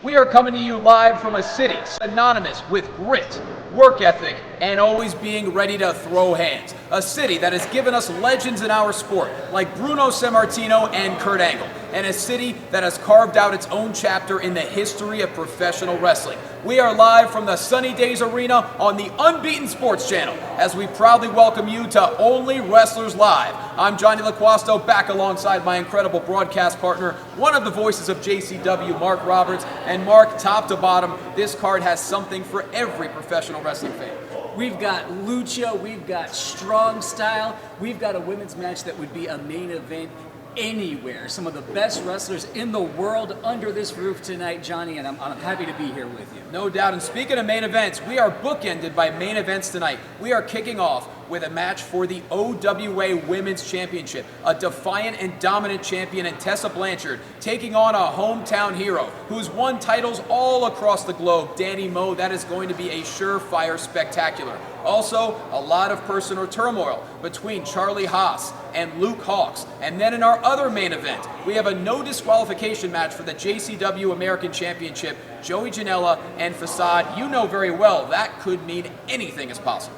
We are coming to you live from a city synonymous with grit, work ethic, and always being ready to throw hands. A city that has given us legends in our sport, like Bruno Sammartino and Kurt Angle, and a city that has carved out its own chapter in the history of professional wrestling. We are live from the Sunny Days Arena on the Unbeaten Sports Channel as we proudly welcome you to Only Wrestlers Live. I'm Johnny LaQuasto, back alongside my incredible broadcast partner, one of the voices of JCW, Mark Roberts. And Mark, top to bottom, this card has something for every professional wrestling fan. We've got lucha, we've got strong style, we've got a women's match that would be a main event anywhere. Some of the best wrestlers in the world under this roof tonight, Johnny, and I'm happy to be here with you. No doubt, and speaking of main events, we are bookended by main events tonight. We are kicking off with a match for the OWA Women's Championship. A defiant and dominant champion in Tessa Blanchard taking on a hometown hero who's won titles all across the globe, Danny Moe. That is going to be a surefire spectacular. Also, a lot of personal turmoil between Charlie Haas and Luke Hawx. And then in our other main event, we have a no disqualification match for the JCW American Championship. Joey Janela and Facade, you know very well that could mean anything is possible.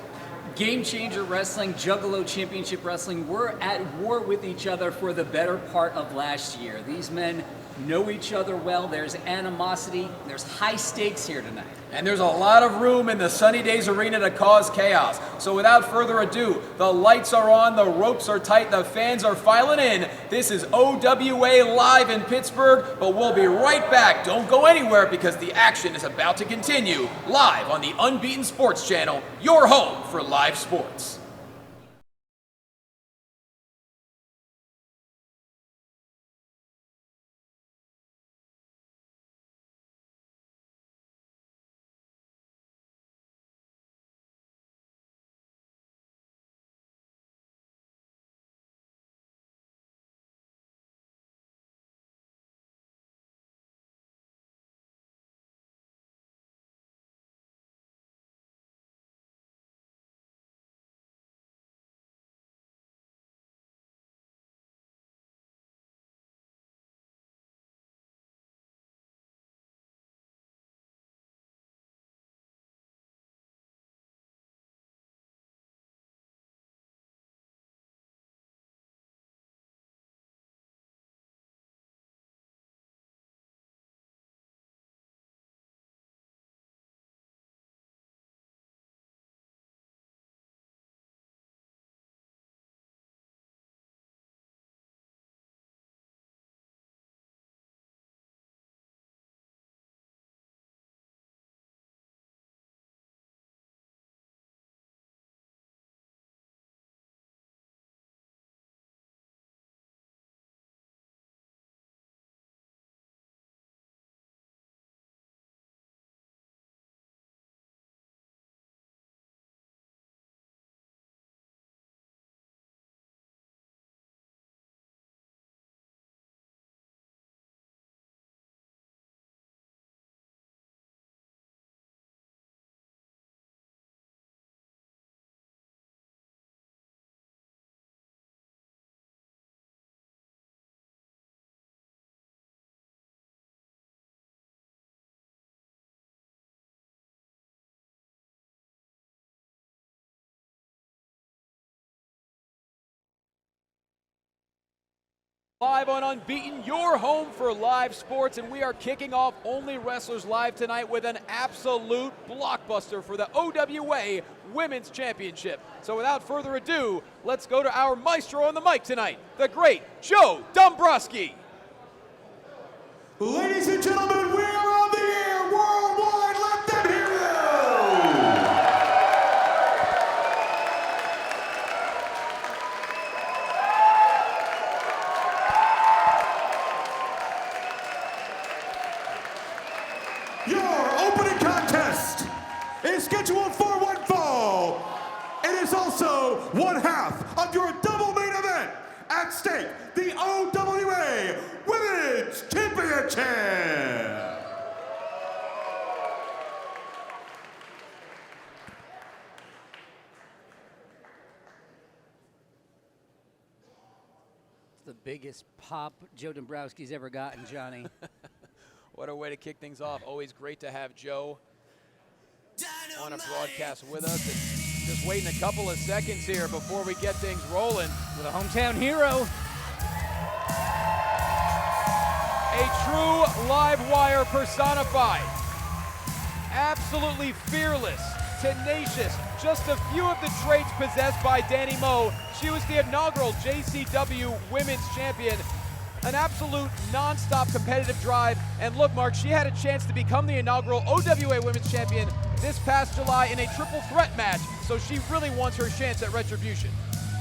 Game Changer Wrestling, Juggalo Championship Wrestling, we're at war with each other for the better part of last year. These men know each other well. There's animosity. There's high stakes here tonight. And there's a lot of room in the Sunny Days Arena to cause chaos. So without further ado, the lights are on, the ropes are tight, the fans are filing in. This is OWA live in Pittsburgh, but we'll be right back. Don't go anywhere because the action is about to continue live on the Unbeaten Sports Channel, your home for live sports. Live on Unbeaten, your home for live sports, and we are kicking off Only Wrestlers Live tonight with an absolute blockbuster for the OWA Women's Championship. So without further ado, let's go to our maestro on the mic tonight, the great Joe Dombrowski. Ladies and gentlemen, we are on the air worldwide. Let them hear you! Your opening contest is scheduled for one fall. It is also one half of your double main event. At stake, the OWA Women's Championship. It's the biggest pop Joe Dombrowski's ever gotten, Johnny. What a way to kick things off. Always great to have Joe on a broadcast with us. And just waiting a couple of seconds here before we get things rolling. With a hometown hero. A true live wire personified. Absolutely fearless, tenacious, just a few of the traits possessed by Danny Moe. She was the inaugural JCW Women's Champion. An absolute non-stop competitive drive. And look, Mark, she had a chance to become the inaugural OWA Women's Champion this past July in a triple threat match. So she really wants her chance at retribution.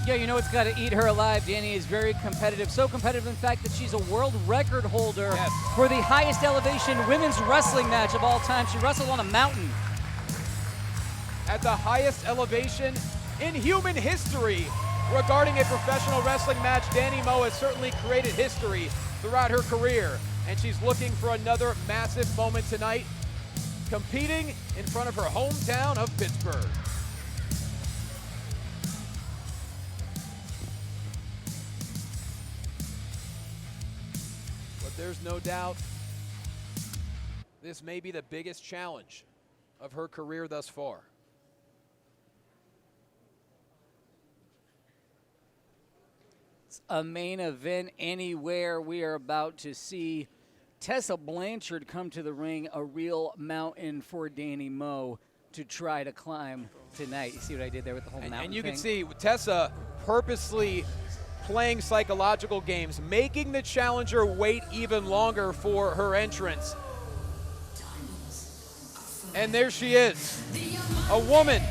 Yeah, you know it's got to eat her alive. Danny is very competitive. So competitive, in fact, that she's a world record holder for the highest elevation women's wrestling match of all time. She wrestled on a mountain. At the highest elevation in human history regarding a professional wrestling match, Danny Moe has certainly created history throughout her career. And she's looking for another massive moment tonight, competing in front of her hometown of Pittsburgh. There's no doubt this may be the biggest challenge of her career thus far. It's a main event anywhere. We are about to see Tessa Blanchard come to the ring, a real mountain for Danny Moe to try to climb tonight. You see what I did there with the whole mountain And you thing? can see Tessa purposely playing psychological games, making the challenger wait even longer for her entrance. And there she is, a woman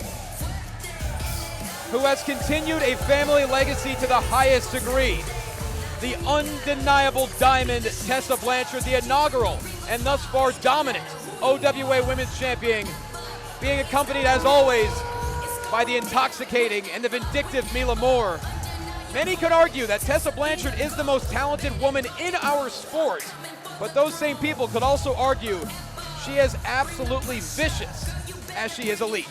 who has continued a family legacy to the highest degree. The undeniable diamond, Tessa Blanchard, the inaugural and thus far dominant OWA Women's Champion, being accompanied as always by the intoxicating and the vindictive Mila Moore. Many could argue that Tessa Blanchard is the most talented woman in our sport, but those same people could also argue she is absolutely vicious as she is elite.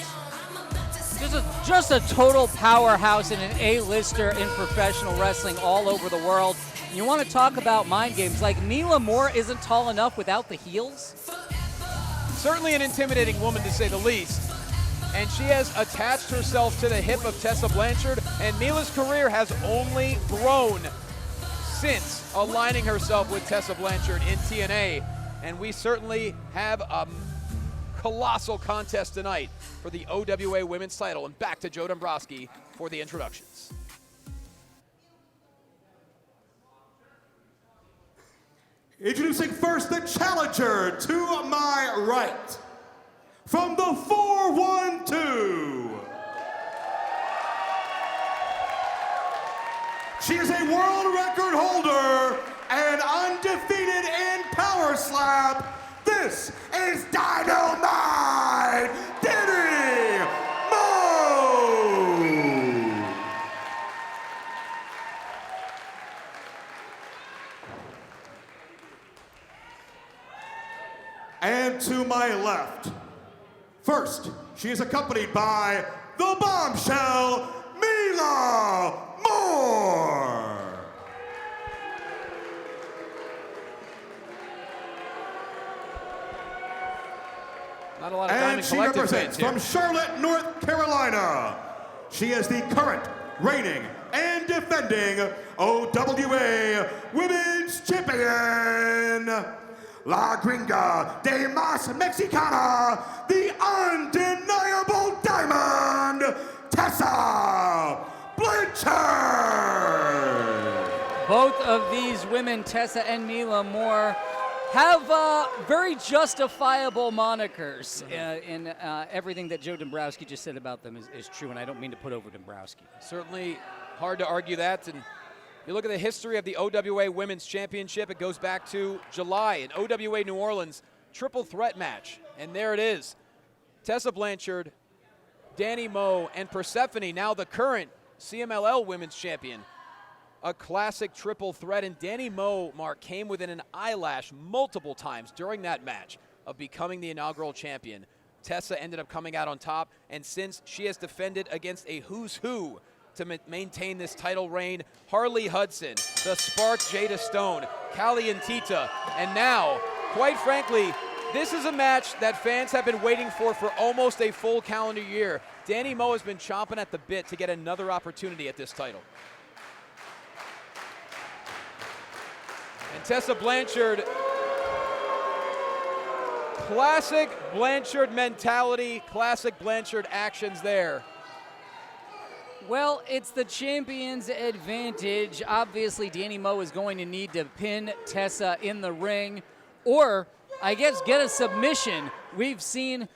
Just a total powerhouse and an A-lister in professional wrestling all over the world. You want to talk about mind games, like Mila Moore isn't tall enough without the heels? Certainly an intimidating woman to say the least. And she has attached herself to the hip of Tessa Blanchard, and Mila's career has only grown since aligning herself with Tessa Blanchard in TNA. And we certainly have a colossal contest tonight for the OWA Women's title. And back to Joe Dombrowski for the introductions. Introducing first the challenger to my right. From the 412, she is a world record holder and undefeated in power slap. This is Dynamite Danny Moe. And to my left, first, she is accompanied by the bombshell, Mila Moore. Not a lot of And Diamond she Collective represents fans from Charlotte, North Carolina. She is the current reigning and defending OWA Women's Champion. La Gringa de Mas Mexicana, the undeniable diamond, Tessa Blanchard. Both of these women, Tessa and Mila Moore, have very justifiable monikers. And everything that Joe Dombrowski just said about them is true, and I don't mean to put over Dombrowski. Certainly hard to argue that. And you look at the history of the OWA Women's Championship, it goes back to July in OWA New Orleans, triple threat match. And there it is. Tessa Blanchard, Danny Moe, and Persephone, now the current CMLL Women's Champion. A classic triple threat, and Danny Moe, Mark, came within an eyelash multiple times during that match of becoming the inaugural champion. Tessa ended up coming out on top, and since she has defended against a who's who to maintain this title reign, Harley Hudson, the Spark Jada Stone, Callie and Tita, and now quite frankly, this is a match that fans have been waiting for almost a full calendar year. Danny Moe has been chomping at the bit to get another opportunity at this title. And Tessa Blanchard, classic Blanchard mentality, classic Blanchard actions there. Well, it's the champion's advantage. Obviously, Danny Moe is going to need to pin Tessa in the ring, or I guess get a submission. We've seen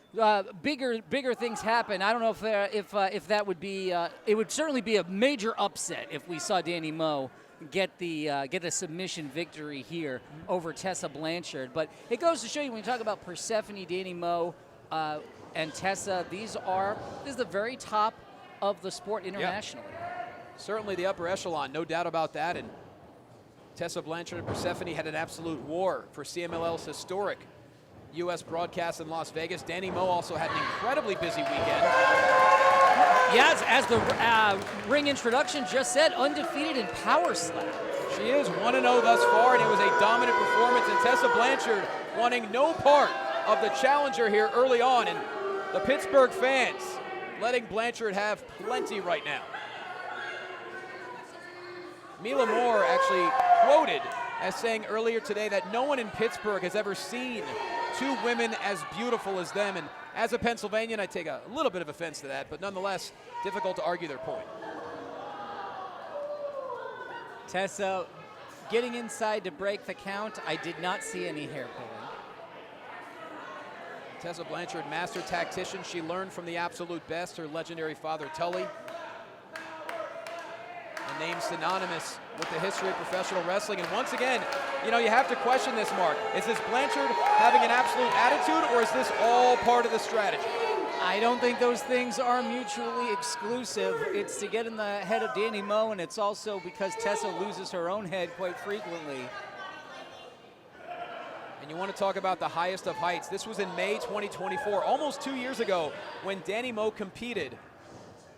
bigger things happen. I don't know if that would be. It would certainly be a major upset if we saw Danny Moe get a submission victory here over Tessa Blanchard. But it goes to show you when you talk about Persephone, Danny Moe, and Tessa, this is the very top of the sport internationally. Yep. Certainly the upper echelon, no doubt about that. And Tessa Blanchard and Persephone had an absolute war for CMLL's historic U.S. broadcast in Las Vegas. Danny Moe also had an incredibly busy weekend. Yes, as the ring introduction just said, undefeated in Power Slam. She is 1-0 thus far, and it was a dominant performance. And Tessa Blanchard wanting no part of the challenger here early on. And the Pittsburgh fans letting Blanchard have plenty right now. Mila Moore actually quoted as saying earlier today that no one in Pittsburgh has ever seen two women as beautiful as them. And as a Pennsylvanian, I take a little bit of offense to that, but nonetheless, difficult to argue their point. Tessa getting inside to break the count. I did not see any hair pulling. Tessa Blanchard, master tactician. She learned from the absolute best, her legendary father, Tully. A name synonymous with the history of professional wrestling. And once again, you have to question this, Mark. Is this Blanchard having an absolute attitude, or is this all part of the strategy? I don't think those things are mutually exclusive. It's to get in the head of Danny Moe, and it's also because Tessa loses her own head quite frequently. And you want to talk about the highest of heights. This was in May 2024, almost 2 years ago, when Danny Moe competed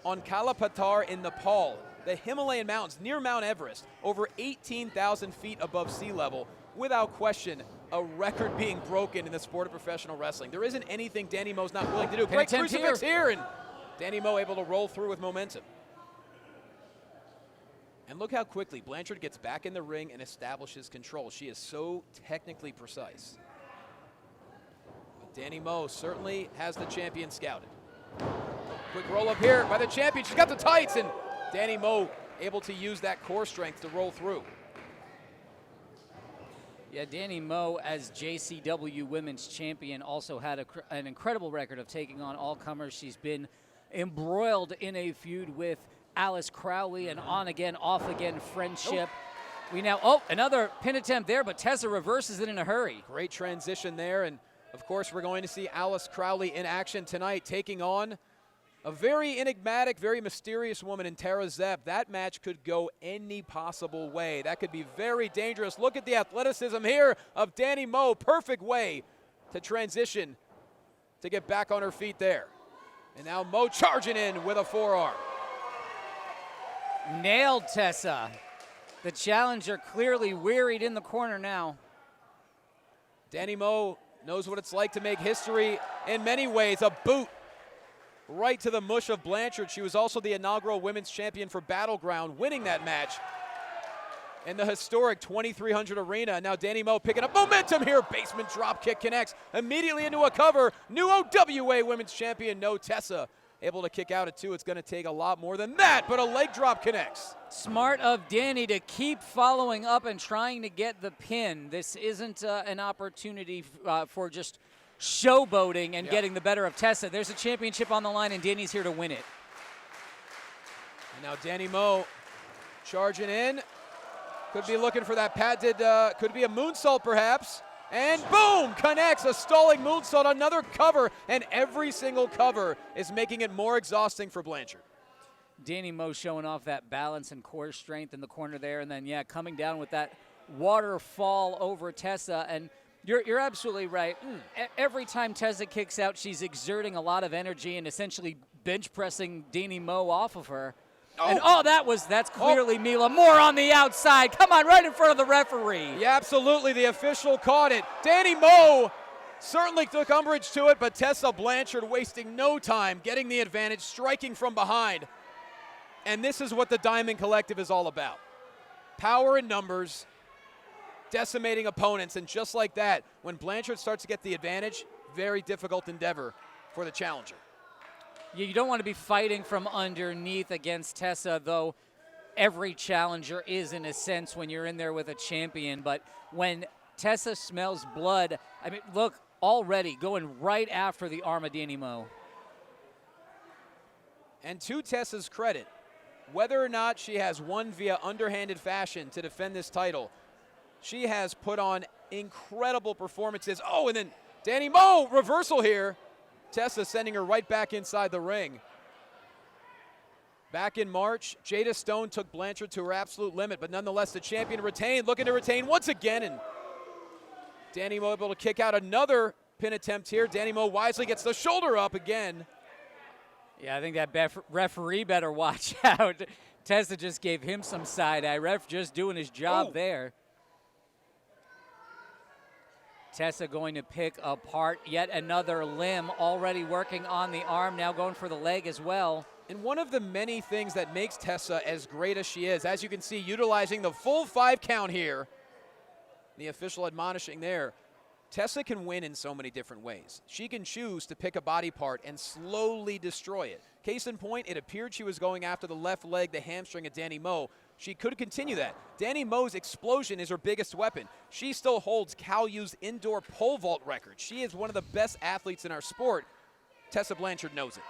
on Kalapatar in Nepal, the Himalayan mountains near Mount Everest, over 18,000 feet above sea level. Without question, a record being broken in the sport of professional wrestling. There isn't anything Danny Moe's not willing to do. Great crucifix here, and Danny Moe able to roll through with momentum. And look how quickly Blanchard gets back in the ring and establishes control. She is so technically precise. But Danny Moe certainly has the champion scouted. Quick roll up here by the champion. She's got the tights, and Danny Moe able to use that core strength to roll through. Yeah, Danny Moe as JCW Women's Champion also had an incredible record of taking on all comers. She's been embroiled in a feud with Alice Crowley, an on-again, off-again friendship. We now, another pin attempt there, but Tessa reverses it in a hurry. Great transition there, and of course we're going to see Alice Crowley in action tonight, taking on a very enigmatic, very mysterious woman in Tara Zepp. That match could go any possible way. That could be very dangerous. Look at the athleticism here of Danny Moe. Perfect way to transition to get back on her feet there. And now Moe charging in with a forearm. Nailed Tessa. The challenger clearly wearied in the corner now. Danny Moe knows what it's like to make history in many ways. A boot right to the mush of Blanchard. She was also the inaugural women's champion for Battleground, winning that match in the historic 2300 arena. Now Danny Moe picking up momentum here. Basement drop kick connects immediately into a cover. New OWA women's champion, no Tessa. Able to kick out at two. It's going to take a lot more than that, but a leg drop connects. Smart of Danny to keep following up and trying to get the pin. This isn't an opportunity for just showboating and getting the better of Tessa. There's a championship on the line, and Danny's here to win it. And now Danny Moe charging in. Could be looking for that patented, could be a moonsault perhaps. And boom, connects a stalling moonsault, another cover, and every single cover is making it more exhausting for Blanchard. Danny Moe showing off that balance and core strength in the corner there, and then, coming down with that waterfall over Tessa. And you're absolutely right. Every time Tessa kicks out, she's exerting a lot of energy and essentially bench pressing Danny Moe off of her. And that's clearly Mila Moore on the outside. Come on, right in front of the referee. Yeah, absolutely. The official caught it. Danny Moe certainly took umbrage to it, but Tessa Blanchard wasting no time, getting the advantage, striking from behind. And this is what the Diamond Collective is all about. Power in numbers, decimating opponents, and just like that, when Blanchard starts to get the advantage, very difficult endeavor for the challenger. You don't want to be fighting from underneath against Tessa, though every challenger is in a sense when you're in there with a champion. But when Tessa smells blood, I mean, look, already going right after the arm of Danny Moe. And to Tessa's credit, whether or not she has won via underhanded fashion to defend this title, she has put on incredible performances. Oh, and then Danny Moe, reversal here. Tessa sending her right back inside the ring. Back in March, Jada Stone took Blanchard to her absolute limit, but nonetheless the champion retained, looking to retain once again, and Danny Moe able to kick out another pin attempt here. Danny Moe wisely gets the shoulder up again. Yeah, I think that referee better watch out. Tessa just gave him some side-eye. Ref just doing his job there. Tessa going to pick apart yet another limb, already working on the arm, now going for the leg as well. And one of the many things that makes Tessa as great as she is, as you can see, utilizing the full 5 count here, the official admonishing there, Tessa can win in so many different ways. She can choose to pick a body part and slowly destroy it. Case in point, it appeared she was going after the left leg, the hamstring of Danny Moe. She could continue that. Danny Moe's explosion is her biggest weapon. She still holds Cal U's indoor pole vault record. She is one of the best athletes in our sport. Tessa Blanchard knows it.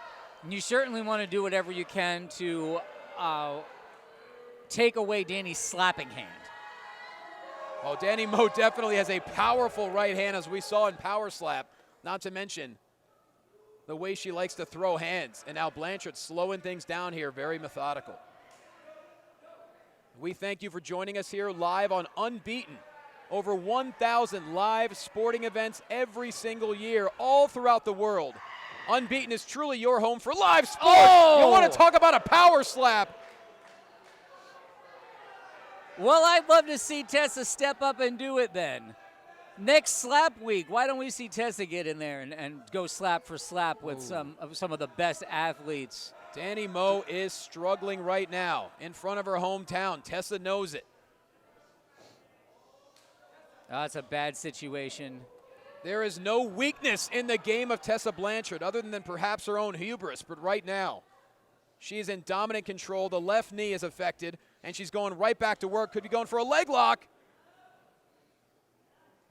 You certainly want to do whatever you can to take away Danny's slapping hand. Oh, Danny Moe definitely has a powerful right hand, as we saw in Power Slap, not to mention the way she likes to throw hands. And now Blanchard slowing things down here, very methodical. We thank you for joining us here live on Unbeaten. Over 1,000 live sporting events every single year, all throughout the world. Unbeaten is truly your home for live sport. Oh! You want to talk about a power slap? Well, I'd love to see Tessa step up and do it then. Next slap week, why don't we see Tessa get in there and go slap for slap with some of the best athletes? Danny Moe is struggling right now in front of her hometown. Tessa knows it. Oh, that's a bad situation. There is no weakness in the game of Tessa Blanchard other than perhaps her own hubris, but right now she is in dominant control. The left knee is affected, and she's going right back to work. Could be going for a leg lock.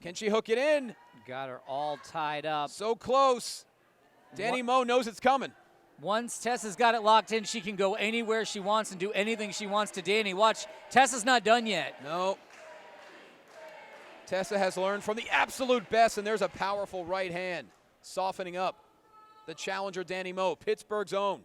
Can she hook it in? Got her all tied up. So close. Danny Moe knows it's coming. Once Tessa's got it locked in, she can go anywhere she wants and do anything she wants to Danny. Watch, Tessa's not done yet. No. Tessa has learned from the absolute best, and there's a powerful right hand softening up the challenger Danny Moe, Pittsburgh's own.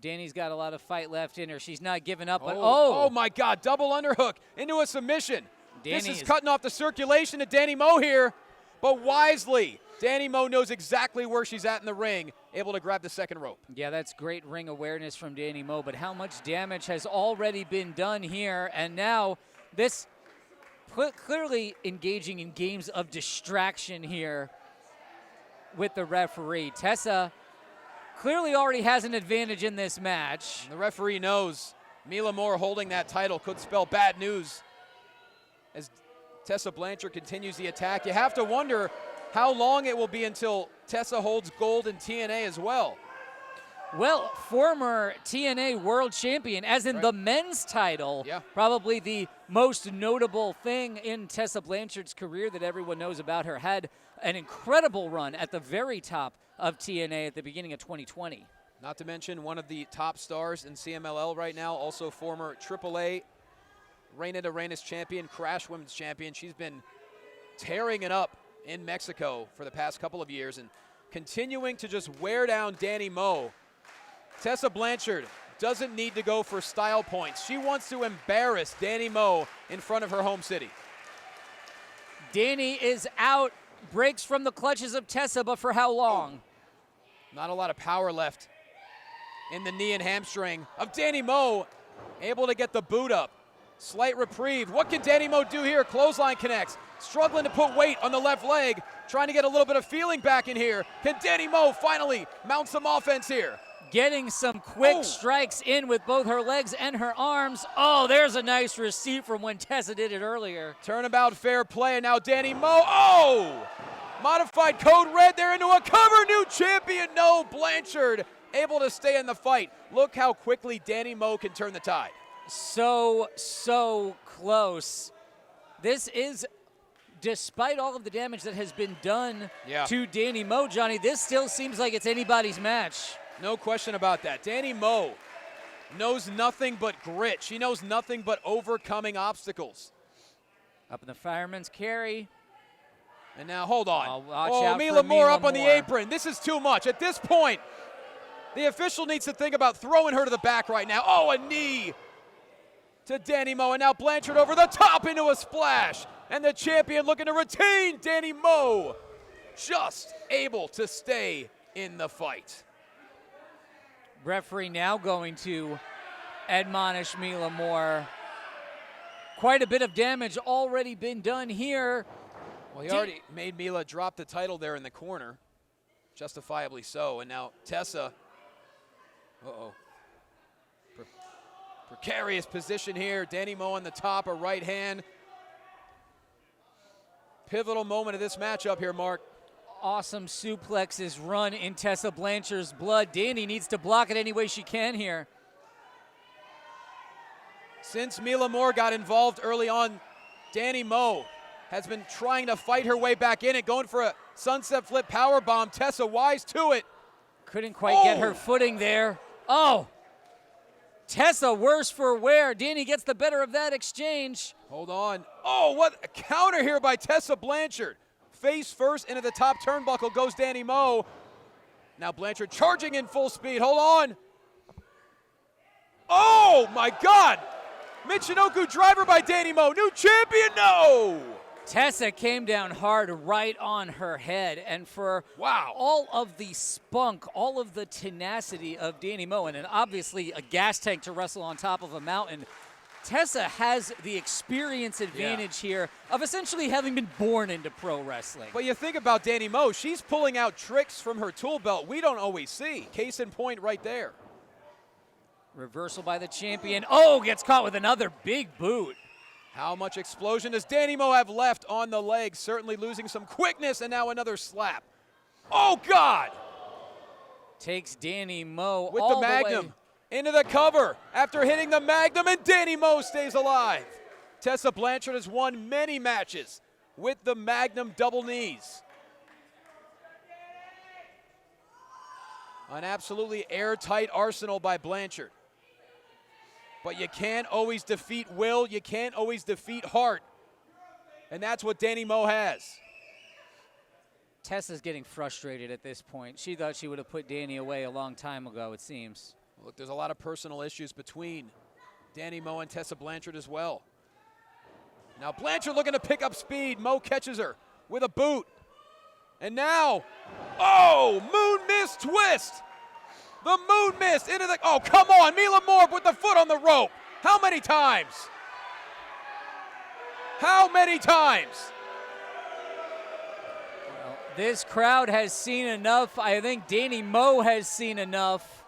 Danny's got a lot of fight left in her. She's not giving up. But oh my God, double underhook into a submission. This is cutting off the circulation to Danny Moe here, but wisely, Danny Moe knows exactly where she's at in the ring, able to grab the second rope. Yeah, that's great ring awareness from Danny Moe, but how much damage has already been done here, and now this clearly engaging in games of distraction here with the referee. Tessa clearly already has an advantage in this match. The referee knows Mila Moore holding that title could spell bad news as Tessa Blanchard continues the attack. You have to wonder how long it will be until Tessa holds gold in TNA as well. Well, former TNA world champion, as in the men's title, probably the most notable thing in Tessa Blanchard's career that everyone knows about her, had an incredible run at the very top of TNA at the beginning of 2020. Not to mention one of the top stars in CMLL right now, also former AAA Reina de Reinas champion, Crash Women's champion. She's been tearing it up in Mexico for the past couple of years and continuing to just wear down Danny Moe. Tessa Blanchard doesn't need to go for style points. She wants to embarrass Danny Moe in front of her home city. Danny is out, breaks from the clutches of Tessa, but for how long? Not a lot of power left in the knee and hamstring of Danny Moe, able to get the boot up. Slight reprieve. What can Danny Moe do here? Clothesline connects. Struggling to put weight on the left leg. Trying to get a little bit of feeling back in here. Can Danny Moe finally mount some offense here? Getting some quick strikes in with both her legs and her arms. Oh, there's a nice receipt from when Tessa did it earlier. Turnabout fair play, and now Danny Moe. Oh! Modified code red there into a cover. New champion, no. Blanchard able to stay in the fight. Look how quickly Danny Moe can turn the tide. So close. This is, despite all of the damage that has been done to Danny Moe, Johnny, this still seems like it's anybody's match. No question about that. Danny Moe knows nothing but grit. She knows nothing but overcoming obstacles. Up in the fireman's carry. And now, hold on. Watch out Mila for Moore Mila up on the Moore. apron. This is too much. At this point, the official needs to think about throwing her to the back right now. Oh, a knee to Danny Moe. And now Blanchard over the top into a splash. And the champion looking to retain Danny Moe. Just able to stay in the fight. Referee now going to admonish Mila Moore. Quite a bit of damage already been done here. Well, he already made Mila drop the title there in the corner. Justifiably so. And now Tessa. Precarious position here. Danny Moe on the top, a right hand. Pivotal moment of this matchup here, Mark. Awesome suplexes run in Tessa Blanchard's blood. Danny needs to block it any way she can here. Since Mila Moore got involved early on, Danny Moe has been trying to fight her way back in it, going for a sunset flip powerbomb. Tessa wise to it. Couldn't quite get her footing there. Oh! Tessa worse for wear. Danny gets the better of that exchange. Hold on. Oh, what a counter here by Tessa Blanchard. Face first into the top turnbuckle goes Danny Moe. Now Blanchard charging in full speed. Hold on. Oh, my God. Michinoku driver by Danny Moe. New champion, no. Tessa came down hard right on her head. And for all of the spunk, all of the tenacity of Danny Moe, and obviously a gas tank to wrestle on top of a mountain, Tessa has the experience advantage here of essentially having been born into pro wrestling. But you think about Danny Moe, she's pulling out tricks from her tool belt we don't always see. Case in point right there. Reversal by the champion. Oh, gets caught with another big boot. How much explosion does Danny Moe have left on the legs? Certainly losing some quickness, and now another slap. Oh, God! Takes Danny Moe with all the Magnum. The way into the cover after hitting the Magnum, and Danny Moe stays alive. Tessa Blanchard has won many matches with the Magnum double knees. An absolutely airtight arsenal by Blanchard. But you can't always defeat will, you can't always defeat heart. And that's what Danny Moe has. Tessa's getting frustrated at this point. She thought she would have put Danny away a long time ago, it seems. Look, there's a lot of personal issues between Danny Moe and Tessa Blanchard as well. Now Blanchard looking to pick up speed. Moe catches her with a boot. And now, moon mist twist. The moon mist into the, come on, Mila Moore with the foot on the rope. How many times? How many times? Well, this crowd has seen enough. I think Danny Moe has seen enough.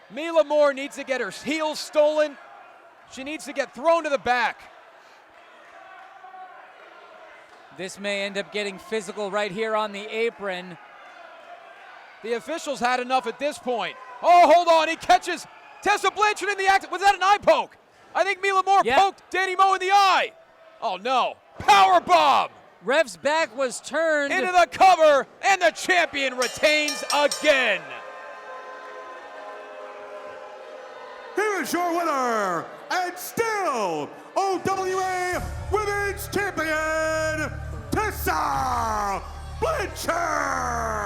Mila Moore needs to get her heels stolen. She needs to get thrown to the back. This may end up getting physical right here on the apron. The officials had enough at this point. Oh, hold on, he catches Tessa Blanchard in the act. Was that an eye poke? I think Mila Moore poked Danny Moe in the eye. Oh no, power bomb. Ref's back was turned. Into the cover, and the champion retains again. Here is your winner, and still OWA Women's Champion, Tessa Blanchard.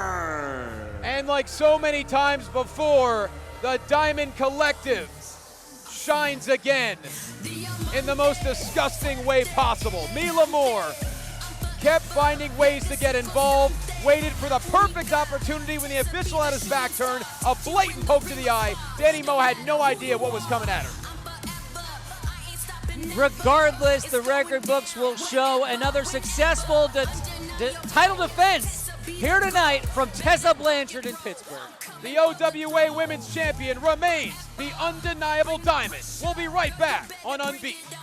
And like so many times before, the Diamond Collective shines again in the most disgusting way possible. Mila Moore kept finding ways to get involved, waited for the perfect opportunity when the official had his back turned, a blatant poke to the eye. Danny Moe had no idea what was coming at her. Regardless, the record books will show another successful title defense here tonight from Tessa Blanchard in Pittsburgh. The OWA Women's Champion remains the undeniable Diamond. We'll be right back on Unbeaten.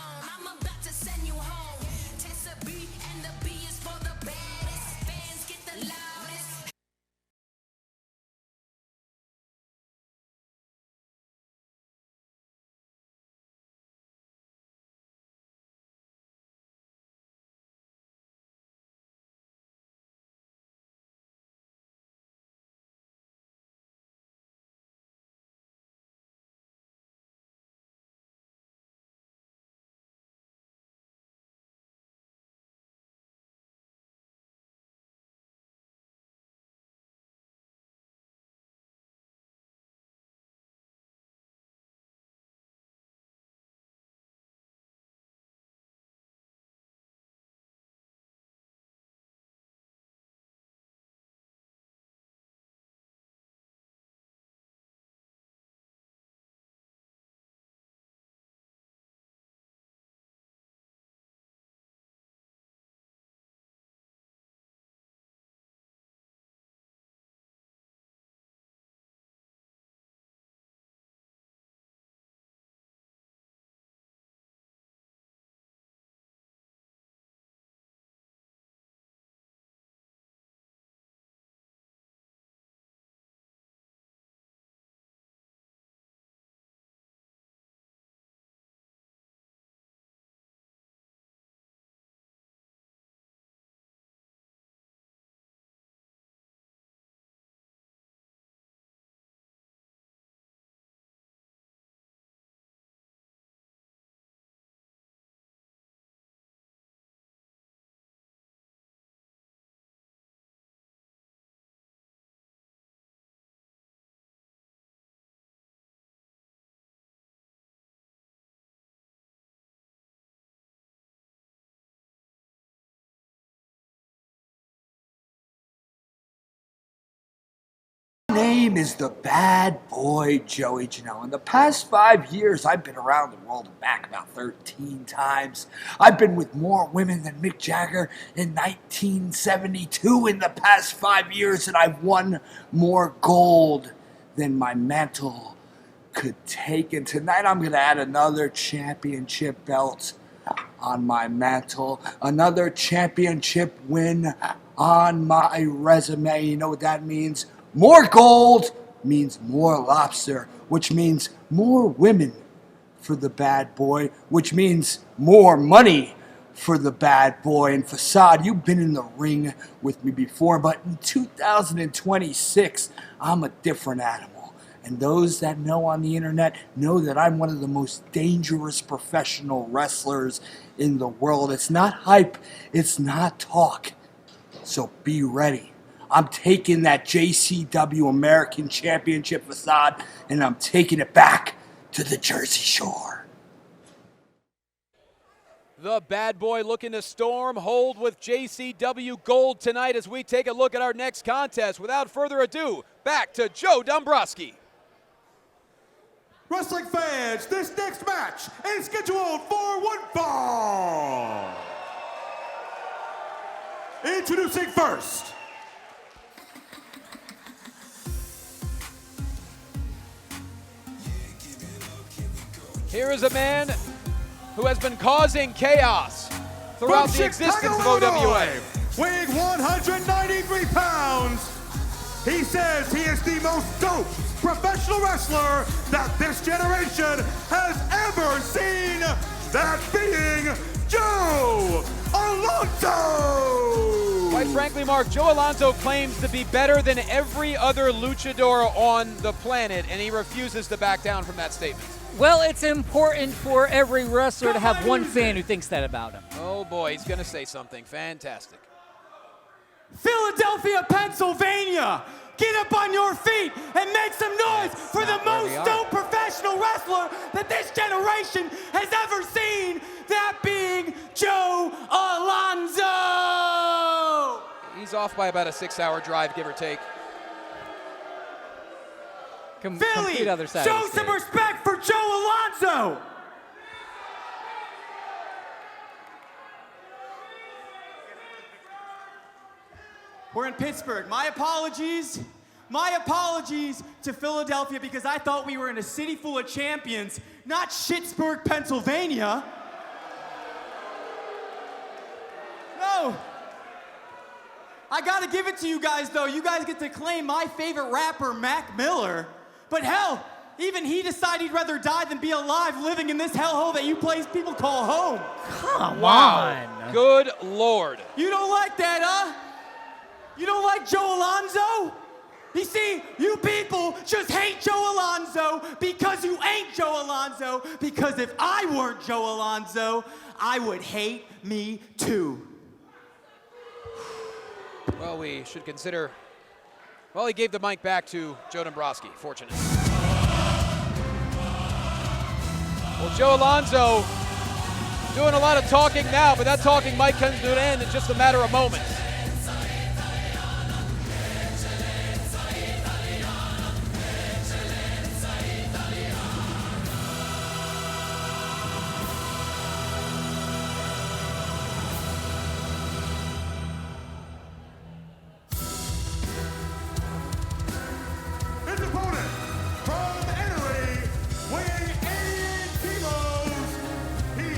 My name is the bad boy Joey Janela. In the past 5 years, I've been around the world and back about 13 times. I've been with more women than Mick Jagger in 1972 in the past 5 years, and I've won more gold than my mantle could take. And tonight I'm going to add another championship belt on my mantle, another championship win on my resume. You know what that means? More gold means more lobster, which means more women for the bad boy, which means more money for the bad boy. And Facade, you've been in the ring with me before, but in 2026, I'm a different animal. And those that know on the internet know that I'm one of the most dangerous professional wrestlers in the world. It's not hype, it's not talk. So be ready. I'm taking that JCW American Championship Facade and I'm taking it back to the Jersey Shore. The bad boy looking to storm hold with JCW Gold tonight as we take a look at our next contest. Without further ado, back to Joe Dombrowski. Wrestling fans, this next match is scheduled for one fall. Introducing first, here is a man who has been causing chaos throughout the existence of OWA. Weighing 193 pounds, he says he is the most dope professional wrestler that this generation has ever seen, that being Joe Alonzo! Quite frankly, Mark, Joe Alonzo claims to be better than every other luchador on the planet, and he refuses to back down from that statement. Well, it's important for every wrestler to have one fan who thinks that about him. Oh boy, he's going to say something fantastic. Philadelphia, Pennsylvania, get up on your feet and make some noise for the most dope professional wrestler that this generation has ever seen, that being Joe Alonzo! He's off by about a 6-hour drive, give or take. Philly, complete other side show of the some state. respect for Joe Alonzo. We're in Pittsburgh. My apologies to Philadelphia because I thought we were in a city full of champions, not Pittsburgh, Pennsylvania. No. I gotta give it to you guys though. You guys get to claim my favorite rapper, Mac Miller. But hell, even he decided he'd rather die than be alive living in this hellhole that you people call home. Come Wow. on. Good Lord. You don't like that, huh? You don't like Joe Alonzo? You see, you people just hate Joe Alonzo because you ain't Joe Alonzo. Because if I weren't Joe Alonzo, I would hate me too. Well, we should consider, well, he gave the mic back to Joe Dombrowski, fortunate. Well, Joe Alonzo doing a lot of talking now, but that talking might come to an end in just a matter of moments. His opponent from Italy, weighing 88 kilos, he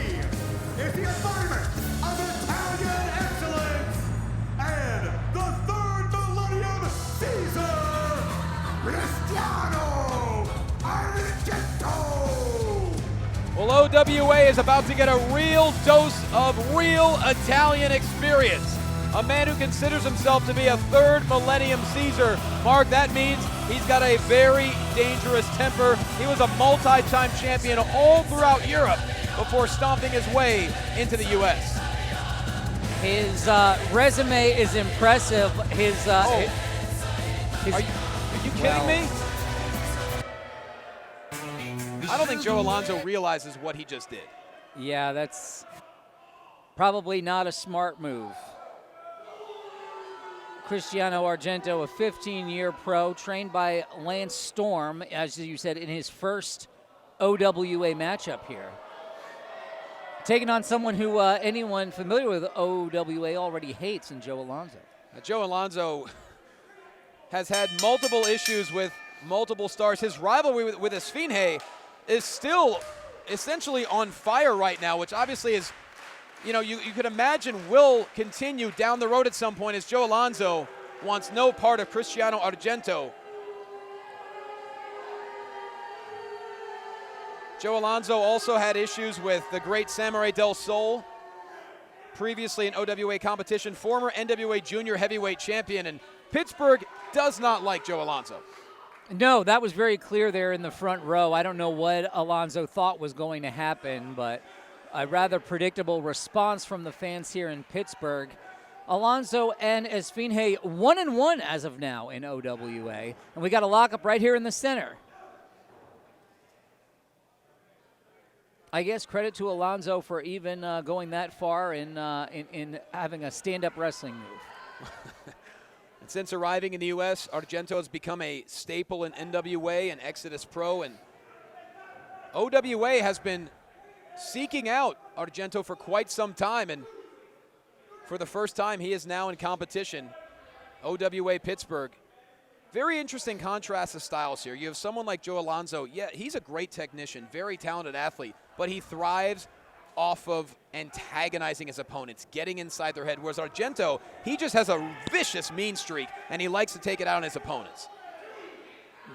is the embodiment of Italian excellence and the third millennium Caesar, Cristiano Argento. Well, OWA is about to get a real dose of real Italian experience. A man who considers himself to be a third millennium Caesar. Mark, that means he's got a very dangerous temper. He was a multi-time champion all throughout Europe before stomping his way into the U.S. His resume is impressive. His, Are you kidding Well- me? I don't think Joe Alonzo realizes what he just did. Yeah, that's probably not a smart move. Cristiano Argento, a 15-year pro, trained by Lance Storm, as you said, in his first OWA matchup here. Taking on someone who anyone familiar with OWA already hates in Joe Alonzo. Now, Joe Alonzo has had multiple issues with multiple stars. His rivalry with Esfinge is still essentially on fire right now, which obviously is, you could imagine will continue down the road at some point, as Joe Alonzo wants no part of Cristiano Argento. Joe Alonzo also had issues with the great Samurai del Sol, previously in OWA competition, former NWA junior heavyweight champion, and Pittsburgh does not like Joe Alonzo. No, that was very clear there in the front row. I don't know what Alonzo thought was going to happen, but a rather predictable response from the fans here in Pittsburgh. Alonzo and Esfinge 1-1 as of now in OWA, and we got a lockup right here in the center. I guess credit to Alonzo for even going that far in having a stand-up wrestling move. And since arriving in the U.S., Argento has become a staple in NWA and Exodus Pro, and OWA has been seeking out Argento for quite some time, and for the first time, he is now in competition. OWA Pittsburgh. Very interesting contrast of styles here. You have someone like Joe Alonzo. Yeah, he's a great technician, very talented athlete, but he thrives off of antagonizing his opponents, getting inside their head, whereas Argento, he just has a vicious mean streak, and he likes to take it out on his opponents.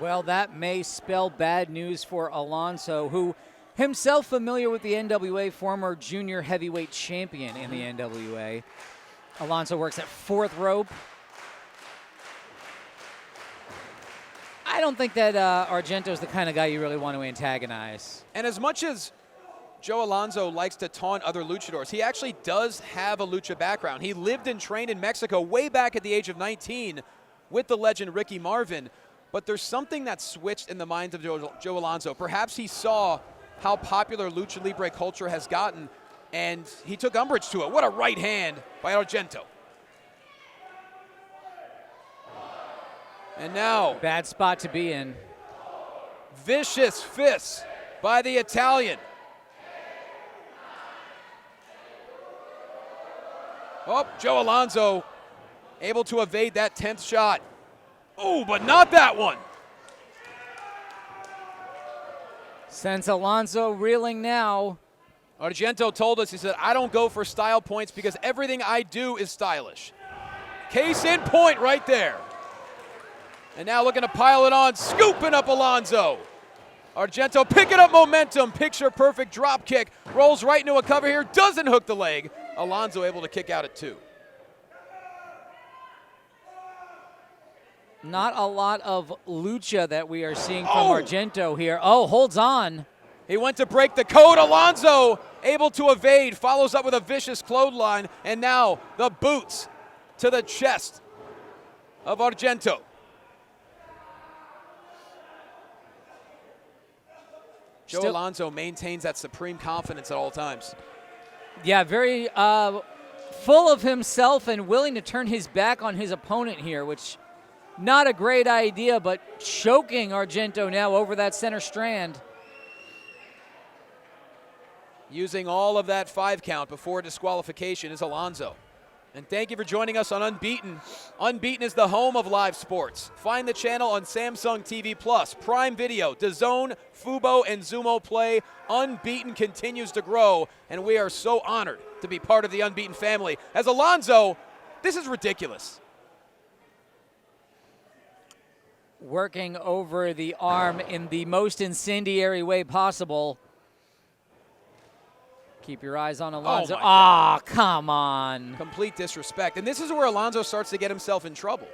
Well, that may spell bad news for Alonzo, who himself familiar with the NWA, former junior heavyweight champion in the NWA. Alonzo works at fourth rope. I don't think that Argento's the kind of guy you really want to antagonize. And as much as Joe Alonzo likes to taunt other luchadors, he actually does have a lucha background. He lived and trained in Mexico way back at the age of 19 with the legend Ricky Marvin, but there's something that switched in the minds of Joe Alonzo. Perhaps he saw how popular Lucha Libre culture has gotten, and he took umbrage to it. What a right hand by Argento. And now, Bad spot to be in. vicious fists by the Italian. Oh, Joe Alonzo able to evade that 10th shot. Oh, but not that one. Sends Alonzo reeling now. Argento told us, he said, I don't go for style points because everything I do is stylish. Case in point right there. And now looking to pile it on, scooping up Alonzo. Argento picking up momentum, picture perfect drop kick, rolls right into a cover here, doesn't hook the leg. Alonzo able to kick out at 2. Not a lot of lucha that we are seeing from Argento here. Oh, holds on. He went to break the code. Alonzo able to evade, follows up with a vicious clothesline, and now the boots to the chest of Argento. Joe Alonzo maintains that supreme confidence at all times. Yeah, very full of himself and willing to turn his back on his opponent here, which not a great idea, but choking Argento now over that center strand. Using all of that 5 count before disqualification is Alonzo. And thank you for joining us on Unbeaten. Unbeaten is the home of live sports. Find the channel on Samsung TV Plus, Prime Video, DAZN, Fubo, and Xumo Play. Unbeaten continues to grow, and we are so honored to be part of the Unbeaten family. As Alonzo, this is ridiculous. Working over the arm in the most incendiary way possible. Keep your eyes on Alonzo. Ah, come on. Complete disrespect. And this is where Alonzo starts to get himself in trouble.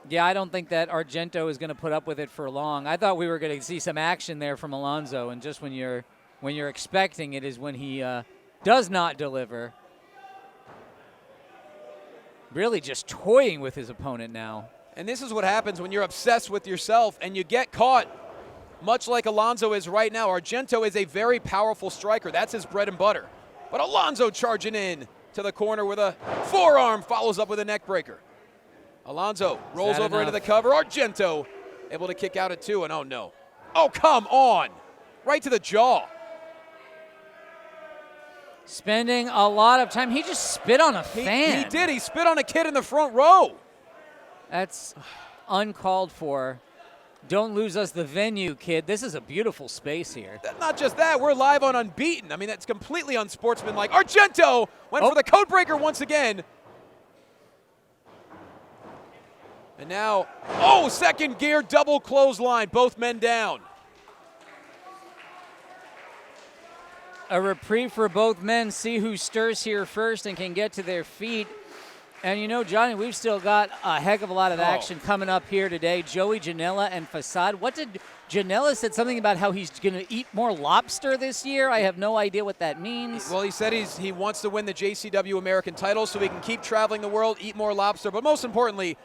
Yeah, I don't think that Argento is going to put up with it for long. I thought we were going to see some action there from Alonzo, and just when you're expecting it is when he does not deliver. Really just toying with his opponent now. And this is what happens when you're obsessed with yourself and you get caught. Much like Alonzo is right now, Argento is a very powerful striker. That's his bread and butter. But Alonzo charging in to the corner with a forearm, follows up with a neck breaker. Alonzo rolls over into the cover. Argento able to kick out at 2, and oh no. Oh, come on. Right to the jaw. Spending a lot of time. He just spit on a fan. He did. He spit on a kid in the front row. That's uncalled for. Don't lose us the venue, kid. This is a beautiful space here. Not just that, we're live on Unbeaten. I mean, that's completely unsportsmanlike. Argento went for the code breaker once again. And now, second gear double clothesline, both men down. A reprieve for both men. See who stirs here first and can get to their feet. And you know, Johnny, we've still got a heck of a lot of action coming up here today. Joey Janela and Facade. What did Janela said something about how he's going to eat more lobster this year? I have no idea what that means. Well, he said he wants to win the JCW American title so he can keep traveling the world, eat more lobster, but most importantly,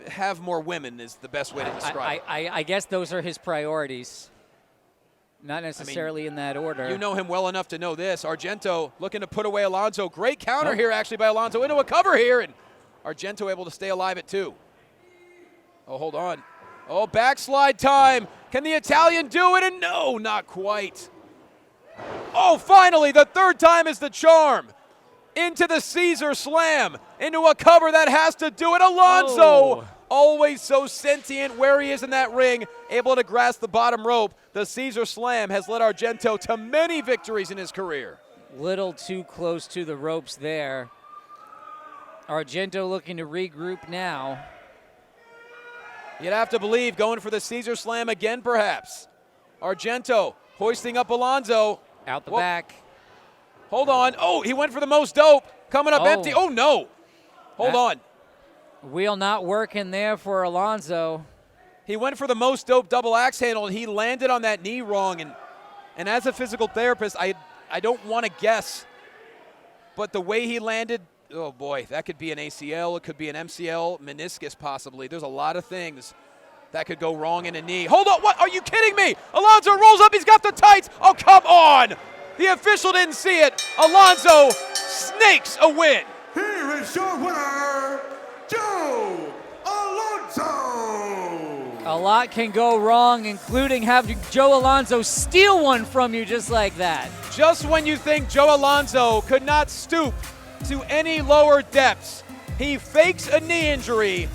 have more women is the best way to describe it. I guess those are his priorities. Not necessarily in that order. You know him well enough to know this. Argento looking to put away Alonzo. Great counter here actually by Alonzo into a cover here, and Argento able to stay alive at 2. Oh, hold on. Oh, backslide time. Can the Italian do it? And no, not quite. Oh, finally, the third time is the charm. Into the Caesar slam. Into a cover that has to do it. Alonzo, always so sentient where he is in that ring, able to grasp the bottom rope. The Caesar slam has led Argento to many victories in his career. Little too close to the ropes there. Argento looking to regroup now. You'd have to believe going for the Caesar slam again, perhaps. Argento hoisting up Alonzo. Out the back. Hold on. Oh, he went for the most dope. Coming up empty. Oh, no. Hold on. Wheel not working there for Alonzo. He went for the most dope double axe handle, and he landed on that knee wrong. And as a physical therapist, I don't want to guess, but the way he landed, oh boy, that could be an ACL, it could be an MCL, meniscus possibly. There's a lot of things that could go wrong in a knee. Hold on, what? Are you kidding me? Alonzo rolls up, he's got the tights. Oh, come on. The official didn't see it. Alonzo snakes a win. Here is your winner, Joe Alonzo. A lot can go wrong, including having Joe Alonzo steal one from you just like that. Just when you think Joe Alonzo could not stoop to any lower depths, he fakes a knee injury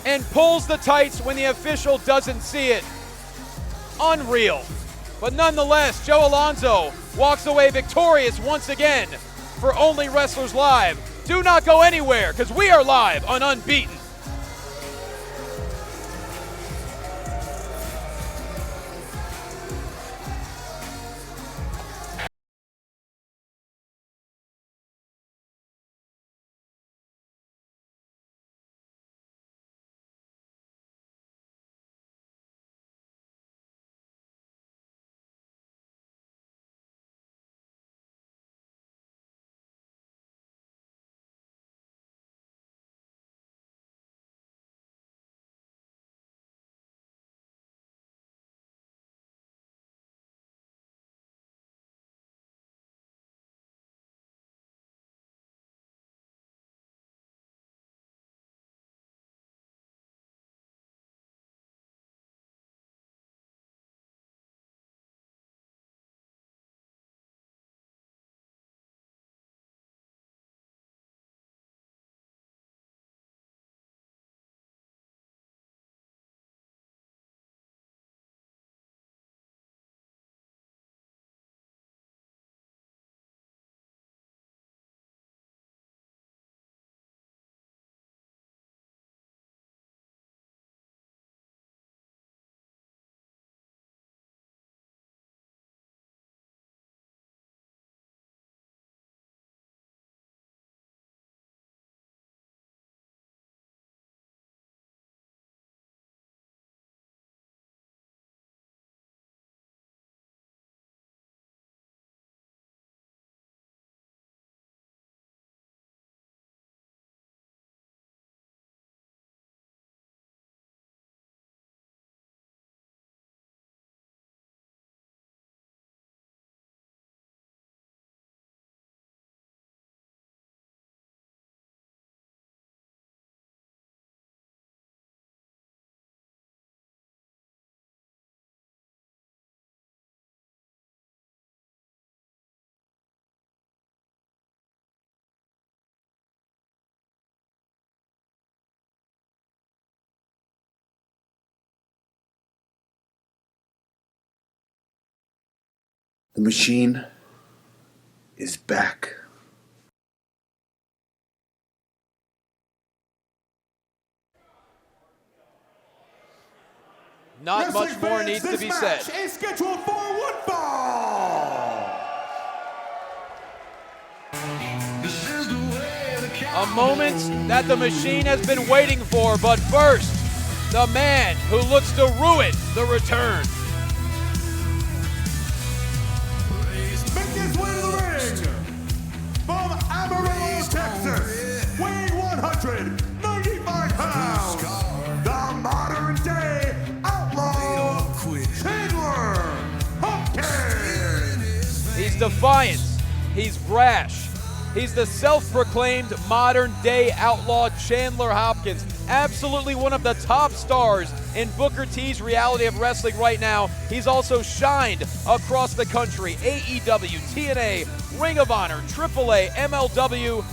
and pulls the tights when the official doesn't see it. Unreal. But nonetheless, Joe Alonzo walks away victorious once again for Only Wrestlers Live. Do not go anywhere, because we are live on Unbeaten. The machine is back. Not much Wrestling more fans, needs to this be match said. is scheduled for one fall. A moment that the machine has been waiting for, but first, the man who looks to ruin the return. Making his way to the ring from Amarillo, Texas, weighing 195 pounds, the modern day outlaw, Chandler Hopkins. He's defiant, he's brash, he's the self-proclaimed modern-day outlaw Chandler Hopkins. Absolutely one of the top stars in Booker T's reality of wrestling right now. He's also shined across the country. AEW, TNA, Ring of Honor, AAA, MLW.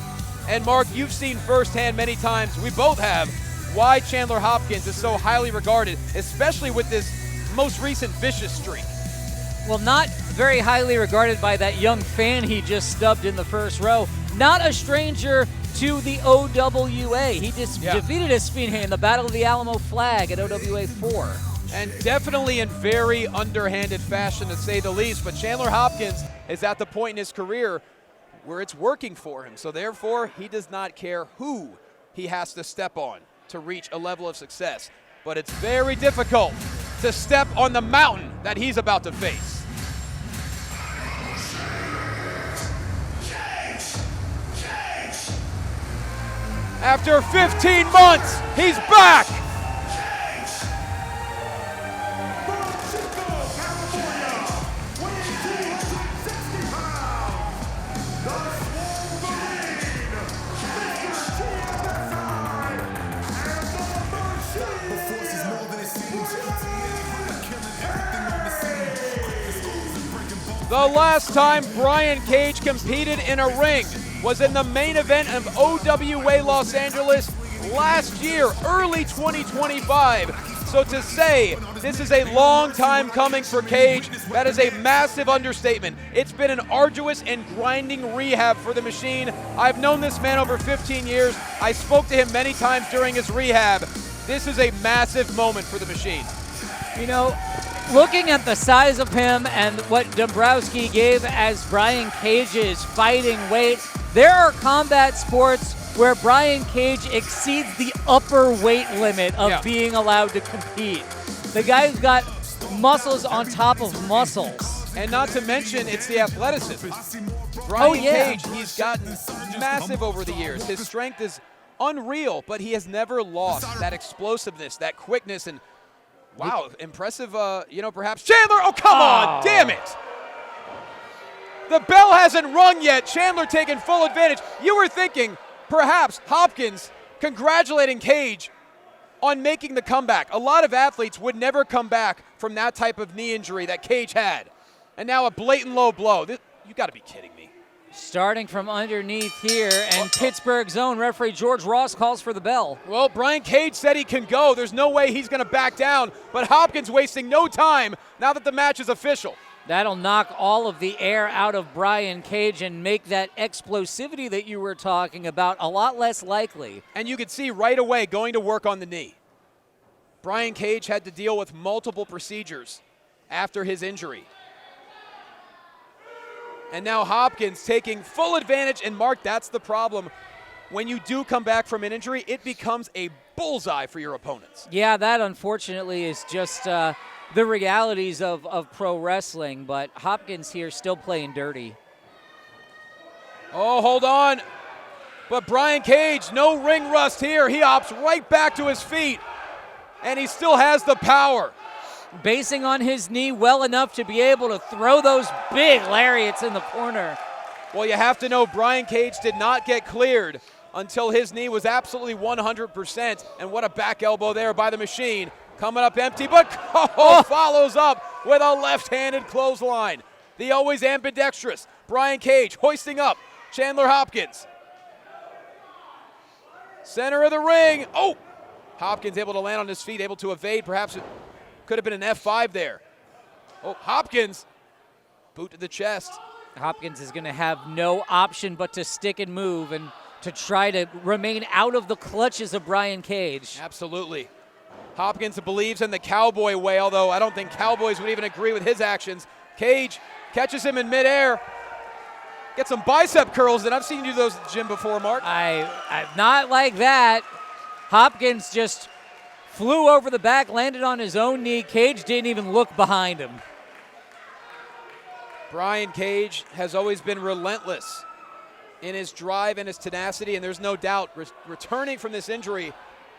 And Mark, you've seen firsthand many times, we both have, why Chandler Hopkins is so highly regarded, especially with this most recent vicious streak. Well, not very highly regarded by that young fan he just stubbed in the first row. Not a stranger to the OWA. He just defeated Esfinge in the Battle of the Alamo Flag at OWA 4. And definitely in very underhanded fashion, to say the least. But Chandler Hopkins is at the point in his career where it's working for him. So therefore, he does not care who he has to step on to reach a level of success. But it's very difficult to step on the mountain that he's about to face. After 15 months, he's back! The last time Brian Cage competed in a ring was in the main event of OWA Los Angeles last year, early 2025. So to say this is a long time coming for Cage, that is a massive understatement. It's been an arduous and grinding rehab for the Machine. I've known this man over 15 years. I spoke to him many times during his rehab. This is a massive moment for the Machine. You know, looking at the size of him and what Dombrowski gave as Brian Cage's fighting weight, there are combat sports where Brian Cage exceeds the upper weight limit of being allowed to compete. The guy's got muscles on top of muscles. And not to mention, it's the athleticism. Brian Cage, he's gotten massive over the years. His strength is unreal, but he has never lost that explosiveness, that quickness, and wow, impressive, perhaps Chandler. Oh, come on, damn it. The bell hasn't rung yet. Chandler taking full advantage. You were thinking, perhaps Hopkins congratulating Cage on making the comeback. A lot of athletes would never come back from that type of knee injury that Cage had. And now a blatant low blow. You got to be kidding me. Starting from underneath here, and Pittsburgh's own referee George Ross calls for the bell. Well, Brian Cage said he can go. There's no way he's going to back down, but Hopkins wasting no time now that the match is official. That'll knock all of the air out of Brian Cage and make that explosivity that you were talking about a lot less likely. And you could see right away going to work on the knee. Brian Cage had to deal with multiple procedures after his injury. And now Hopkins taking full advantage, and Mark, that's the problem. When you do come back from an injury, it becomes a bullseye for your opponents. Yeah, that unfortunately is just the realities of pro wrestling, but Hopkins here still playing dirty. Oh, hold on. But Brian Cage, no ring rust here. He opts right back to his feet, and he still has the power. Basing on his knee well enough to be able to throw those big lariats in the corner. Well, you have to know Brian Cage did not get cleared until his knee was absolutely 100%. And what a back elbow there by the Machine. Coming up empty, but follows up with a left-handed clothesline. The always ambidextrous Brian Cage hoisting up Chandler Hopkins. Center of the ring. Oh! Hopkins able to land on his feet, able to evade. Perhaps it could have been an F5 there. Oh, Hopkins. Boot to the chest. Hopkins is going to have no option but to stick and move and to try to remain out of the clutches of Brian Cage. Absolutely. Hopkins believes in the cowboy way, although I don't think cowboys would even agree with his actions. Cage catches him in midair. Get some bicep curls, and I've seen you do those at the gym before, Mark. I'm not like that. Hopkins just flew over the back, landed on his own knee. Cage didn't even look behind him. Brian Cage has always been relentless in his drive and his tenacity, and there's no doubt returning from this injury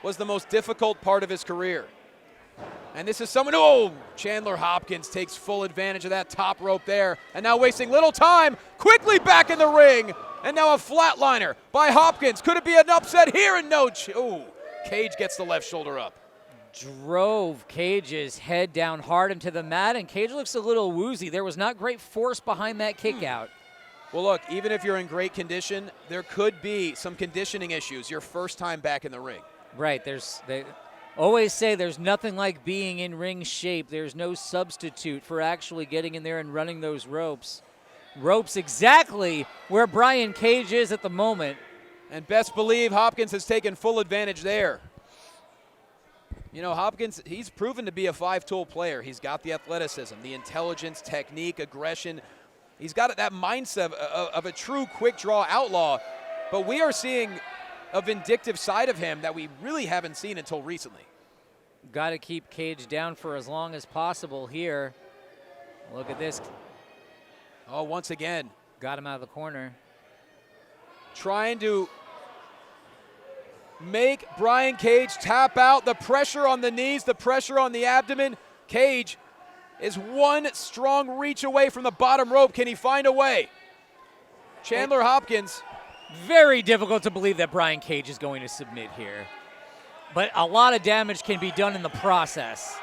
was the most difficult part of his career. And this is someone, Chandler Hopkins takes full advantage of that top rope there, and now wasting little time, quickly back in the ring, and now a flatliner by Hopkins. Could it be an upset here? And no, Cage gets the left shoulder up. Drove Cage's head down hard into the mat, and Cage looks a little woozy. There was not great force behind that kick out. Well, look, even if you're in great condition, there could be some conditioning issues your first time back in the ring. Right, they always say there's nothing like being in ring shape. There's no substitute for actually getting in there and running those ropes. Ropes exactly where Brian Cage is at the moment. And best believe Hopkins has taken full advantage there. You know, Hopkins, he's proven to be a five-tool player. He's got the athleticism, the intelligence, technique, aggression. He's got that mindset of a true quick-draw outlaw. But we are seeing a vindictive side of him that we really haven't seen until recently. Got to keep Cage down for as long as possible here. Look at this. Oh, once again. Got him out of the corner. Trying to make Brian Cage tap out. The pressure on the knees, the pressure on the abdomen. Cage is one strong reach away from the bottom rope. Can he find a way? Chandler Hopkins. Very difficult to believe that Brian Cage is going to submit here. But a lot of damage can be done in the process.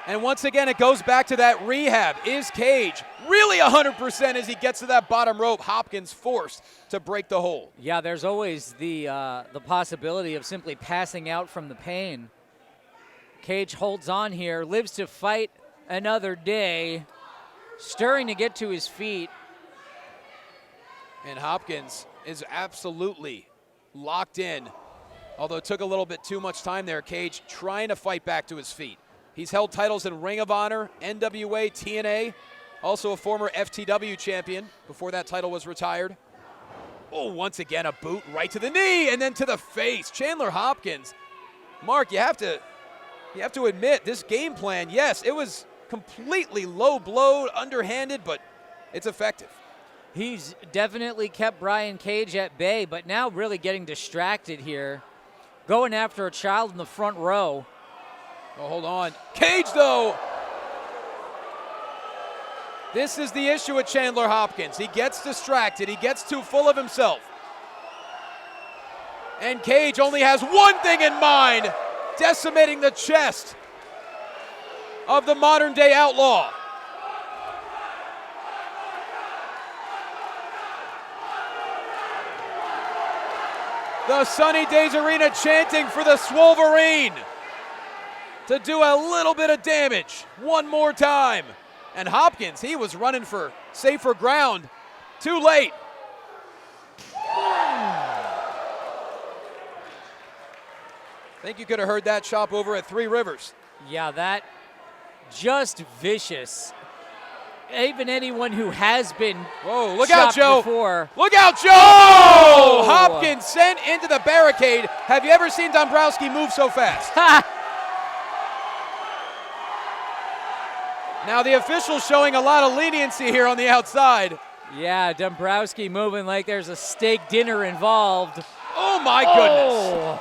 And once again, it goes back to that rehab. Is Cage really 100% as he gets to that bottom rope? Hopkins forced to break the hold. Yeah, there's always the possibility of simply passing out from the pain. Cage holds on here, lives to fight another day, stirring to get to his feet. And Hopkins is absolutely locked in, although it took a little bit too much time there. Cage trying to fight back to his feet. He's held titles in Ring of Honor, NWA, TNA, also a former FTW champion before that title was retired. Oh, once again, a boot right to the knee and then to the face. Chandler Hopkins. Mark, you have to admit, this game plan, yes, it was completely low blow, underhanded, but it's effective. He's definitely kept Brian Cage at bay, but now really getting distracted here. Going after a child in the front row. Oh, hold on. Cage, though. This is the issue with Chandler Hopkins. He gets distracted. He gets too full of himself. And Cage only has one thing in mind, decimating the chest of the modern-day outlaw. The Sunny Days Arena chanting for the Swolverine to do a little bit of damage one more time. And Hopkins, he was running for safer ground. Too late. Think you could have heard that chop over at Three Rivers. Yeah, that just vicious. Even anyone who has been Whoa, look out, Joe. before. Look out, Joe! Oh! Hopkins sent into the barricade. Have you ever seen Dombrowski move so fast? Now the official's showing a lot of leniency here on the outside. Yeah, Dombrowski moving like there's a steak dinner involved. Oh my goodness.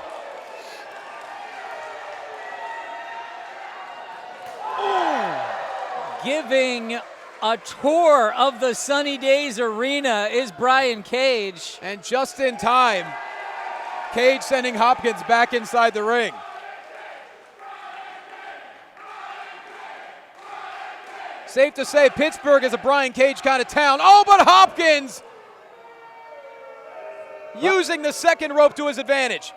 Giving a tour of the Sunny Days Arena is Brian Cage. And just in time, Cage sending Hopkins back inside the ring. Safe to say, Pittsburgh is a Brian Cage kind of town. Oh, but Hopkins using the second rope to his advantage.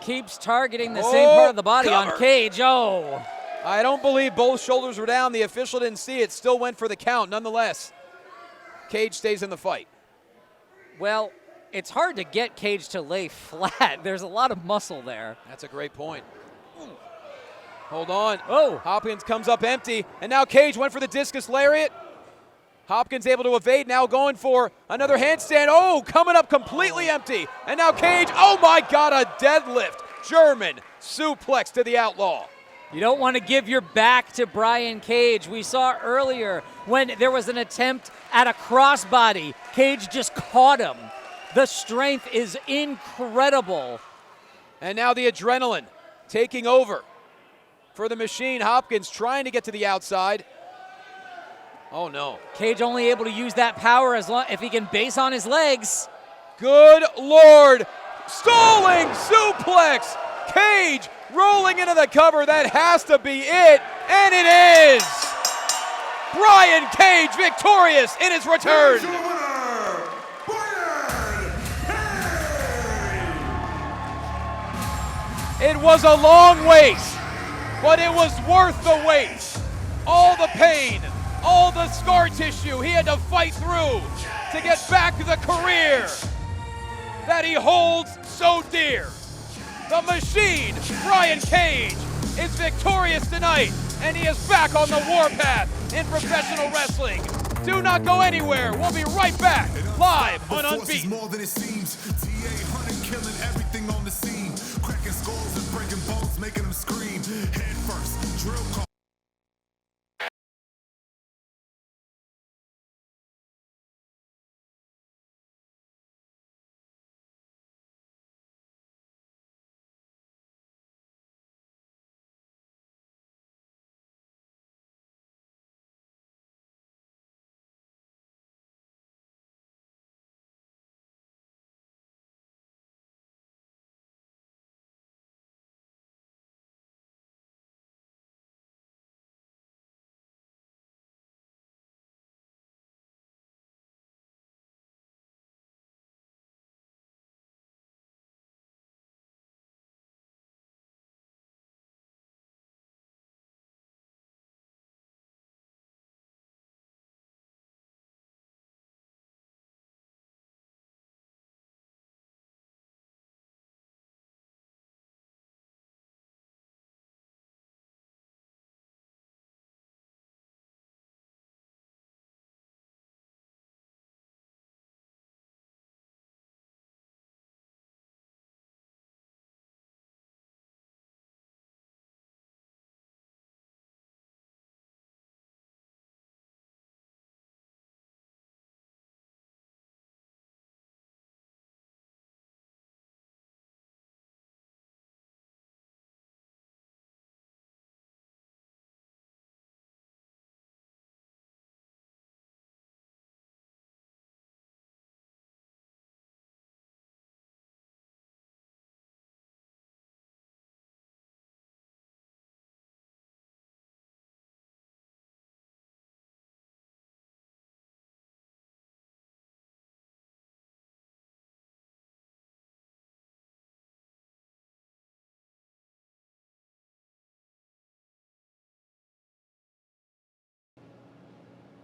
Keeps targeting the same part of the body cover. on Cage. Oh. I don't believe both shoulders were down. The official didn't see it. Still went for the count. Nonetheless, Cage stays in the fight. Well, it's hard to get Cage to lay flat. There's a lot of muscle there. That's a great point. Hold on. Oh. Hopkins comes up empty, and now Cage went for the discus lariat. Hopkins able to evade, now going for another handstand. Oh, coming up completely empty. And now Cage, oh my God, a deadlift. German suplex to the outlaw. You don't want to give your back to Brian Cage. We saw earlier when there was an attempt at a crossbody. Cage just caught him. The strength is incredible. And now the adrenaline taking over for the machine. Hopkins trying to get to the outside. Oh no. Cage only able to use that power as long if he can base on his legs. Good Lord. Stalling suplex. Cage rolling into the cover. That has to be it. And it is. Brian Cage victorious in his return. Here's your winner, Brian Cage! It was a long wait, but it was worth the wait. All the pain, all the scar tissue he had to fight through to get back to the career that he holds so dear. The machine, Brian Cage, is victorious tonight, and he is back on the warpath in professional wrestling. Do not go anywhere. We'll be right back, live on Unbeaten. More than it seems. TA100 killing everything on the scene, cracking skulls and breaking bones, making them scream. Head first, drill call.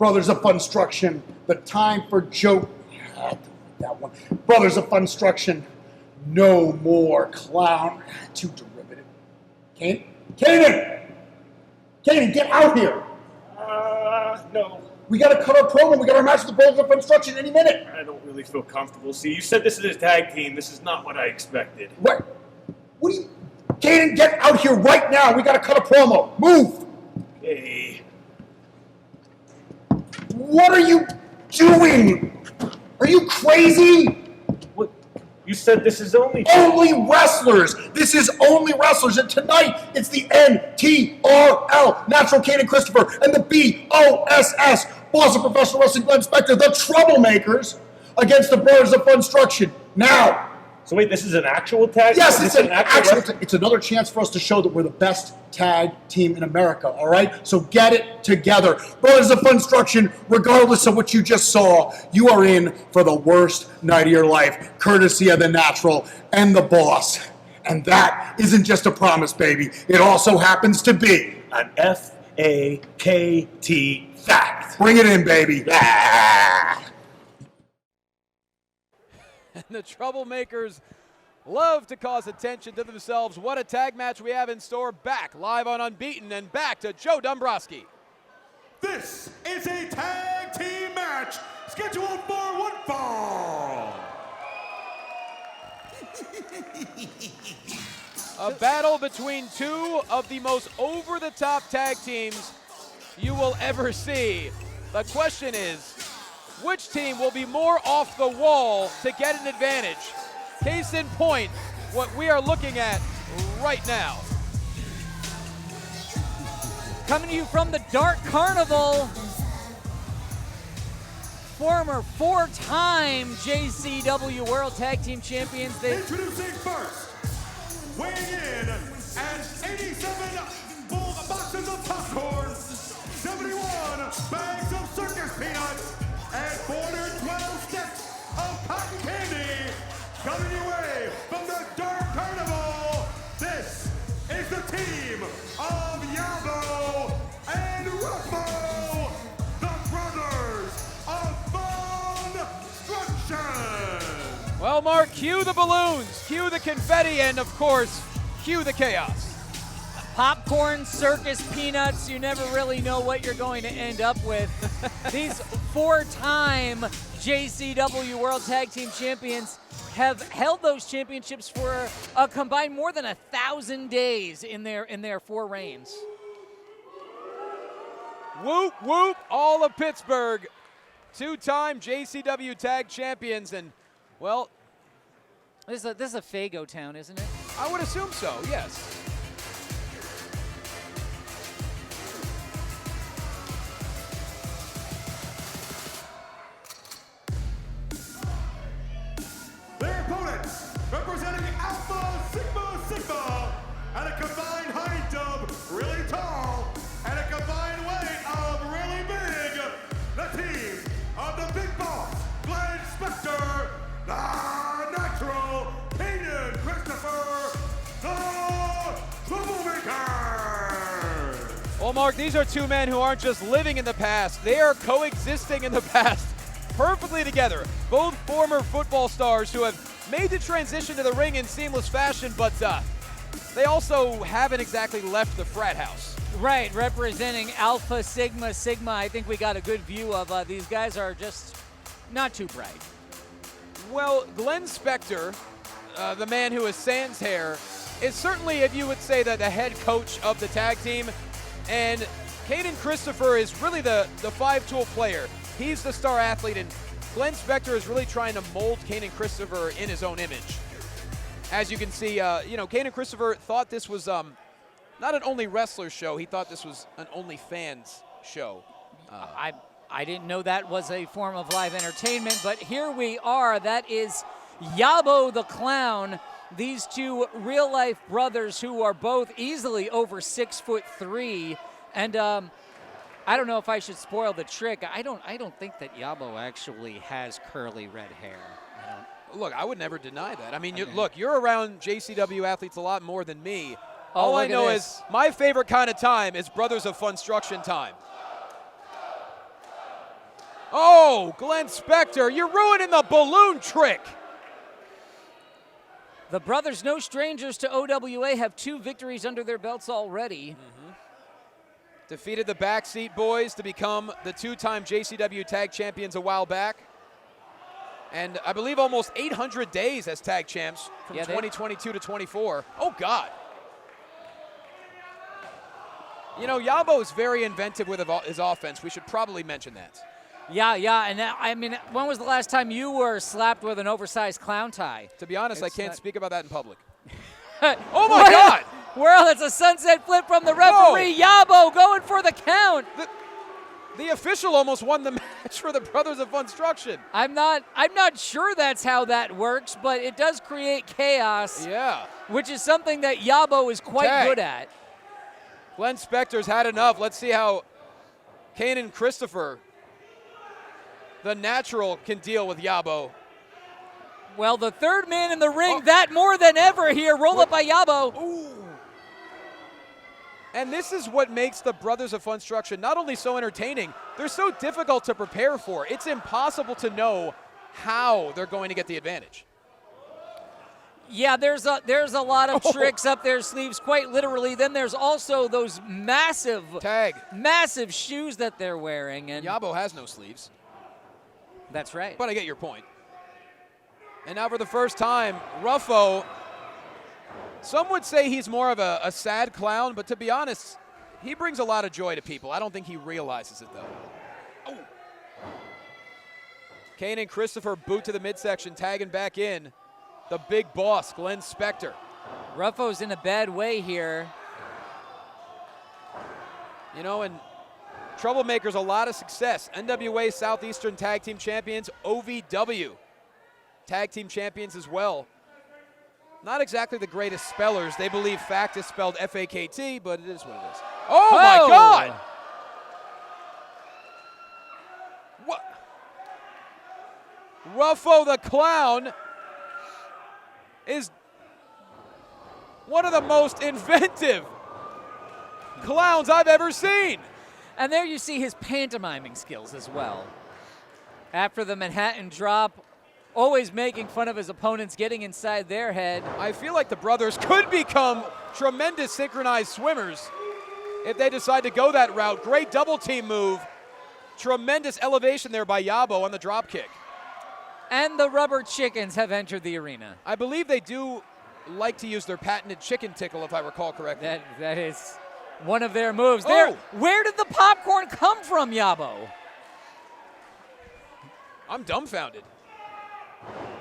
Brothers of Funstruction, the time for joke. That one. Brothers of Funstruction, no more clown. Too derivative. Kanan, get out here. No. We got to cut our promo. We got our match with the Brothers of Funstruction any minute. I don't really feel comfortable. See, you said this is a tag team. This is not what I expected. What do you... Kanan, get out here right now. We got to cut a promo. Move. Hey. What are you doing? Are you crazy? What? You said this is only Wrestlers. This is Only Wrestlers, and tonight it's the NTRL, Natural Kanan Christopher, and the BOSS, Boss of Professional Wrestling Glenn Spector, the Troublemakers, against the Brothers of Funstruction. Now. So wait, this is an actual tag? Yes, it's an actual. wrestling? It's another chance for us to show that we're the best tag team in America. All right, so get it together, Brothers of Funstruction. Regardless of what you just saw, you are in for the worst night of your life, courtesy of the Natural and the Boss. And that isn't just a promise, baby. It also happens to be An F-A-K-T fact. Bring it in, baby. And the Troublemakers love to cause attention to themselves. What a tag match we have in store. Back live on Unbeaten, and back to Joe Dombrowski. This is a tag team match scheduled for one fall. A battle between two of the most over-the-top tag teams you will ever see. The question is, which team will be more off the wall to get an advantage? Case in point, what we are looking at right now. Coming to you from the Dark Carnival, former four-time JCW World Tag Team Champions. Introducing first, weighing in at 87 full boxes of popcorn, 71 bags of circus peanuts, and 412 sticks of cotton candy. Coming your way from the Dark Carnival, this is the team of Yabo and Ruffo, the Brothers of Funstruction. Well, Mark, cue the balloons, cue the confetti, and of course, cue the chaos. Popcorn, circus, peanuts, you never really know what you're going to end up with. These four-time JCW World Tag Team Champions have held those championships for a combined more than 1,000 days in their four reigns. Whoop, whoop, all of Pittsburgh. Two-time JCW Tag Champions, and, well... This is a Fago town, isn't it? I would assume so, yes. Their opponents, representing Alpha Sigma Sigma, at a combined height of really tall and a combined weight of really big, the team of the Big Boss, Glenn Spector, the Natural, Kanan Christopher, the Troublemakers. Well, Mark, these are two men who aren't just living in the past, they are coexisting in the past perfectly together. Both former football stars who have made the transition to the ring in seamless fashion, but they also haven't exactly left the frat house. Right, representing Alpha Sigma Sigma. I think we got a good view of these guys are just not too bright. Well, Glenn Spector, the man who has sans hair, is certainly, if you would say, that the head coach of the tag team. And Kanan Christopher is really the five-tool player. He's the star athlete, and Glenn Spector is really trying to mold Kanan Christopher in his own image. As you can see, Kanan Christopher thought this was not an Only Wrestlers show. He thought this was an Only Fans show. I didn't know that was a form of live entertainment, but here we are. That is Yabo the Clown. These two real-life brothers who are both easily over 6'3", and I don't know if I should spoil the trick. I don't think that Yabo actually has curly red hair. Look, I would never deny that. I mean, look, you're around JCW athletes a lot more than me. Oh, all I know is my favorite kind of time is Brothers of Funstruction time. Oh, Glenn Spector, you're ruining the balloon trick. The brothers, no strangers to OWA, have 2 victories under their belts already. Defeated the Backseat Boys to become the 2-time JCW Tag Champions a while back. And I believe almost 800 days as tag champs from 2022 to 24. Oh, God. You know, Yabo is very inventive with his offense. We should probably mention that. Yeah, and I mean, when was the last time you were slapped with an oversized clown tie? To be honest, I can't speak about that in public. Oh, my God. Well, it's a sunset flip from the referee. Whoa. Yabo going for the count. The official almost won the match for the Brothers of Funstruction. I'm not sure that's how that works, but it does create chaos. Yeah. Which is something that Yabo is quite good at. Glenn Spector's had enough. Let's see how Kanan Christopher, the natural, can deal with Yabo. Well, the third man in the ring, that more than ever here. Roll up by Yabo. Ooh. And this is what makes the Brothers of Funstruction not only so entertaining, they're so difficult to prepare for. It's impossible to know how they're going to get the advantage. Yeah, there's a lot of tricks up their sleeves, quite literally. Then there's also those massive shoes that they're wearing. And Yabo has no sleeves. That's right. But I get your point. And now for the first time, Ruffo, some would say he's more of a sad clown, but to be honest, he brings a lot of joy to people. I don't think he realizes it, though. Oh. Kanan Christopher, boot to the midsection, tagging back in. The big boss, Glenn Spector. Ruffo's in a bad way here. You know, and Troublemakers, a lot of success. NWA Southeastern Tag Team Champions, OVW Tag Team Champions as well. Not exactly the greatest spellers. They believe fact is spelled F-A-K-T, but it is what it is. Oh, my God! What? Ruffo the Clown is one of the most inventive clowns I've ever seen. And there you see his pantomiming skills as well. After the Manhattan drop, always making fun of his opponents, getting inside their head. I feel like the brothers could become tremendous synchronized swimmers if they decide to go that route. Great double team move. Tremendous elevation there by Yabo on the drop kick. And the rubber chickens have entered the arena. I believe they do like to use their patented chicken tickle, if I recall correctly. That is one of their moves. There, where did the popcorn come from, Yabo? I'm dumbfounded.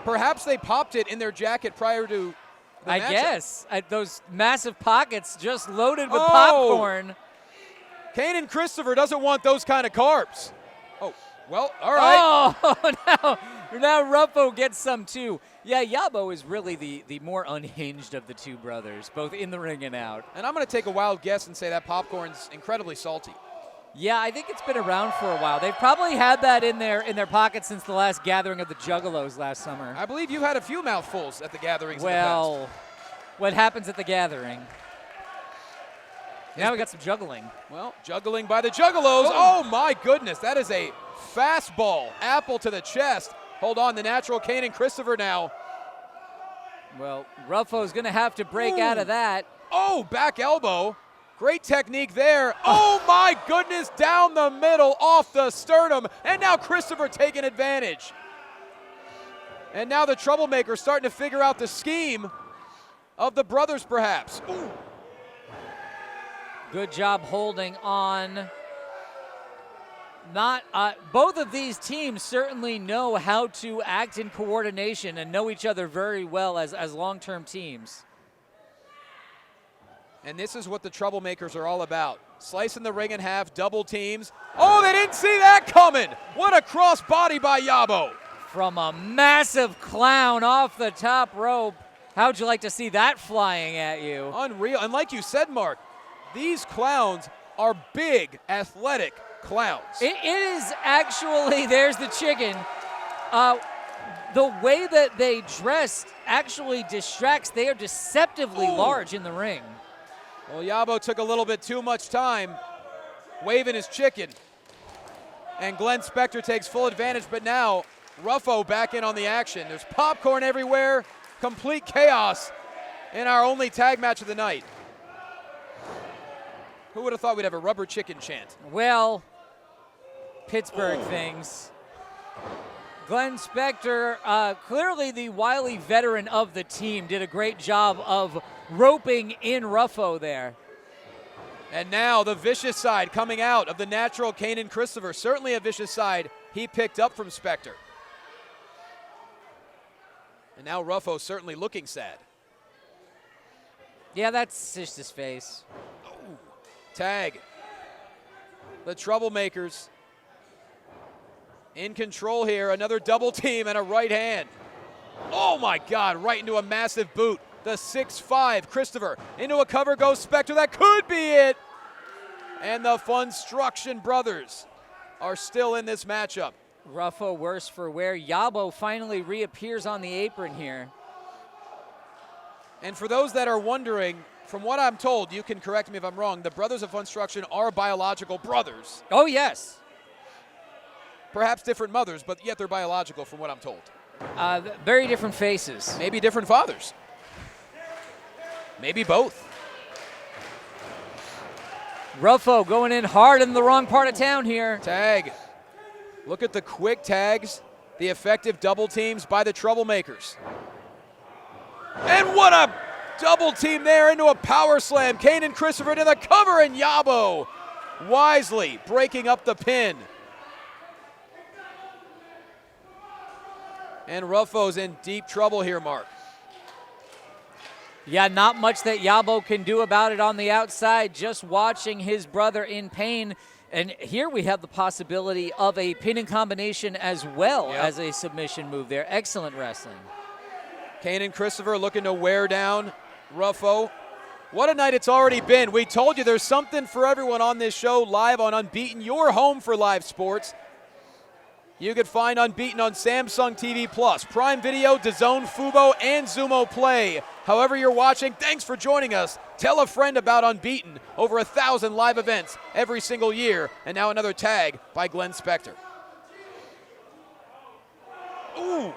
Perhaps they popped it in their jacket prior to the matchup. Guess. Those massive pockets just loaded with popcorn. Kanan Christopher doesn't want those kind of carbs. Oh, well, all right. Oh, now Ruffo gets some too. Yeah, Yabo is really the more unhinged of the two brothers, both in the ring and out. And I'm going to take a wild guess and say that popcorn's incredibly salty. Yeah, I think it's been around for a while. They've probably had that in their pocket since the last gathering of the Juggalos last summer. I believe you had a few mouthfuls at the gatherings in the past. What happens at the gathering? Now we got some juggling. Well, juggling by the Juggalos. Oh, my goodness. That is a fastball. Apple to the chest. Hold on, the natural Kanan Christopher now. Well, Ruffo's going to have to break out of that. Oh, back elbow. Great technique there. Oh, my goodness. Down the middle, off the sternum. And now Christopher taking advantage. And now the Troublemaker starting to figure out the scheme of the brothers, perhaps. Ooh. Good job holding on. Both of these teams certainly know how to act in coordination and know each other very well as long-term teams. And this is what the Troublemakers are all about. Slicing the ring in half, double teams. Oh, they didn't see that coming. What a cross body by Yabo. From a massive clown off the top rope. How'd you like to see that flying at you? Unreal. And like you said, Mark, these clowns are big, athletic clowns. It is actually, there's the chicken. The way that they dress actually distracts. They are deceptively large in the ring. Well, Yabo took a little bit too much time waving his chicken. And Glenn Spector takes full advantage, but now Ruffo back in on the action. There's popcorn everywhere, complete chaos in our only tag match of the night. Who would have thought we'd have a rubber chicken chant? Well, Pittsburgh things. Glenn Spector, clearly the wily veteran of the team, did a great job of roping in Ruffo there. And now the vicious side coming out of the natural Kanan Christopher. Certainly a vicious side he picked up from Spector. And now Ruffo certainly looking sad. Yeah, that's just his face. Ooh. Tag. The Troublemakers in control here. Another double team and a right hand. Oh my God, right into a massive boot. The 6'5" Christopher into a cover goes Spector. That could be it. And the Funstruction brothers are still in this matchup. Ruffo worse for wear. Yabo finally reappears on the apron here. And for those that are wondering, from what I'm told, you can correct me if I'm wrong, the Brothers of Funstruction are biological brothers. Oh, yes. Perhaps different mothers, but yet they're biological from what I'm told. Very different faces. Maybe different fathers. Maybe both. Ruffo going in hard in the wrong part of town here. Tag. Look at the quick tags, the effective double teams by the Troublemakers. And what a double team there into a power slam. Kanan Christopher into the cover, and Yabo wisely breaking up the pin. And Ruffo's in deep trouble here, Mark. Yeah, not much that Yabo can do about it on the outside, just watching his brother in pain. And here we have the possibility of a pinning combination as well as a submission move there. Excellent wrestling. Kanan Christopher looking to wear down Ruffo. What a night it's already been. We told you there's something for everyone on this show, live on Unbeaten, your home for live sports. You can find Unbeaten on Samsung TV Plus, Prime Video, DAZN, Fubo, and Xumo Play. However you're watching, thanks for joining us. Tell a friend about Unbeaten. Over 1,000 live events every single year. And now another tag by Glenn Spector. Ooh.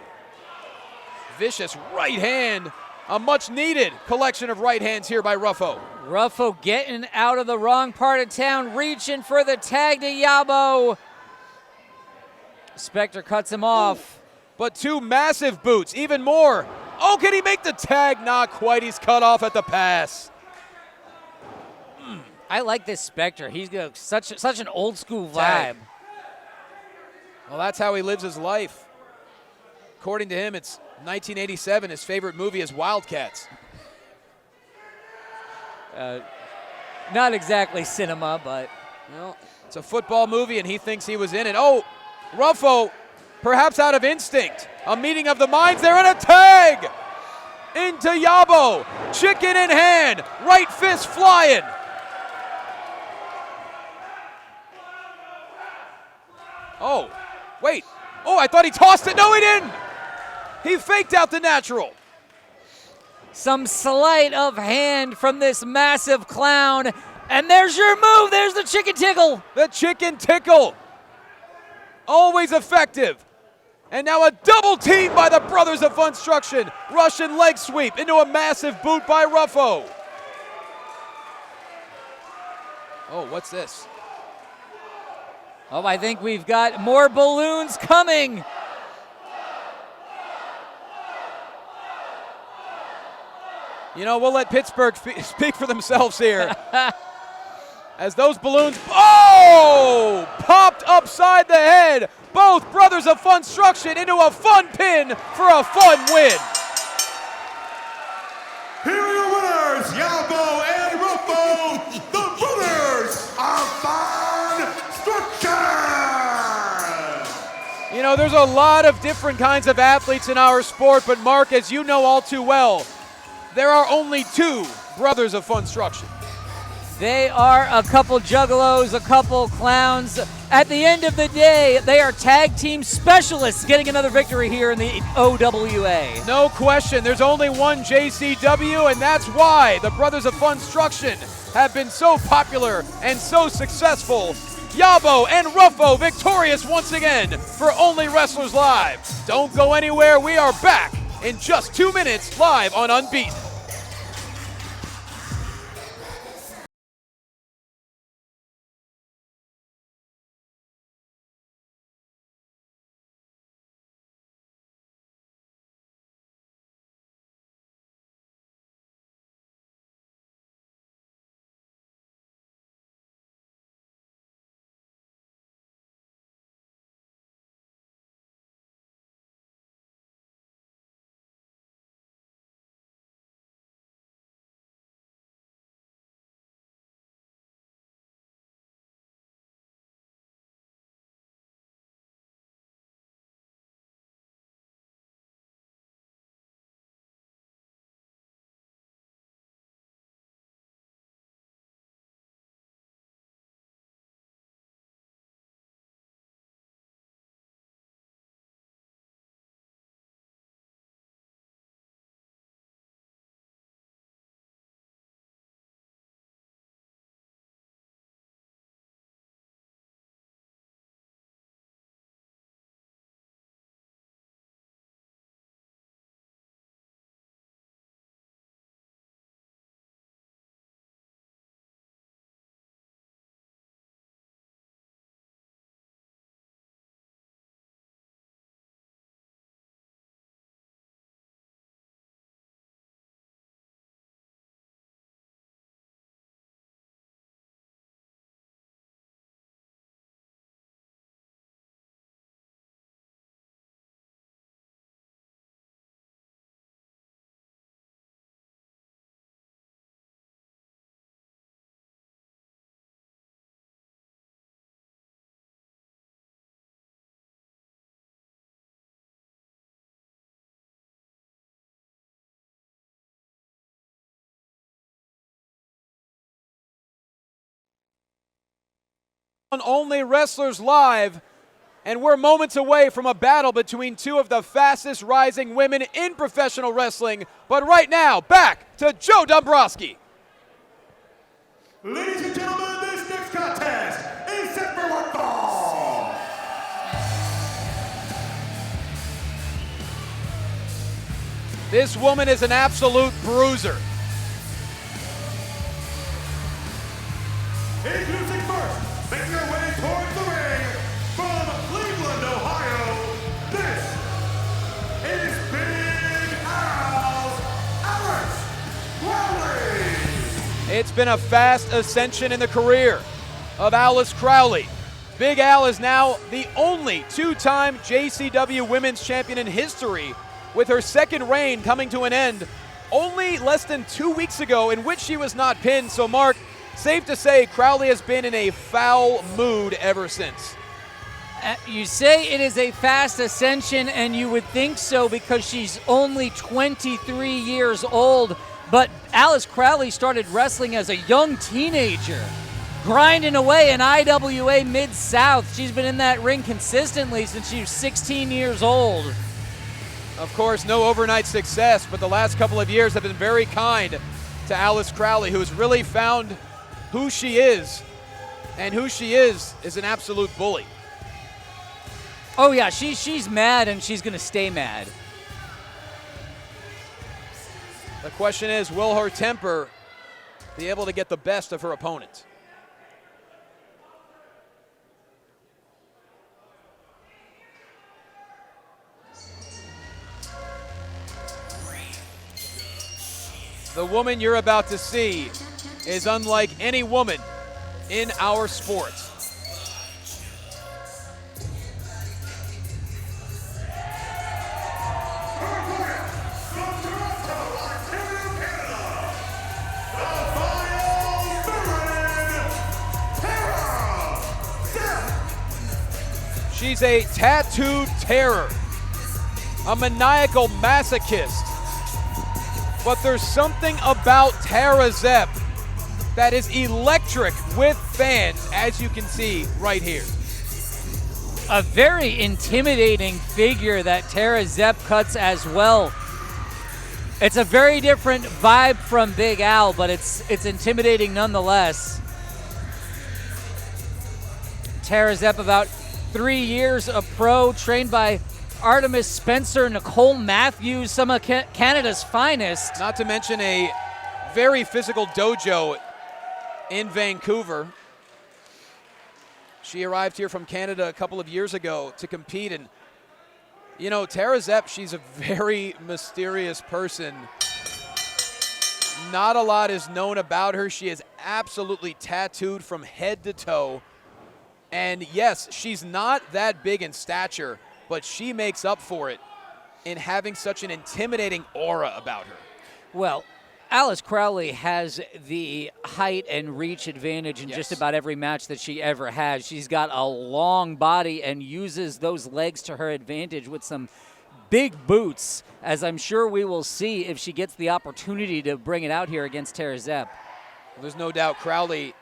Vicious right hand. A much needed collection of right hands here by Ruffo. Ruffo getting out of the wrong part of town, reaching for the tag to Yabo. Spector cuts him off. But two massive boots, even more. Oh, can he make the tag? Not quite. He's cut off at the pass. I like this Spector. He's got such an old school vibe. Tag. Well, that's how he lives his life. According to him, it's 1987. His favorite movie is Wildcats. Not exactly cinema, but. Well, it's a football movie, and he thinks he was in it. Oh, Ruffo, perhaps out of instinct. A meeting of the minds there, and a tag into Yabo. Chicken in hand, right fist flying. Oh, wait. Oh, I thought he tossed it. No, he didn't. He faked out the natural. Some sleight of hand from this massive clown. And there's your move. There's the chicken tickle. The chicken tickle. Always effective. And now a double team by the Brothers of Funstruction. Russian leg sweep into a massive boot by Ruffo. Oh, what's this? Oh, I think we've got more balloons coming. You know, we'll let Pittsburgh speak for themselves here. As those balloons, oh, popped upside the head. Both Brothers of Funstruction into a fun pin for a fun win. Here are your winners, Yabo and Ruffo, the Brothers of Funstruction. You know, there's a lot of different kinds of athletes in our sport, but Mark, as you know all too well, there are only two Brothers of Funstruction. They are a couple juggalos, a couple clowns. At the end of the day, they are tag team specialists getting another victory here in the OWA. No question, there's only one JCW, and that's why the Brothers of Funstruction have been so popular and so successful Yabo and Ruffo victorious once again for Only Wrestlers Live. Don't go anywhere. We are back in just 2 minutes live on Unbeaten. On Only Wrestlers Live, and we're moments away from a battle between two of the fastest rising women in professional wrestling. But right now, back to Joe Dombrowski. Ladies and gentlemen, this next contest is set for one fall. This woman is an absolute bruiser. Introducing first, making her way towards the ring from Cleveland, Ohio, this is Big Alice Crowley. It's been a fast ascension in the career of Alice Crowley. Big Al is now the only two-time JCW Women's Champion in history, with her second reign coming to an end only less than 2 weeks ago, in which she was not pinned. So Mark, safe to say Crowley has been in a foul mood ever since. You say it is a fast ascension, and you would think so because she's only 23 years old, but Alice Crowley started wrestling as a young teenager, grinding away in IWA Mid-South. She's been in that ring consistently since she was 16 years old. Of course, no overnight success, but the last couple of years have been very kind to Alice Crowley, who has really found who she is, and who she is an absolute bully. Oh yeah, she's mad, and she's gonna stay mad. The question is, will her temper be able to get the best of her opponent? The woman you're about to see is unlike any woman in our sport. She's a tattooed terror, a maniacal masochist. But there's something about Tara Zepp that is electric with fans, as you can see right here. A very intimidating figure that Tara Zepp cuts as well. It's a very different vibe from Big Al, but it's intimidating nonetheless. Tara Zepp, about 3 years of pro, trained by Artemis Spencer, Nicole Matthews, some of Canada's finest. Not to mention a very physical dojo in Vancouver. She arrived here from Canada a couple of years ago to compete, and you know, Tara Zepp, she's a very mysterious person. Not a lot is known about her. She is absolutely tattooed from head to toe. And yes, she's not that big in stature, but she makes up for it in having such an intimidating aura about her. Well, Alice Crowley has the height and reach advantage in just about every match that she ever has. She's got a long body and uses those legs to her advantage with some big boots, as I'm sure we will see if she gets the opportunity to bring it out here against Tara Zepp. Well, there's no doubt Crowley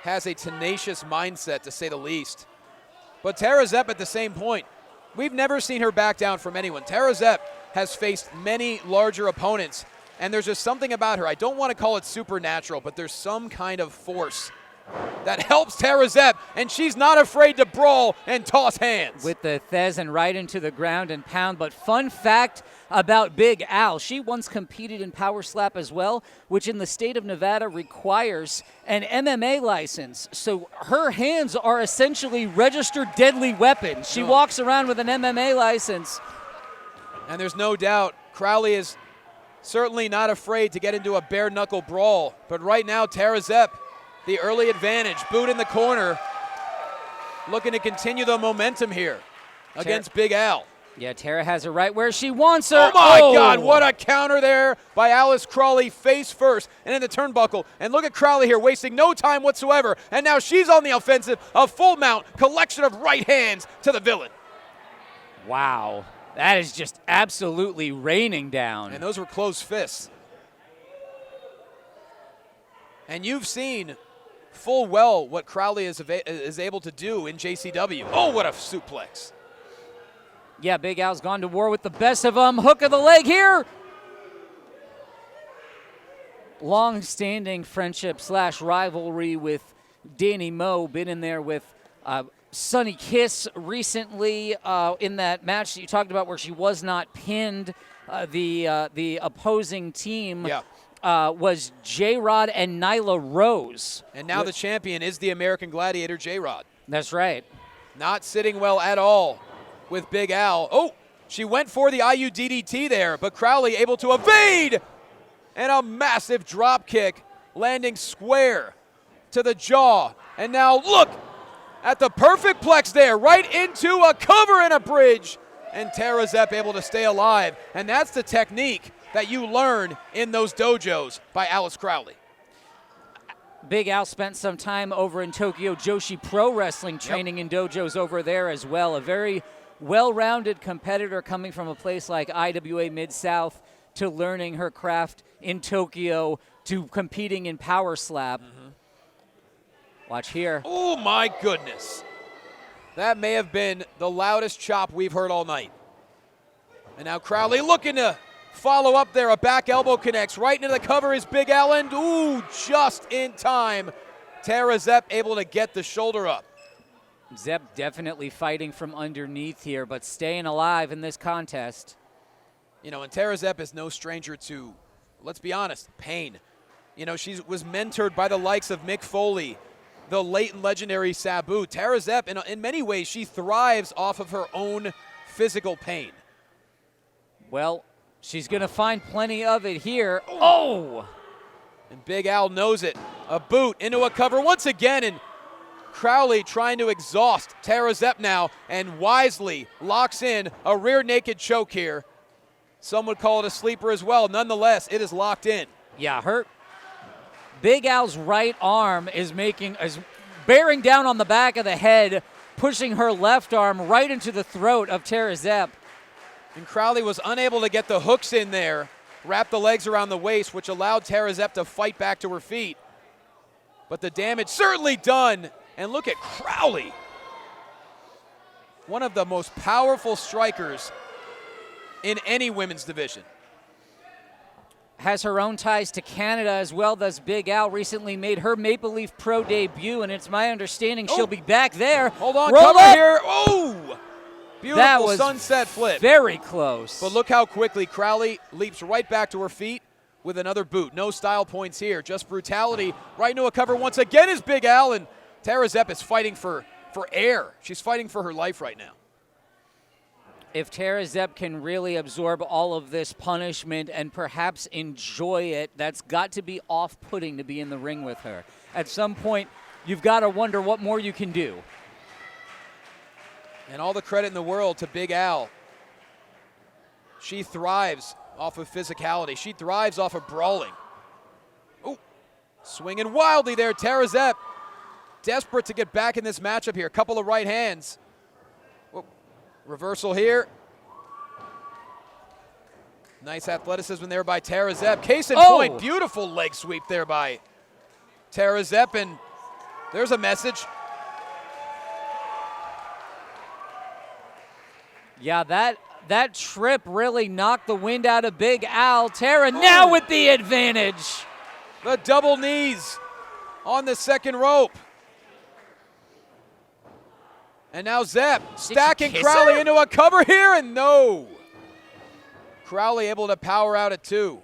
has a tenacious mindset, to say the least. But Tara Zepp at the same point, we've never seen her back down from anyone. Tara Zepp has faced many larger opponents, and there's just something about her. I don't want to call it supernatural, but there's some kind of force that helps Tara Zepp, and she's not afraid to brawl and toss hands. With the Thesz right into the ground and pound. But fun fact about Big Al, she once competed in Power Slap as well, which in the state of Nevada requires an MMA license. So her hands are essentially registered deadly weapons. She walks around with an MMA license. And there's no doubt Crowley is certainly not afraid to get into a bare-knuckle brawl. But right now, Tara Zepp, the early advantage, boot in the corner, looking to continue the momentum here against Big Al. Yeah, Tara has her right where she wants her. Oh my God, what a counter there by Alice Crowley, face first and in the turnbuckle. And look at Crowley here, wasting no time whatsoever. And now she's on the offensive, a full mount, collection of right hands to the villain. Wow, that is just absolutely raining down. And those were closed fists. And you've seen full well what Crowley is able to do in JCW. Oh, what a suplex. Yeah, Big Al's gone to war with the best of them. Hook of the leg here. Long-standing friendship / rivalry with Danny Moe. Been in there with Sonny Kiss recently in that match that you talked about where she was not pinned. The opposing team was J-Rod and Nyla Rose. And now the champion is the American Gladiator, J-Rod. That's right. Not sitting well at all with Big Al. Oh, she went for the IUDDT there, but Crowley able to evade. And a massive drop kick landing square to the jaw. And now look at the perfect plex there, right into a cover and a bridge. And Tara Zepp able to stay alive. And that's the technique that you learn in those dojos by Alice Crowley. Big Al spent some time over in Tokyo Joshi Pro Wrestling, training in dojos over there as well. A very well-rounded competitor coming from a place like IWA Mid-South to learning her craft in Tokyo to competing in Power Slap. Watch here. Oh my goodness. That may have been the loudest chop we've heard all night. And now Crowley looking to follow up there. A back elbow connects right into the cover is Big Al, and ooh, just in time. Tara Zepp able to get the shoulder up. Zepp definitely fighting from underneath here, but staying alive in this contest. You know, and Tara Zepp is no stranger to, let's be honest, pain. You know, she was mentored by the likes of Mick Foley, the late and legendary Sabu. Tara Zepp, in many ways, she thrives off of her own physical pain. Well, she's going to find plenty of it here. Oh! And Big Al knows it. A boot into a cover once again, and Crowley trying to exhaust Tara Zepp now, and wisely locks in a rear naked choke here. Some would call it a sleeper as well. Nonetheless, it is locked in. Yeah, Big Al's right arm is bearing down on the back of the head, pushing her left arm right into the throat of Tara Zepp. And Crowley was unable to get the hooks in there, wrap the legs around the waist, which allowed Tara Zepp to fight back to her feet. But the damage certainly done. And look at Crowley. One of the most powerful strikers in any women's division. has her own ties to Canada as well. Thus, Big Al recently made her Maple Leaf Pro debut, and it's my understanding she'll be back there. Hold on, Roll cover up. here. Oh! Beautiful That was sunset flip. very close. But look how quickly Crowley leaps right back to her feet with another boot. No style points here, just brutality. Right into a cover once again is Big Al, and Tara Zepp is fighting for air. She's fighting for her life right now. If Tara Zepp can really absorb all of this punishment and perhaps enjoy it, that's got to be off-putting to be in the ring with her. At some point, you've got to wonder what more you can do. And all the credit in the world to Big Al. She thrives off of physicality. She thrives off of brawling. Oh, swinging wildly there, Tara Zepp. Desperate to get back in this matchup here. A couple of right hands. Whoa. Reversal here. Nice athleticism there by Tara Zepp. Case in point, beautiful leg sweep there by Tara Zepp. And there's a message. Yeah, that trip really knocked the wind out of Big Al. Tara now with the advantage. The double knees on the second rope. And now Zepp stacking Crowley into a cover here, and no. Crowley able to power out at 2.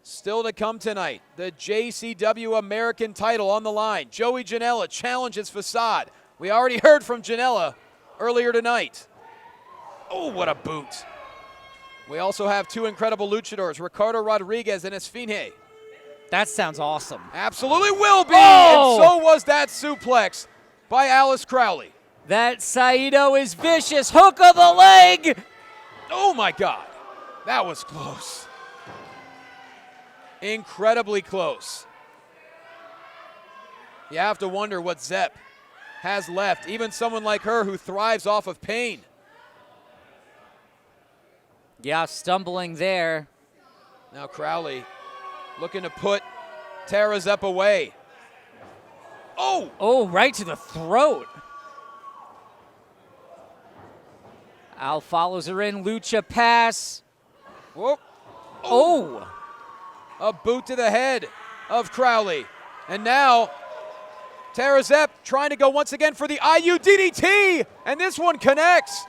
Still to come tonight, the JCW American title on the line. Joey Janela challenges Facade. We already heard from Janela earlier tonight. Oh, what a boot. We also have 2 incredible luchadors, Ricardo Rodriguez and Esfinge. That sounds awesome. Absolutely will be, and so was that suplex by Alice Crowley. That Saito is vicious. Hook of the leg. Oh, my God. That was close. Incredibly close. You have to wonder what Zepp has left. Even someone like her who thrives off of pain. Yeah, stumbling there. Now Crowley looking to put Tara Zepp away. Oh! Oh, right to the throat. Al follows her in. Lucha pass. Whoop. Oh! A boot to the head of Crowley. And now Tara Zepp trying to go once again for the IUDDT, and this one connects.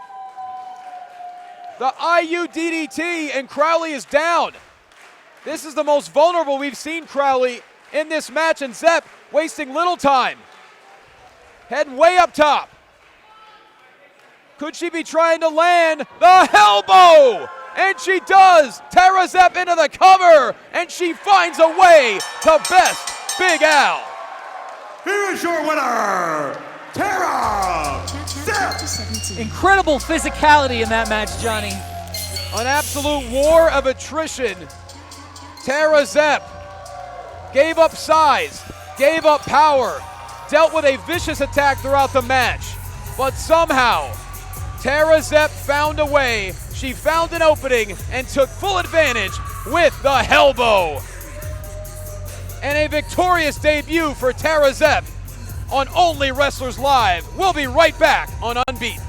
The IUDDT, and Crowley is down. This is the most vulnerable we've seen Crowley in this match, and Zepp wasting little time. Heading way up top. Could she be trying to land the elbow? And she does. Tara Zepp into the cover, and she finds a way to best Big Al. Here is your winner, Tara Zepp. Incredible physicality in that match, Johnny. An absolute war of attrition. Tara Zepp gave up size, gave up power, dealt with a vicious attack throughout the match, but somehow Tara Zepp found a way. She found an opening and took full advantage with the Hellbow. And a victorious debut for Tara Zepp on OnlyWrestlers Live. We'll be right back on Unbeaten.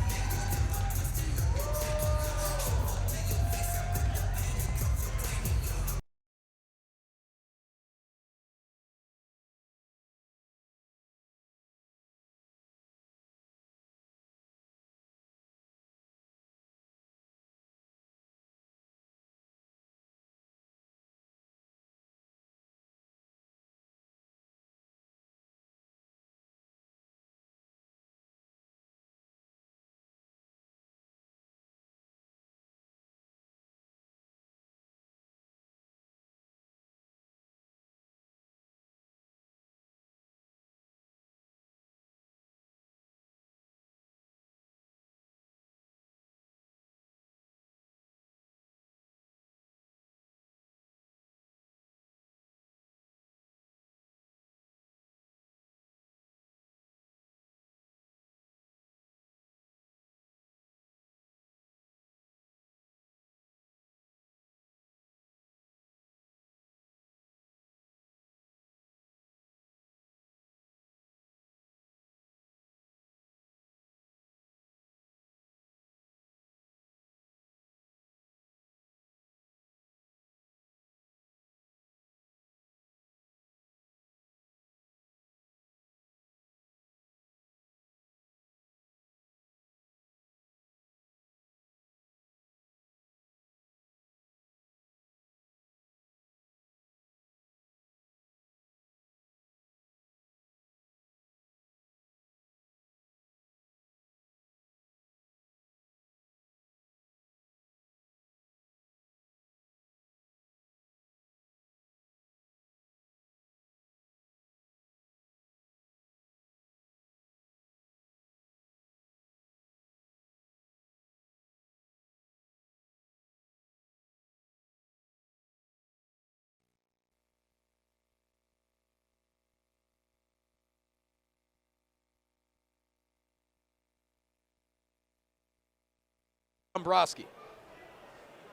Dombrowski.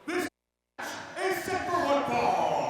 This is set for one fall.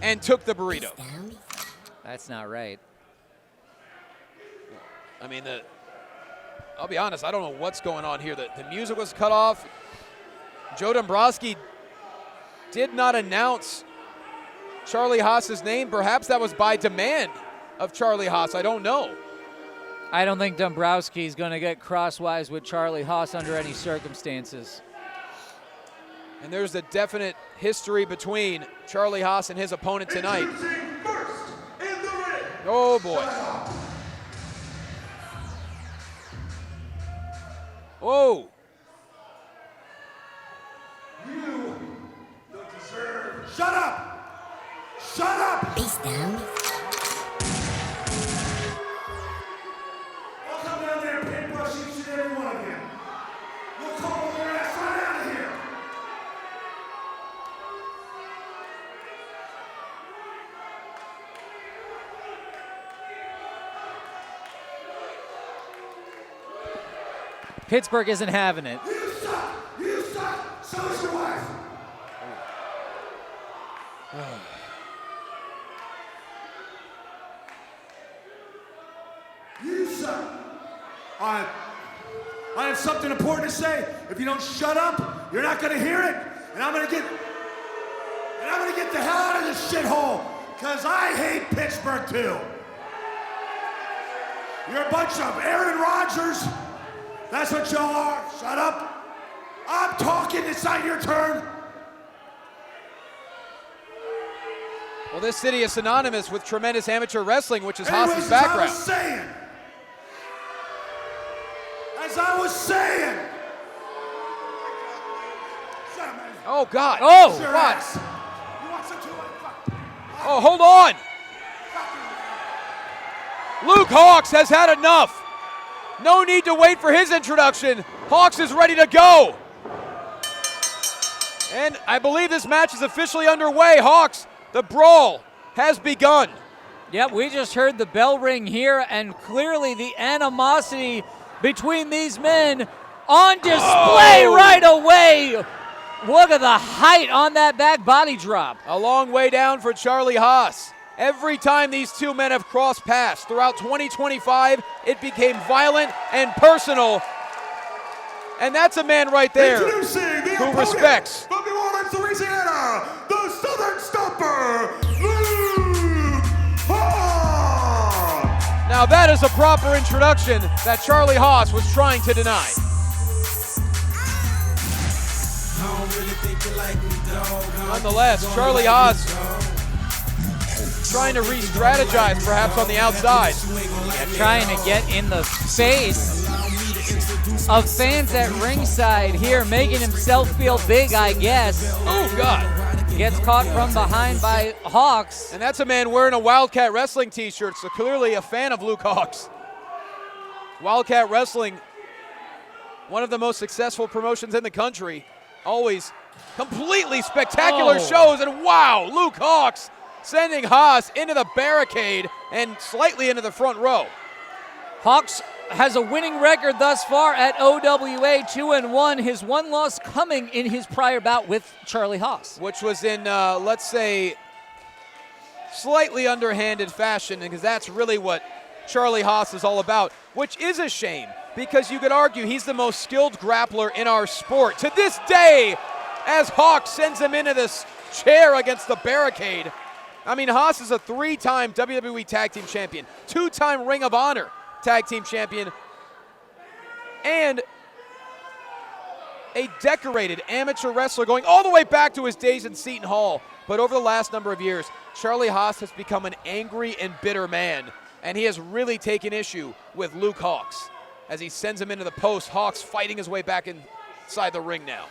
And took the burrito. That's not right. I mean, I'll be honest, I don't know what's going on here. The music was cut off. Joe Dombrowski did not announce Charlie Haas's name. Perhaps that was by demand of Charlie Haas. I don't know. I don't think Dombrowski's going to get crosswise with Charlie Haas under any circumstances. And there's a definite history between Charlie Haas and his opponent tonight. Oh boy. Whoa. You don't deserve. Shut up! Shut up! Face down. I'll come down there and paintbrush each and every one of you. We'll call your ass right out of here. Pittsburgh isn't having it. You suck! You suck! So is your wife! You suck! I have something important to say. If you don't shut up, you're not gonna hear it. And I'm gonna get the hell out of this shithole. Cause I hate Pittsburgh too. You're a bunch of Aaron Rodgers. That's what y'all are. Shut up. I'm talking. It's not your turn. Well, this city is synonymous with tremendous amateur wrestling, which is Haas's Anyways, background. As I was saying. Shut up, man. Oh, God. Oh, Your God. ass. You want some too? Oh, hold on. Luke Hawx has had enough. No need to wait for his introduction. Hawx is ready to go. And I believe this match is officially underway. Hawx, the brawl has begun. Yep, we just heard the bell ring here, and clearly the animosity between these men on display right away. Look at the height on that back body drop. A long way down for Charlie Haas. Every time these two men have crossed paths throughout 2025, it became violent and personal. And that's a man right there who respects. From New Orleans, Louisiana, the Southern Stomper, Luke Hawx. Now that is a proper introduction that Charlie Haas was trying to deny. Nonetheless, Charlie Haas trying to re-strategize perhaps on the outside. Yeah, trying to get in the face of fans at ringside here, making himself feel big, I guess. Oh, God. Gets caught from behind by Hawx. And that's a man wearing a Wildcat Wrestling t-shirt, so clearly a fan of Luke Hawx. Wildcat Wrestling, one of the most successful promotions in the country. Always completely spectacular shows, and wow, Luke Hawx sending Haas into the barricade and slightly into the front row. Hawks has a winning record thus far at OWA, 2-1. His one loss coming in his prior bout with Charlie Haas. Which was in, let's say, slightly underhanded fashion, because that's really what Charlie Haas is all about, which is a shame, because you could argue he's the most skilled grappler in our sport. To this day, as Hawks sends him into this chair against the barricade. I mean, Haas is a 3-time WWE Tag Team Champion, 2-time Ring of Honor Tag Team Champion, and a decorated amateur wrestler going all the way back to his days in Seton Hall. But over the last number of years, Charlie Haas has become an angry and bitter man, and he has really taken issue with Luke Hawx. As he sends him into the post, Hawx fighting his way back inside the ring now.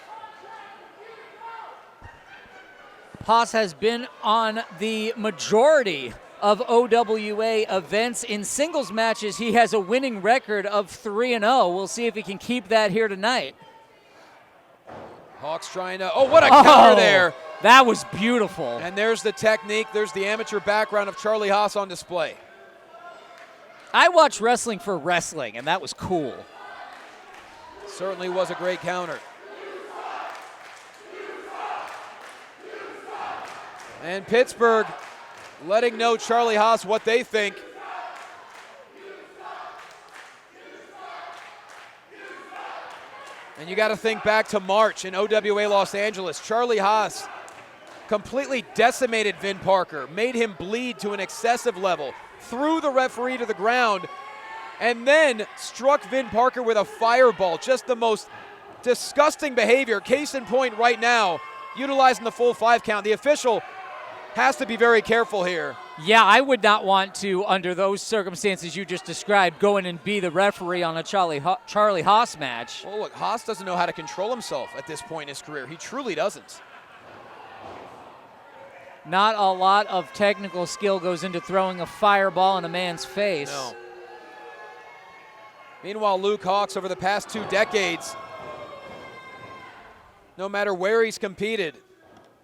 Haas has been on the majority of OWA events. In singles matches, he has a winning record of 3-0. We'll see if he can keep that here tonight. Hawx trying to, oh, what a counter there. That was beautiful. And there's the technique. There's the amateur background of Charlie Haas on display. I watch wrestling for wrestling, and that was cool. Certainly was a great counter. And Pittsburgh letting know Charlie Haas what they think. And you got to think back to March in OWA Los Angeles. Charlie Haas completely decimated Vin Parker, made him bleed to an excessive level, threw the referee to the ground, and then struck Vin Parker with a fireball. Just the most disgusting behavior. Case in point right now, utilizing the full 5 count. The official has to be very careful here. Yeah, I would not want to, under those circumstances you just described, go in and be the referee on a Charlie Haas match. Oh, look, Haas doesn't know how to control himself at this point in his career. He truly doesn't. Not a lot of technical skill goes into throwing a fireball in a man's face. No. Meanwhile, Luke Hawx, over the past 2 decades, no matter where he's competed,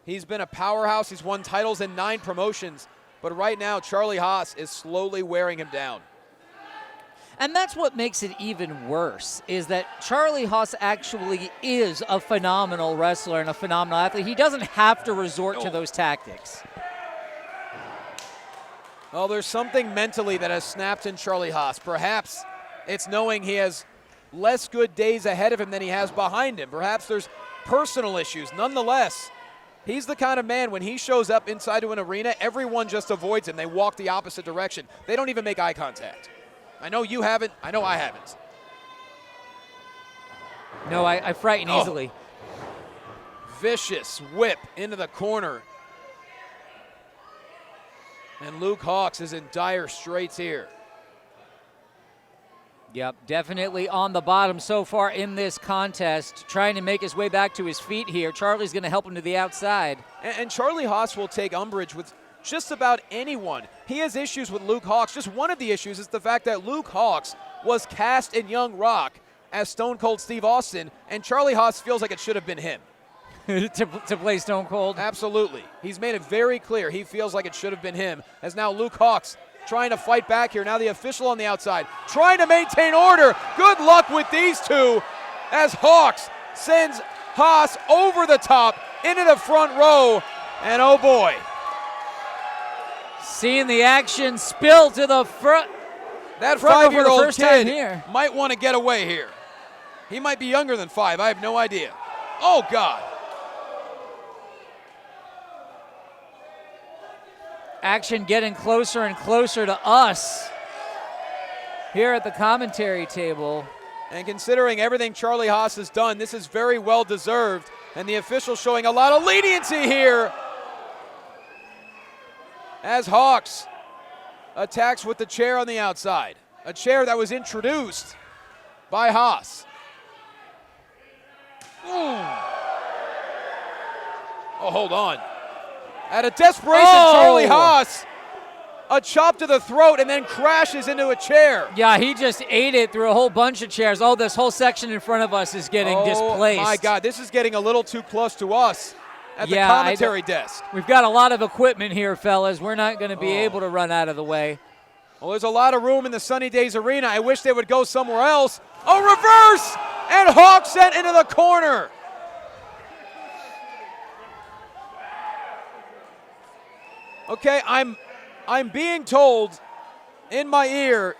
he's been a powerhouse. He's won titles in 9 promotions. But right now, Charlie Haas is slowly wearing him down. And that's what makes it even worse, is that Charlie Haas actually is a phenomenal wrestler and a phenomenal athlete. He doesn't have to resort to those tactics. Well, there's something mentally that has snapped in Charlie Haas. Perhaps it's knowing he has less good days ahead of him than he has behind him. Perhaps there's personal issues. Nonetheless, he's the kind of man, when he shows up inside to an arena, everyone just avoids him. They walk the opposite direction. They don't even make eye contact. I know you haven't. I know I haven't. No, I frighten easily. Vicious whip into the corner. And Luke Hawx is in dire straits here. Yep, definitely on the bottom so far in this contest, trying to make his way back to his feet here. Charlie's going to help him to the outside. And Charlie Haas will take umbrage with just about anyone. He has issues with Luke Hawx. Just one of the issues is the fact that Luke Hawx was cast in Young Rock as Stone Cold Steve Austin, and Charlie Haas feels like it should have been him. to play Stone Cold? Absolutely. He's made it very clear he feels like it should have been him, as now Luke Hawx trying to fight back here. Now the official on the outside, trying to maintain order. Good luck with these two, as Hawx sends Haas over the top into the front row, and oh boy. Seeing the action spill to the front. That 5-year-old kid here might want to get away here. He might be younger than 5. I have no idea. Oh, God. Action getting closer and closer to us here at the commentary table. And considering everything Charlie Haas has done, this is very well deserved. And the official showing a lot of leniency here, as Hawx attacks with the chair on the outside. A chair that was introduced by Haas. Oh, hold on. Out of desperation, Charlie Haas, a chop to the throat and then crashes into a chair. Yeah, he just ate it through a whole bunch of chairs. Oh, this whole section in front of us is getting displaced. Oh, my God, this is getting a little too close to us at the commentary desk. We've got a lot of equipment here, fellas. We're not going to be able to run out of the way. Well, there's a lot of room in the Sunny Days Arena. I wish they would go somewhere else. A reverse! And Hawk sent into the corner. Okay, I'm being told in my ear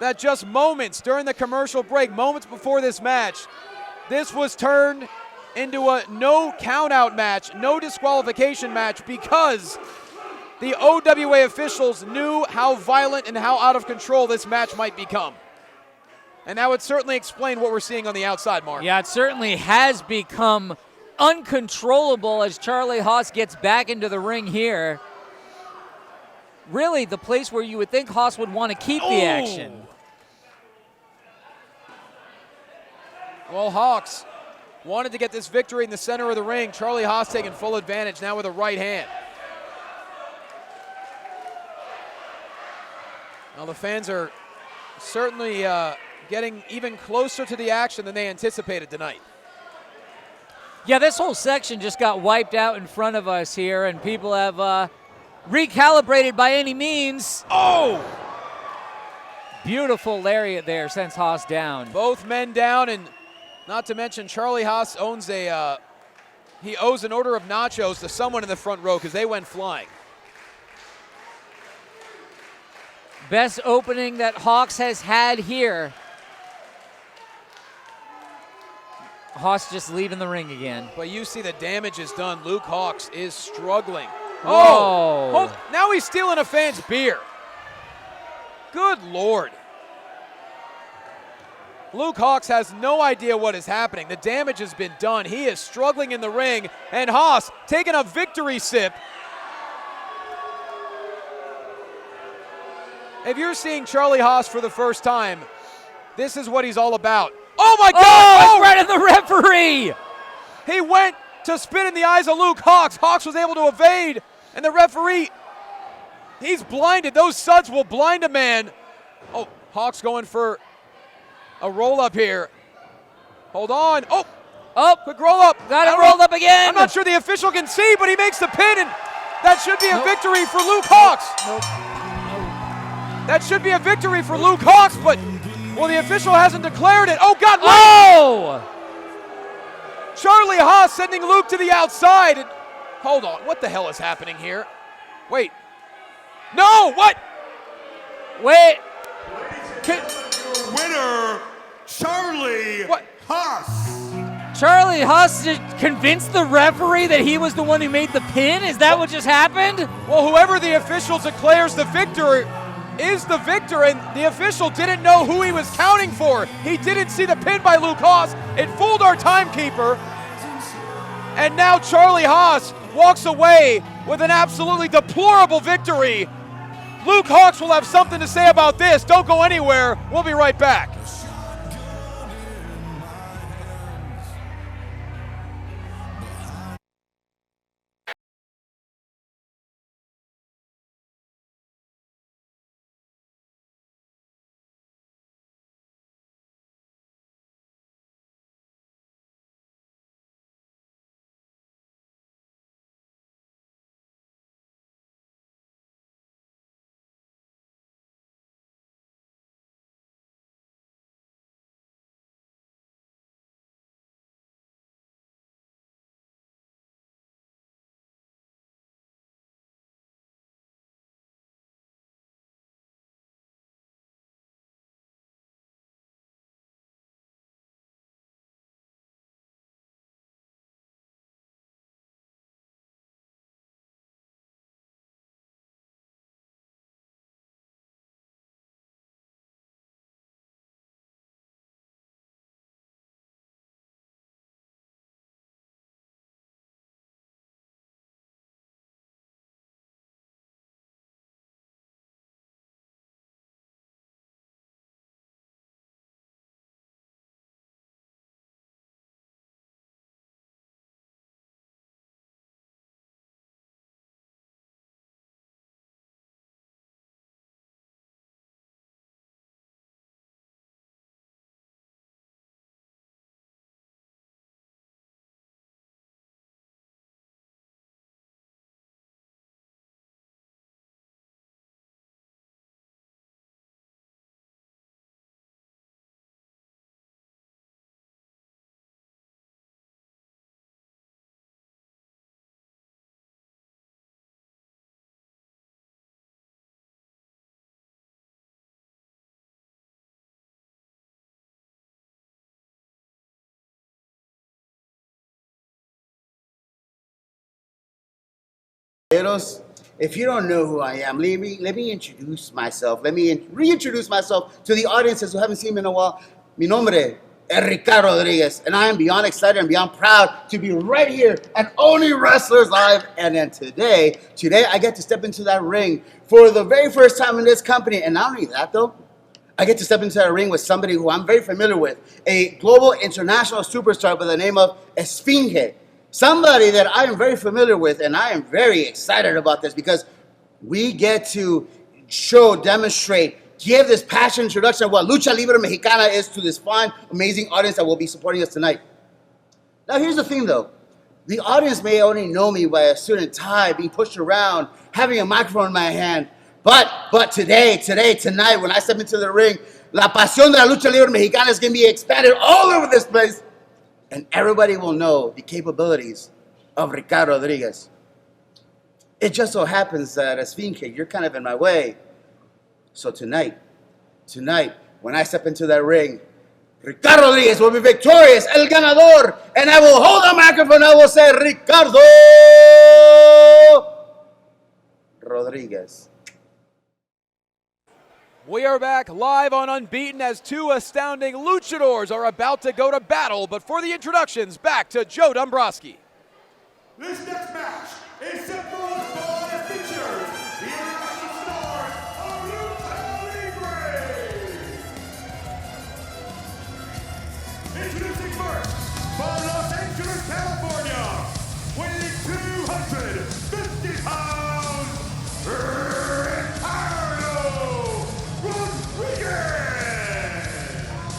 that just moments during the commercial break, moments before this match, this was turned into a no count-out match, no disqualification match, because the OWA officials knew how violent and how out of control this match might become. And that would certainly explain what we're seeing on the outside, Mark. Yeah, it certainly has become uncontrollable as Charlie Haas gets back into the ring here. Really the place where you would think Haas would want to keep the action. Well, Hawks wanted to get this victory in the center of the ring. Charlie Haas taking full advantage now with a right hand. Now the fans are certainly getting even closer to the action than they anticipated tonight. Yeah, this whole section just got wiped out in front of us here, and people have recalibrated by any means. Oh! Beautiful lariat there, sends Haas down. Both men down, and not to mention Charlie Haas owns he owes an order of nachos to someone in the front row because they went flying. Best opening that Hawks has had here. Haas just leaving the ring again. But you see the damage is done. Luke Hawks is struggling. Whoa. Oh, now he's stealing a fan's beer. Good Lord. Luke Hawks has no idea what is happening. The damage has been done. He is struggling in the ring, and Haas taking a victory sip. If you're seeing Charlie Haas for the first time, this is what he's all about. Oh my God! Oh, right in the referee! He went to spit in the eyes of Luke Hawks. Hawks was able to evade, and the referee, he's blinded. Those suds will blind a man. Oh, Hawks going for a roll-up here. Hold on. Oh, quick roll-up. Got it rolled up again. I'm not sure the official can see, but he makes the pin, and that should be a victory for Luke Hawks. That should be a victory for Luke Hawks, but, well, the official hasn't declared it. Oh, God. Oh! Charlie Haas sending Luke to the outside. And, hold on. What the hell is happening here? Wait. No, what? Wait. Winner, Charlie Haas. Charlie Haas convinced the referee that he was the one who made the pin? Is that what just happened? Well, whoever the official declares the victor is the victor, and the official didn't know who he was counting for. He didn't see the pin by Luke Haas. It fooled our timekeeper. And now Charlie Haas walks away with an absolutely deplorable victory. Luke Hawks will have something to say about this. Don't go anywhere. We'll be right back. caballeros, if you don't know who I am, let me introduce myself. Let me reintroduce myself to the audiences who haven't seen me in a while. Mi nombre es Ricardo Rodriguez, and I am beyond excited and beyond proud to be right here at OnlyWrestlers Live. And then today I get to step into that ring for the very first time in this company. And not only that, though, I get to step into that ring with somebody who I'm very familiar with, a global international superstar by the name of Esfinge. Somebody that I am very familiar with, and I am very excited about this because we get to demonstrate, give this passionate introduction of what Lucha Libre Mexicana is to this fine, amazing audience that will be supporting us tonight. Now, here's the thing, though. The audience may only know me by a suit and tie, being pushed around, having a microphone in my hand. But tonight, when I step into the ring, la pasión de la lucha libre mexicana is going to be expanded all over this place. And everybody will know the capabilities of Ricardo Rodriguez. It just so happens that, Esfinge, you're kind of in my way. So tonight, when I step into that ring, Ricardo Rodriguez will be victorious, el ganador, and I will hold the microphone, I will say, Ricardo Rodriguez. We are back live on Unbeaten as two astounding luchadors are about to go to battle. But for the introductions, back to Joe Dombrowski. This next match is set for one fall that features the international stars of Lucha Libre. Introducing first, from Los Angeles, California, weighing 250 pounds,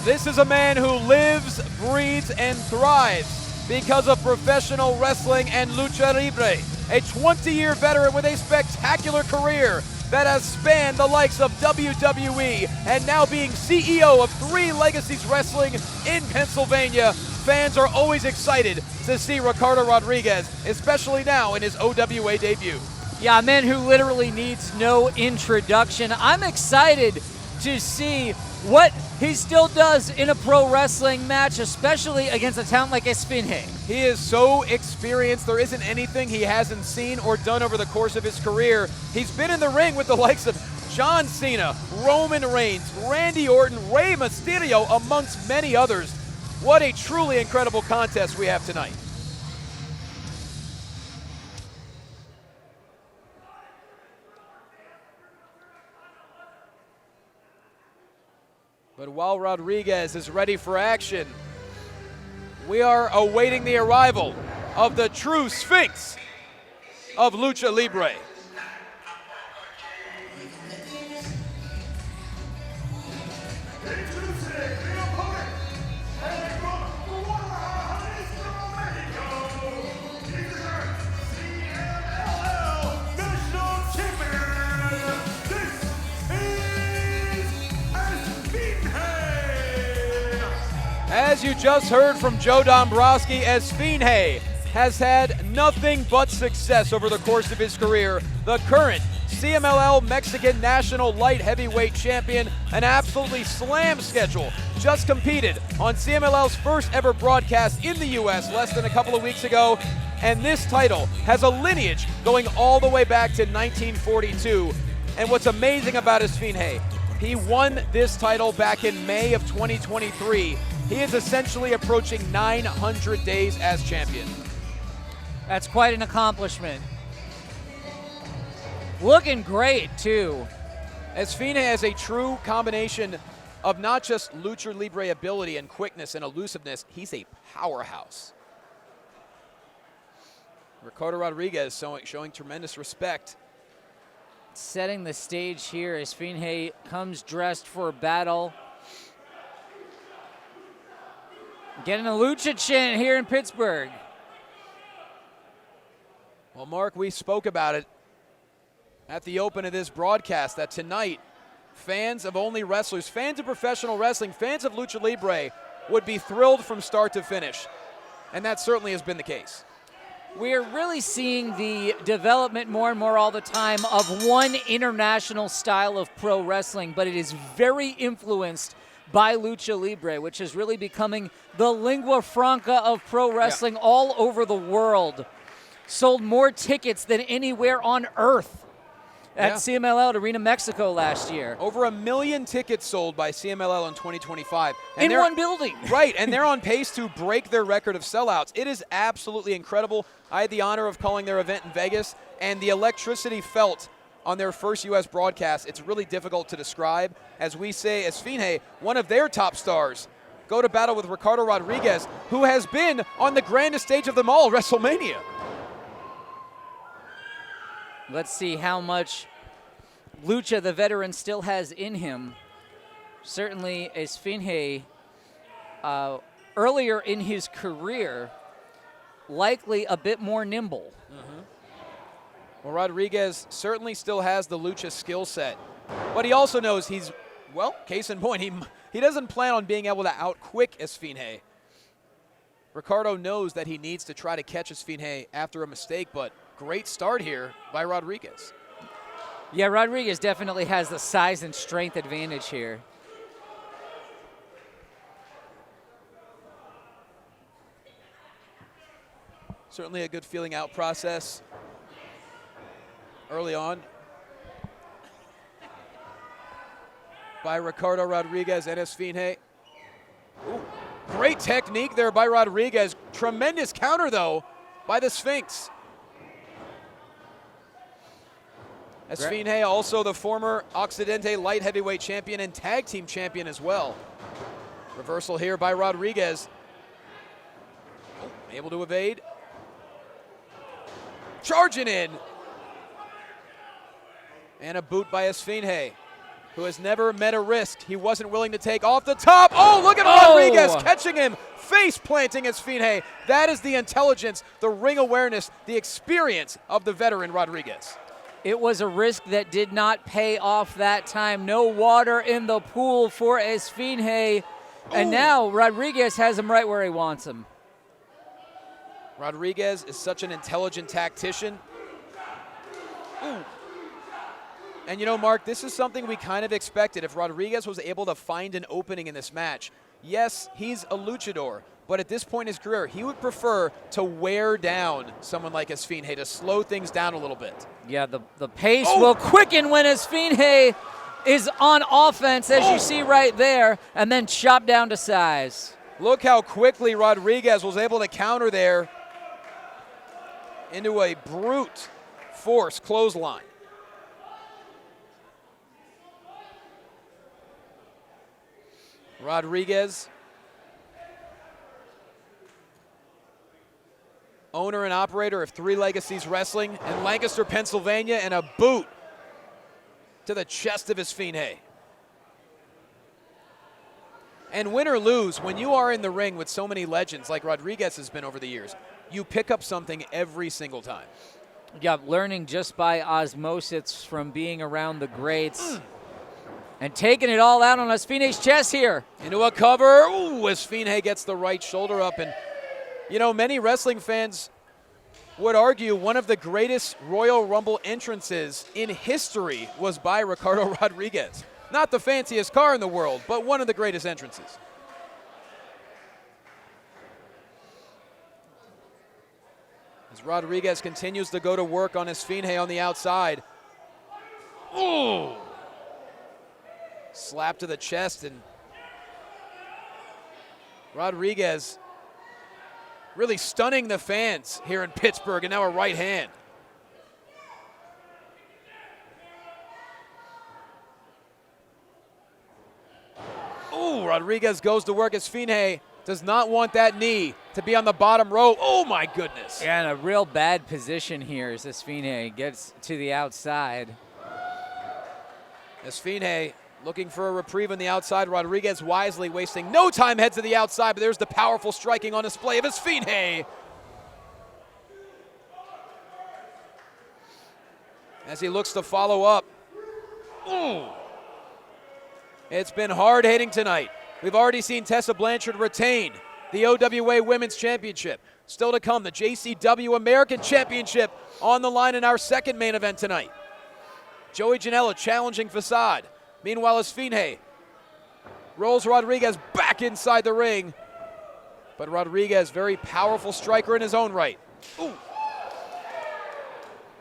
This is a man who lives, breathes, and thrives because of professional wrestling and lucha libre. A 20-year veteran with a spectacular career that has spanned the likes of WWE and now being CEO of 3 Legacies Wrestling in Pennsylvania. Fans are always excited to see Ricardo Rodriguez, especially now in his OWA debut. Yeah, a man who literally needs no introduction. I'm excited to see what he still does in a pro wrestling match, especially against a talent like Esfinge. He is so experienced. There isn't anything he hasn't seen or done over the course of his career. He's been in the ring with the likes of John Cena, Roman Reigns, Randy Orton, Rey Mysterio, amongst many others. What a truly incredible contest we have tonight. But while Rodriguez is ready for action, we are awaiting the arrival of the true Sphinx of Lucha Libre. As you just heard from Joe Dombrowski, Esfinge has had nothing but success over the course of his career. The current CMLL Mexican National Light Heavyweight Champion, an absolutely slam schedule. Just competed on CMLL's first ever broadcast in the US less than a couple of weeks ago. And this title has a lineage going all the way back to 1942. And what's amazing about Esfinge, he won this title back in May of 2023. He is essentially approaching 900 days as champion. That's quite an accomplishment. Looking great, too. Esfinge has a true combination of not just lucha libre ability and quickness and elusiveness, he's a powerhouse. Ricardo Rodriguez showing tremendous respect. Setting the stage here, Esfinge comes dressed for battle. Getting a lucha chant here in Pittsburgh. Well, Mark, we spoke about it at the open of this broadcast that tonight, fans of OnlyWrestlers, fans of professional wrestling, fans of Lucha Libre would be thrilled from start to finish. And that certainly has been the case. We're really seeing the development more and more all the time of one international style of pro wrestling, but it is very influenced by Lucha Libre, which is really becoming the lingua franca of pro wrestling all over the world. sold more tickets than anywhere on earth at Yeah. CMLL at Arena Mexico last year. Over 1 million tickets sold by CMLL in 2025. And In they're- one building. Right, and they're on pace to break their record of sellouts. It is absolutely incredible. I had the honor of calling their event in Vegas, and the electricity felt on their first U.S. broadcast, it's really difficult to describe. As we say, Esfinge, one of their top stars, go to battle with Ricardo Rodriguez, who has been on the grandest stage of them all, WrestleMania. Let's see how much Lucha, the veteran, still has in him. Certainly, Esfinge, earlier in his career, likely a bit more nimble. Well, Rodriguez certainly still has the Lucha skill set, but he also knows he's, well, case in point, he doesn't plan on being able to out-quick Esfinge. Ricardo knows that he needs to try to catch Esfinge after a mistake, but great start here by Rodriguez. Yeah, Rodriguez definitely has the size and strength advantage here. Certainly a good feeling out process early on by Ricardo Rodriguez and Esfinge. Ooh, great technique there by Rodriguez. Tremendous counter, though, by the Sphinx. Esfinge, also the former Occidente light heavyweight champion and tag team champion as well. Reversal here by Rodriguez. Oh, able to evade. Charging in. And a boot by Esfinge, who has never met a risk he wasn't willing to take off the top. Oh, look at Rodriguez catching him, face planting Esfinge. That is the intelligence, the ring awareness, the experience of the veteran Rodriguez. It was a risk that did not pay off that time. No water in the pool for Esfinge. And now Rodriguez has him right where he wants him. Rodriguez is such an intelligent tactician. Ooh. And you know, Mark, this is something we kind of expected. If Rodriguez was able to find an opening in this match, yes, he's a luchador, but at this point in his career, he would prefer to wear down someone like Esfinge, to slow things down a little bit. Yeah, the pace will quicken when Esfinge is on offense, as you see right there, and then chop down to size. Look how quickly Rodriguez was able to counter there into a brute force clothesline. Rodriguez, owner and operator of Three Legacies Wrestling in Lancaster, Pennsylvania, and a boot to the chest of Esfinge. And win or lose, when you are in the ring with so many legends like Rodriguez has been over the years, you pick up something every single time. Yeah, learning just by osmosis from being around the greats. And taking it all out on Esfinge's chest here. Into a cover. Ooh, Esfinge gets the right shoulder up. And, you know, many wrestling fans would argue one of the greatest Royal Rumble entrances in history was by Ricardo Rodriguez. Not the fanciest car in the world, but one of the greatest entrances. As Rodriguez continues to go to work on Esfinge on the outside. Ooh! Slap to the chest, and Rodriguez really stunning the fans here in Pittsburgh, and now a right hand. Ooh, Rodriguez goes to work. Esfinge does not want that knee to be on the bottom row. Oh my goodness. Yeah, in a real bad position here as Esfinge gets to the outside. Esfinge looking for a reprieve on the outside. Rodriguez wisely wasting no time, heads to the outside, but there's the powerful striking on display of Esfinge. As he looks to follow up. Ooh. It's been hard hitting tonight. We've already seen Tessa Blanchard retain the OWA Women's Championship. Still to come, the JCW American Championship on the line in our second main event tonight. Joey Janela challenging Facade. Meanwhile, Esfinge rolls Rodriguez back inside the ring. But Rodriguez, very powerful striker in his own right. Ooh.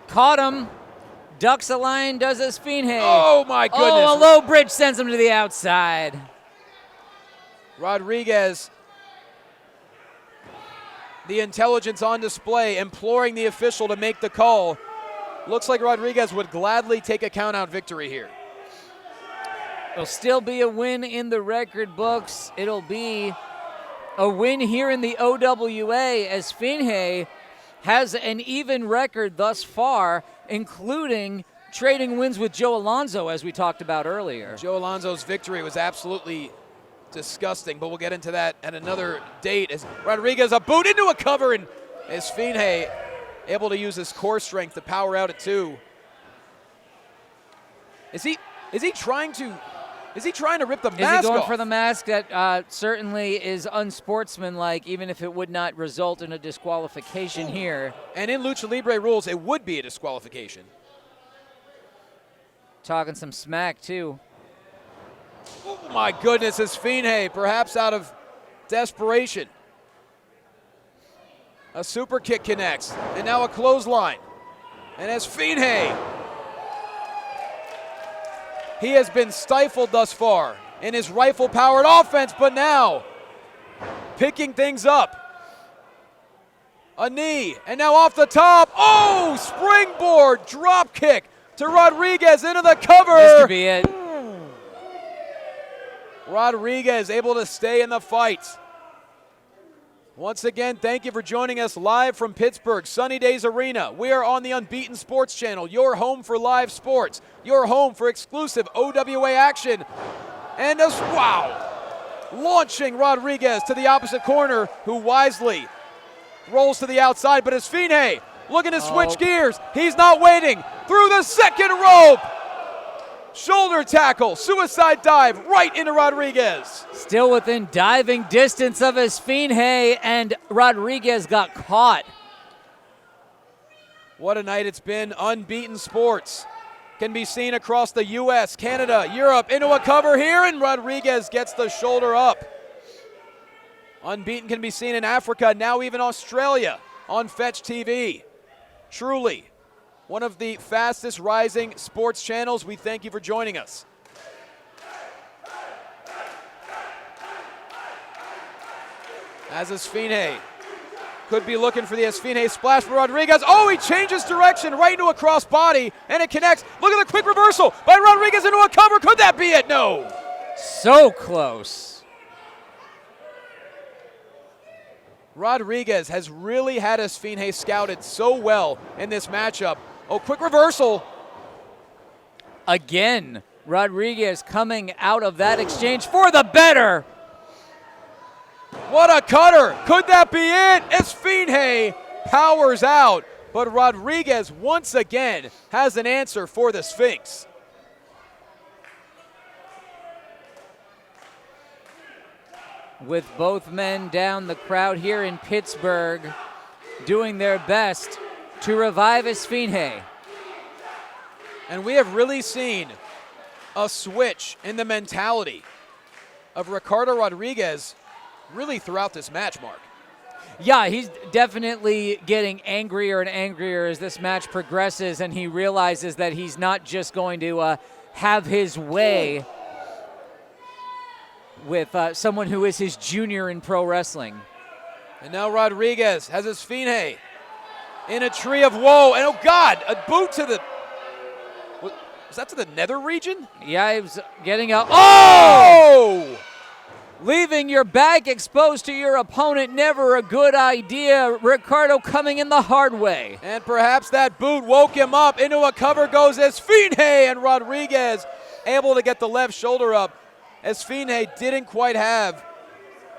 Caught him. Ducks a line, does Esfinge. Oh, my goodness. Oh, a low bridge sends him to the outside. Rodriguez, the intelligence on display, imploring the official to make the call. Looks like Rodriguez would gladly take a count-out victory here. It'll still be a win in the record books. It'll be a win here in the OWA as Esfinge has an even record thus far, including trading wins with Joe Alonzo, as we talked about earlier. Joe Alonzo's victory was absolutely disgusting, but we'll get into that at another date. As Rodriguez, a boot into a cover, and Esfinge able to use his core strength to power out at 2. Is he trying to rip the mask off? Is he going for the mask? That certainly is unsportsmanlike, even if it would not result in a disqualification here. And in Lucha Libre rules, it would be a disqualification. Talking some smack, too. Oh my goodness, Esfinge, perhaps out of desperation. A super kick connects, and now a clothesline. And Esfinge, he has been stifled thus far in his rifle-powered offense, but now picking things up. A knee, and now off the top. Oh, springboard drop kick to Rodriguez into the cover. This could be it. Rodriguez able to stay in the fight. Once again, thank you for joining us live from Pittsburgh, Sunny Days Arena. We are on the Unbeaten Sports Channel, your home for live sports, your home for exclusive OWA action. And wow, launching Rodriguez to the opposite corner, who wisely rolls to the outside, but Esfinge looking to switch gears. He's not waiting. Through the second rope. Shoulder tackle, suicide dive right into Rodriguez. Still within diving distance of Esfinge, and Rodriguez got caught. What a night it's been. Unbeaten Sports can be seen across the U.S., Canada, Europe, into a cover here, and Rodriguez gets the shoulder up. Unbeaten can be seen in Africa, now even Australia, on Fetch TV. Truly one of the fastest rising sports channels. We thank you for joining us. As Esfinge could be looking for the Esfinge splash for Rodriguez. Oh, he changes direction right into a cross body, and it connects. Look at the quick reversal by Rodriguez into a cover. Could that be it? No. So close. Rodriguez has really had Esfinge scouted so well in this matchup. Oh, quick reversal. Again, Rodriguez coming out of that exchange for the better. What a cutter. Could that be it? Esfinge powers out, but Rodriguez once again has an answer for the Sphinx. With both men down, the crowd here in Pittsburgh doing their best to revive Esfinge. And we have really seen a switch in the mentality of Ricardo Rodriguez really throughout this match, Mark. Yeah, he's definitely getting angrier and angrier as this match progresses, and he realizes that he's not just going to have his way with someone who is his junior in pro wrestling. And now Rodriguez has Esfinge in a tree of woe. And oh God, a boot to the, was that to the nether region? Yeah, he was getting a, oh! Leaving your back exposed to your opponent, never a good idea. Ricardo coming in the hard way. And perhaps that boot woke him up. Into a cover goes Esfinge, and Rodriguez able to get the left shoulder up. Esfinge didn't quite have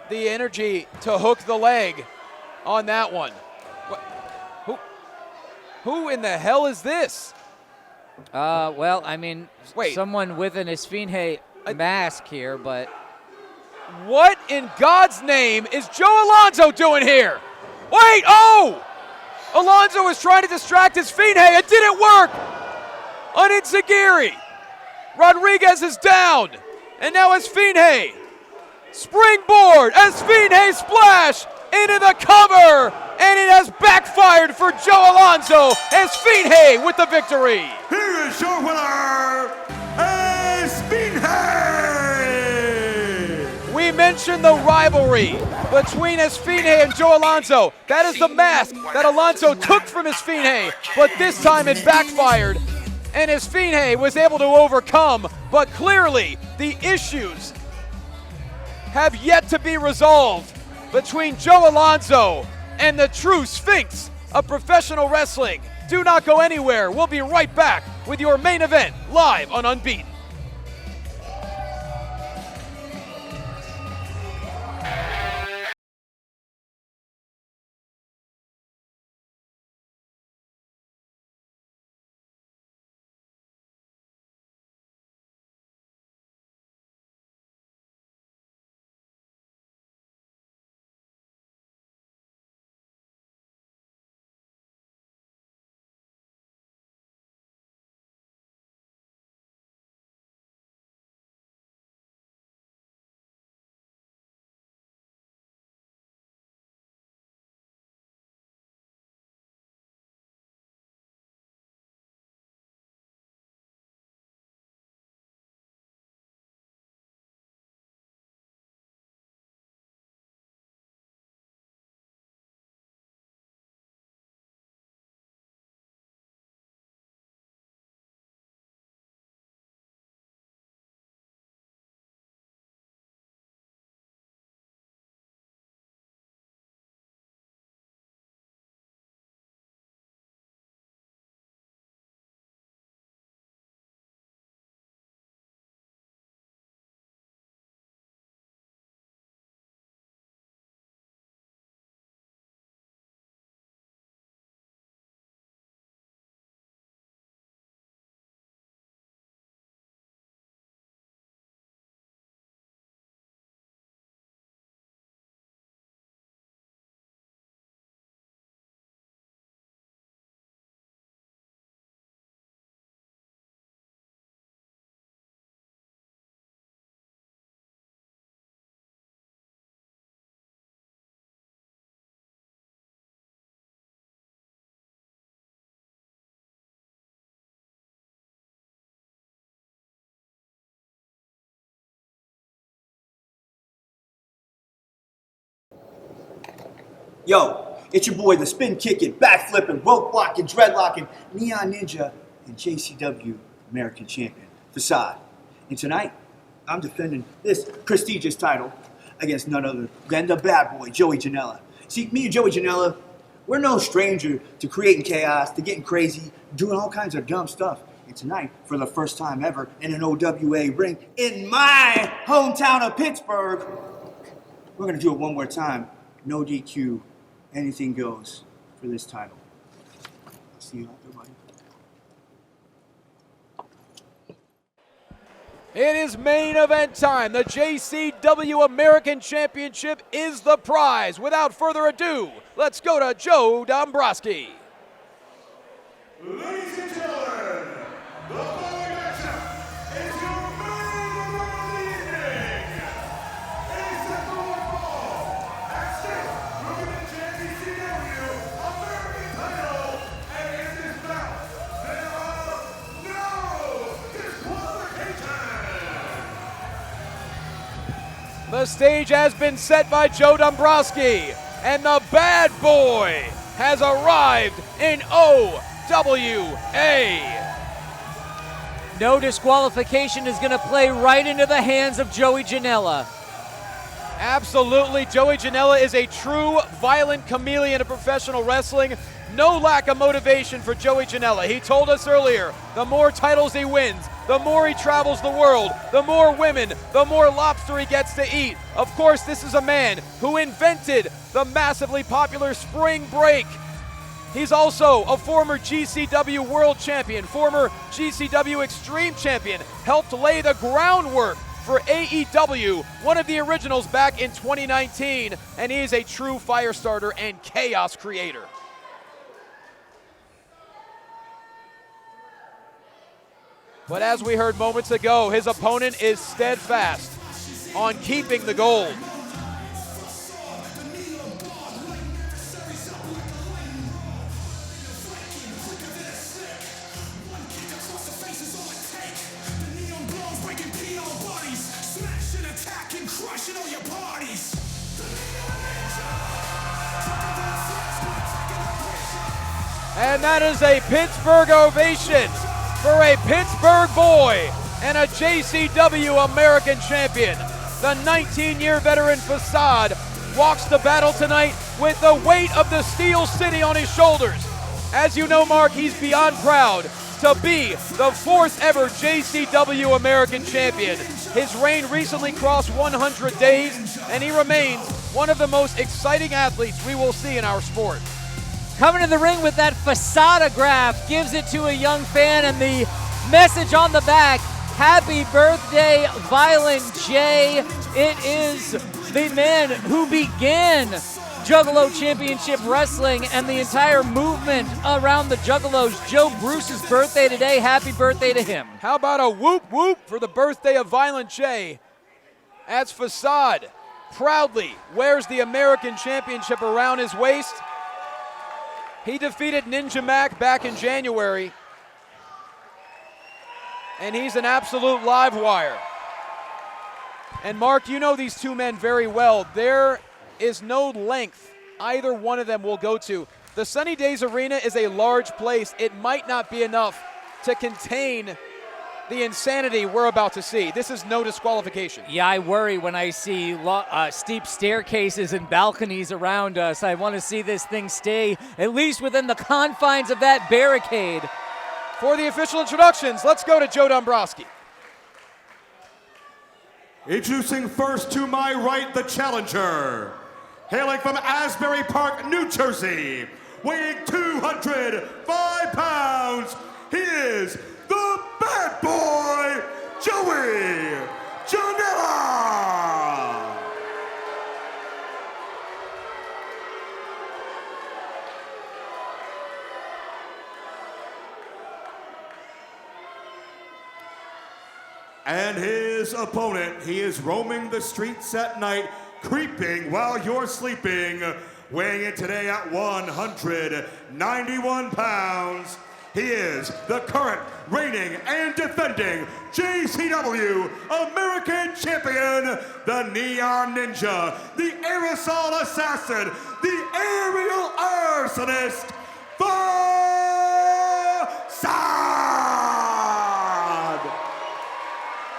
the energy to hook the leg on that one. Who in the hell is this? Well, I mean, wait, someone with an Esfinge mask here, but... What in God's name is Joe Alonzo doing here? Wait, oh! Alonzo was trying to distract Esfinge. It didn't work. An enziguri. Rodriguez is down. And now Esfinge. Springboard. Esfinge splash into the cover. and it has backfired for Joe Alonzo. Esfinge with the victory. Here is your winner, Esfinge! We mentioned the rivalry between Esfinge and Joe Alonzo. That is the mask that Alonzo took from Esfinge, but this time it backfired, and Esfinge was able to overcome, but clearly the issues have yet to be resolved between Joe Alonzo and the true Sphinx of professional wrestling. Do not go anywhere. We'll be right back with your main event live on Unbeaten. Yo, it's your boy, the spin kicking, back flipping, rope walking, dreadlocking, neon ninja, and JCW American Champion, Facade. And tonight, I'm defending this prestigious title against none other than the bad boy, Joey Janela. See, me and Joey Janela, we're no stranger to creating chaos, to getting crazy, doing all kinds of dumb stuff. And tonight, for the first time ever in an OWA ring in my hometown of Pittsburgh, we're gonna do it one more time. No DQ. Anything goes for this title. See you out there, buddy. It is main event time. The JCW American Championship is the prize. Without further ado, let's go to Joe Dombrowski. Ladies and gentlemen, the following matchup is your main event of the evening. It is set for one fall. At stake, looking at JCW American title. And in this bout, there are no disqualifications. The stage has been set by Joe Dombrowski, and the bad boy has arrived in OWA. No disqualification is going to play right into the hands of Joey Janela. Absolutely, Joey Janela is a true violent chameleon of professional wrestling. No lack of motivation for Joey Janela. He told us earlier, the more titles he wins, the more he travels the world, the more women, the more lobster he gets to eat. Of course, this is a man who invented the massively popular spring break. He's also a former GCW World Champion, former GCW Extreme Champion, helped lay the groundwork for AEW, one of the originals back in 2019, and he is a true fire starter and chaos creator. But as we heard moments ago, his opponent is steadfast on keeping the gold. And that is a Pittsburgh ovation for a Pittsburgh boy and a JCW American champion. The 19-year veteran Facade walks the battle tonight with the weight of the Steel City on his shoulders. As you know, Mark, he's beyond proud to be the 4th ever JCW American champion. His reign recently crossed 100 days, and he remains one of the most exciting athletes we will see in our sport. Coming to the ring with that facadograph, gives it to a young fan, and the message on the back, happy birthday, Violent J. It is the man who began Juggalo Championship Wrestling and the entire movement around the Juggalos. Joe Bruce's birthday today. Happy birthday to him. How about a whoop whoop for the birthday of Violent J, as Facade proudly wears the American Championship around his waist. He defeated Ninja Mac back in January, and he's an absolute live wire. And Mark, you know these two men very well. There is no length either one of them will go to. The Sunny Days Arena is a large place. It might not be enough to contain the insanity we're about to see. This is no disqualification. Yeah, I worry when I see steep staircases and balconies around us. I want to see this thing stay at least within the confines of that barricade. For the official introductions, let's go to Joe Dombrowski. Introducing first to my right, the challenger. Hailing from Asbury Park, New Jersey, weighing 205 pounds, he is the bad boy, Joey Janela. And his opponent, he is roaming the streets at night, creeping while you're sleeping, weighing in today at 191 pounds. He is the current reigning and defending JCW American Champion, the Neon Ninja, the Aerosol Assassin, the Aerial Arsonist, Facade!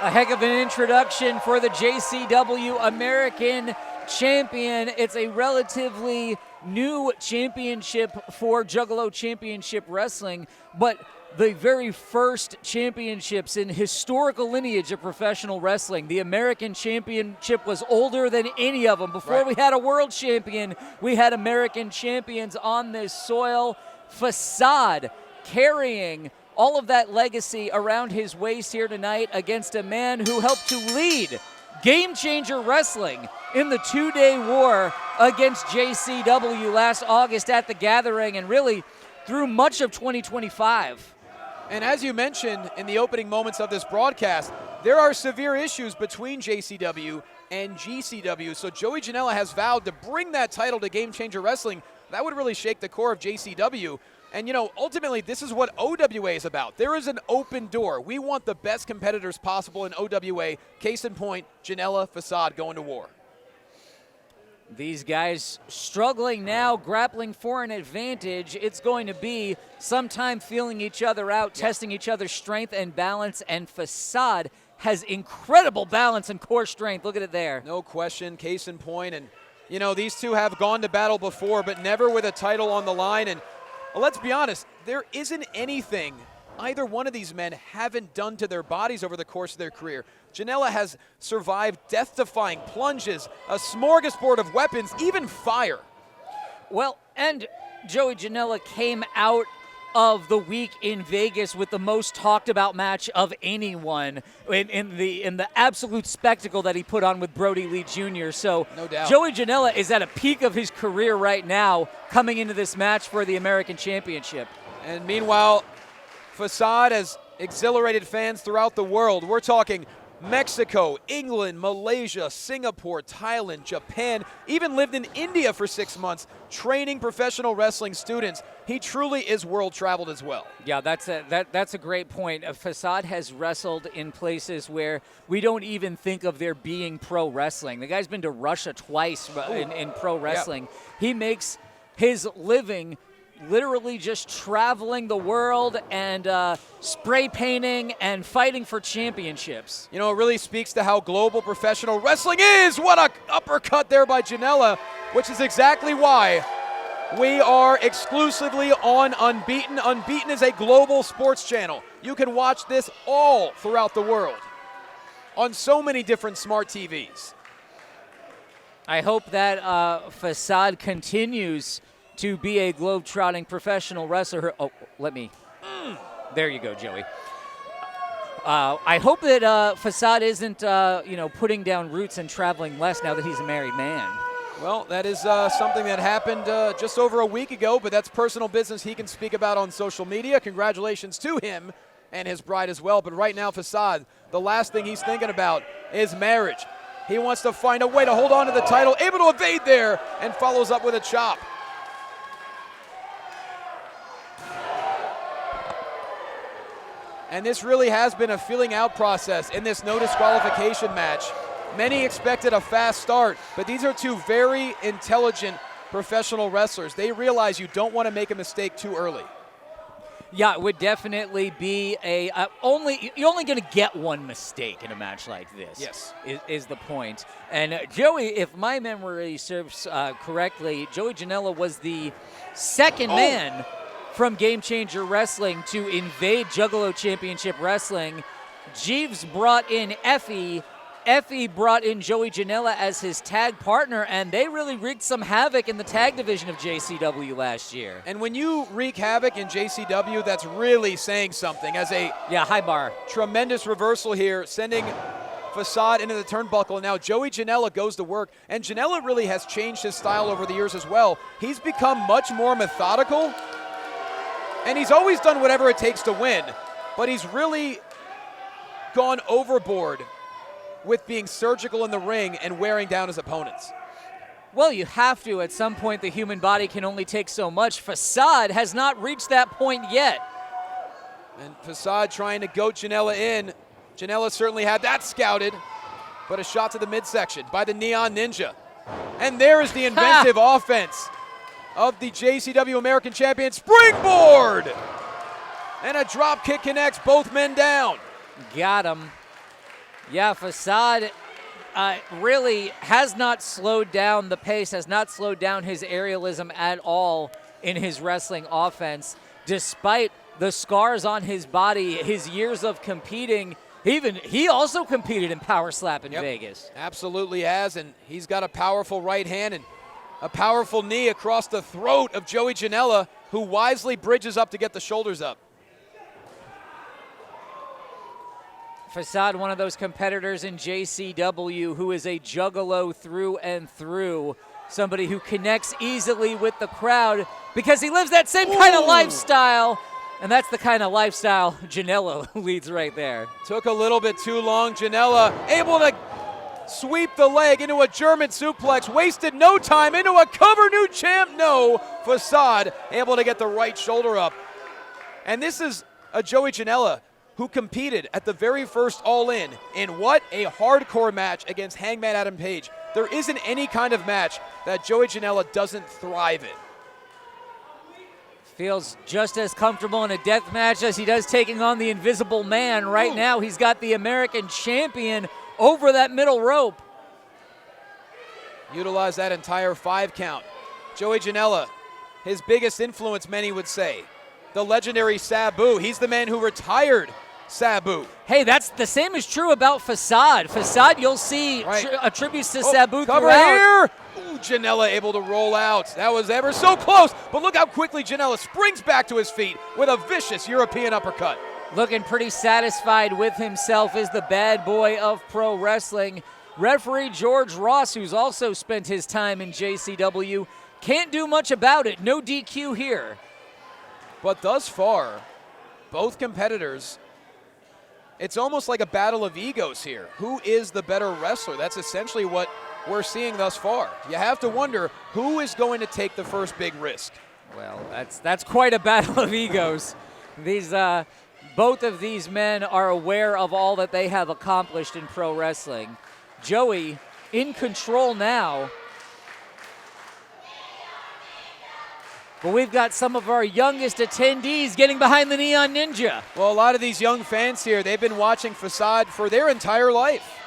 A heck of an introduction for the JCW American Champion. It's a relatively new championship for Juggalo Championship Wrestling, but the very first championships in historical lineage of professional wrestling. The American Championship was older than any of them. Before we had a world champion, we had American champions on this soil. Facade carrying all of that legacy around his waist here tonight against a man who helped to lead Game Changer Wrestling in the two-day war against JCW last August at the Gathering, and really through much of 2025. And as you mentioned in the opening moments of this broadcast, there are severe issues between JCW and GCW, so Joey Janela has vowed to bring that title to Game Changer Wrestling. That would really shake the core of JCW. And, you know, ultimately, this is what OWA is about. There is an open door. We want the best competitors possible in OWA. Case in point, Janela, Facade going to war. These guys struggling now, grappling for an advantage. It's going to be some time feeling each other out, testing each other's strength and balance, and Facade has incredible balance and core strength. Look at it there. No question, case in point. And, you know, these two have gone to battle before, but never with a title on the line. And well, let's be honest, there isn't anything either one of these men haven't done to their bodies over the course of their career. Janela has survived death-defying plunges, a smorgasbord of weapons, even fire. Well, and Joey Janela came out of the week in Vegas with the most talked about match of anyone in the absolute spectacle that he put on with Brody Lee Jr. So no doubt. Joey Janela is at a peak of his career right now coming into this match for the American Championship. And meanwhile, Facade has exhilarated fans throughout the world. We're talking Mexico, England, Malaysia, Singapore, Thailand, Japan, even lived in India for 6 months training professional wrestling students. He truly is world traveled as well. Yeah, that's a great point. Facade has wrestled in places where we don't even think of there being pro wrestling. The guy's been to Russia twice in pro wrestling. Yeah. He makes his living literally just traveling the world and spray painting and fighting for championships. You know, it really speaks to how global professional wrestling is. What a uppercut there by Janela, which is exactly why we are exclusively on Unbeaten. Unbeaten is a global sports channel. You can watch this all throughout the world on so many different smart TVs. I hope that Facade continues to be a globe-trotting professional wrestler. Oh, let me. There you go, Joey. I hope that Facade isn't, putting down roots and traveling less now that he's a married man. Well, that is something that happened just over a week ago, but that's personal business he can speak about on social media. Congratulations to him and his bride as well. But right now, Facade, the last thing he's thinking about is marriage. He wants to find a way to hold on to the title, able to evade there, and follows up with a chop. And this really has been a feeling out process in this no disqualification match. Many expected a fast start, but these are two very intelligent professional wrestlers. They realize you don't want to make a mistake too early. Yeah, it would definitely be you're only going to get one mistake in a match like this. Yes. Is the point. And Joey, if my memory serves correctly, Joey Janela was the second man from Game Changer Wrestling to invade Juggalo Championship Wrestling. Jeeves brought in Effie. Effie brought in Joey Janela as his tag partner, and they really wreaked some havoc in the tag division of JCW last year. And when you wreak havoc in JCW, that's really saying something. As a high bar. Tremendous reversal here, sending Facade into the turnbuckle. Now Joey Janela goes to work, and Janela really has changed his style over the years as well. He's become much more methodical, and he's always done whatever it takes to win, but he's really gone overboard with being surgical in the ring and wearing down his opponents. Well, you have to. At some point, the human body can only take so much. Facade has not reached that point yet. And Facade trying to goat Janela in. Janela certainly had that scouted, but a shot to the midsection by the Neon Ninja. And there is the inventive offense of the JCW American Champion. Springboard! And a drop kick connects both men down. Got him. Yeah, Facade really has not slowed down the pace, has not slowed down his aerialism at all in his wrestling offense, despite the scars on his body, his years of competing. He also competed in Power Slap in Vegas. Absolutely has, and he's got a powerful right hand and a powerful knee across the throat of Joey Janela, who wisely bridges up to get the shoulders up. Facade, one of those competitors in JCW who is a juggalo through and through, somebody who connects easily with the crowd because he lives that same kind of lifestyle, and that's the kind of lifestyle Janela leads right there. Took a little bit too long. Janela able to sweep the leg into a German suplex, wasted no time into a cover, new champ, no. Facade able to get the right shoulder up. And this is a Joey Janela who competed at the very first All-In in what? A hardcore match against Hangman Adam Page. There isn't any kind of match that Joey Janela doesn't thrive in. Feels just as comfortable in a death match as he does taking on the Invisible Man. Right now, he's got the American Champion over that middle rope. Utilize that entire 5 count. Joey Janela, his biggest influence, many would say. The legendary Sabu. He's the man who retired Sabu. Hey, that's the same is true about Facade. Facade, you'll see attributes to Sabu cover throughout. Here. Ooh, Janela able to roll out. That was ever so close, but look how quickly Janela springs back to his feet with a vicious European uppercut. Looking pretty satisfied with himself is the bad boy of pro wrestling. Referee George Ross, who's also spent his time in JCW, can't do much about it. No DQ here. But thus far, both competitors, it's almost like a battle of egos here. Who is the better wrestler? That's essentially what we're seeing thus far. You have to wonder who is going to take the first big risk. Well, that's quite a battle of egos. Both of these men are aware of all that they have accomplished in pro wrestling. Joey in control now. But we've got some of our youngest attendees getting behind the Neon Ninja. Well, a lot of these young fans here, they've been watching Facade for their entire life.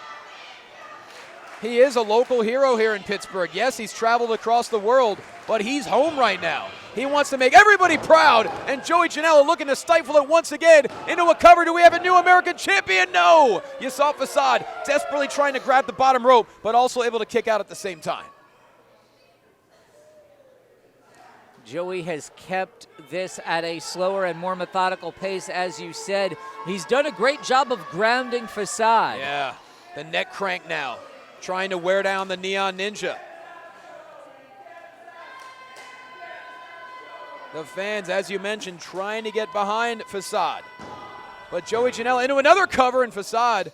He is a local hero here in Pittsburgh. Yes, he's traveled across the world, but he's home right now. He wants to make everybody proud, and Joey Janela looking to stifle it once again into a cover. Do we have a new American champion? No! You saw Facade desperately trying to grab the bottom rope, but also able to kick out at the same time. Joey has kept this at a slower and more methodical pace, as you said. He's done a great job of grounding Facade. Yeah, the neck crank now, trying to wear down the Neon Ninja. The fans, as you mentioned, trying to get behind Facade. But Joey Janela into another cover, and Facade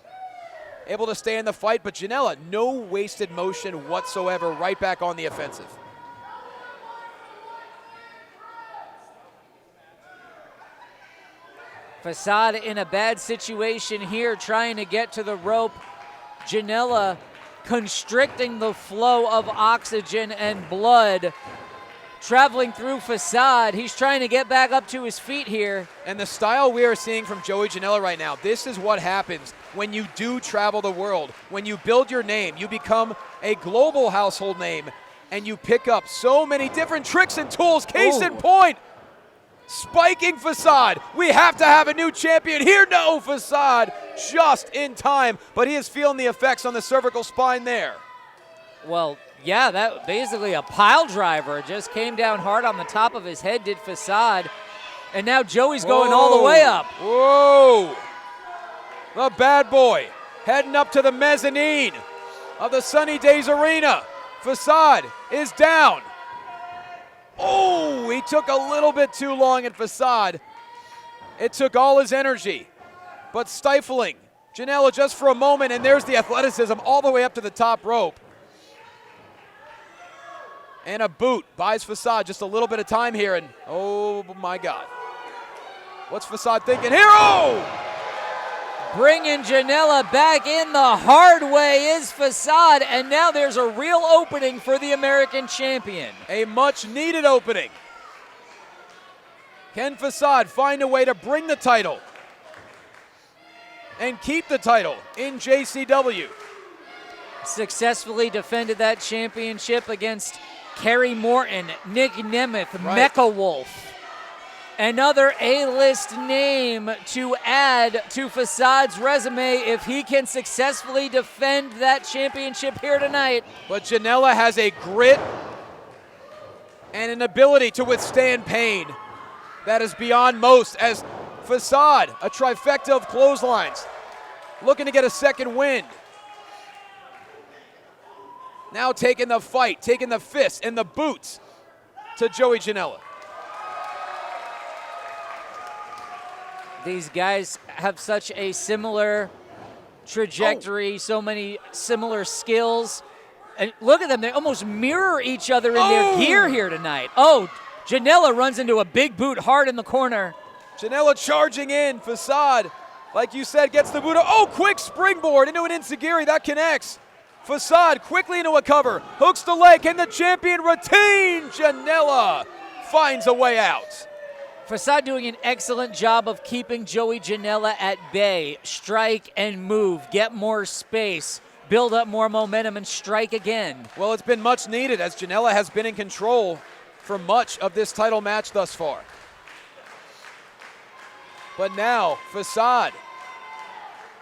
able to stay in the fight, but Janela, no wasted motion whatsoever, right back on the offensive. Facade in a bad situation here, trying to get to the rope. Janela constricting the flow of oxygen and blood traveling through Facade. He's trying to get back up to his feet here. And the style we are seeing from Joey Janela right now, this is what happens when you do travel the world. When you build your name, you become a global household name, and you pick up so many different tricks and tools. Case in point, spiking Facade. We have to have a new champion here. No, Facade just in time, but he is feeling the effects on the cervical spine there. Well, yeah, that basically a pile driver just came down hard on the top of his head, did Facade. And now Joey's going all the way up. Whoa! The bad boy heading up to the mezzanine of the Sunny Days Arena. Facade is down. Oh, he took a little bit too long at Facade. It took all his energy, but stifling Janela just for a moment, and there's the athleticism all the way up to the top rope. And a boot buys Facade just a little bit of time here, and oh my God. What's Facade thinking here? Oh! Bringing Janela back in the hard way is Facade, and now there's a real opening for the American champion. A much needed opening. Can Facade find a way to bring the title and keep the title in JCW? Successfully defended that championship against Kerry Morton, Nick Nemeth, Mecha Wolf. Another A-list name to add to Facade's resume if he can successfully defend that championship here tonight. But Janela has a grit and an ability to withstand pain that is beyond most, as Facade, a trifecta of clotheslines, looking to get a second wind. Now taking the fight, taking the fists and the boots to Joey Janela. These guys have such a similar trajectory, so many similar skills. And look at them, they almost mirror each other in their gear here tonight. Oh, Janela runs into a big boot hard in the corner. Janela charging in, Facade, like you said, gets the boot. Oh, quick springboard into an enziguri, that connects. Facade quickly into a cover, hooks the leg, and the champion retain. Janela finds a way out. Facade doing an excellent job of keeping Joey Janela at bay. Strike and move, get more space, build up more momentum, and strike again. Well, it's been much needed, as Janela has been in control for much of this title match thus far. But now, Facade,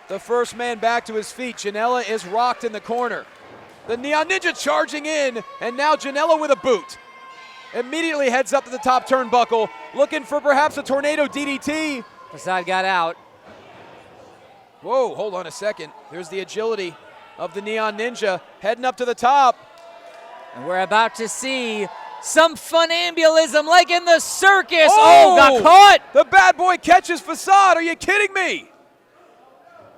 the first man back to his feet. Janela is rocked in the corner. The Neon Ninja charging in, and now Janela with a boot. Immediately heads up to the top turnbuckle, looking for perhaps a tornado DDT. Facade got out. Whoa, hold on a second. There's the agility of the Neon Ninja heading up to the top. And we're about to see some funambulism like in the circus. Oh, got caught. The bad boy catches Facade. Are you kidding me?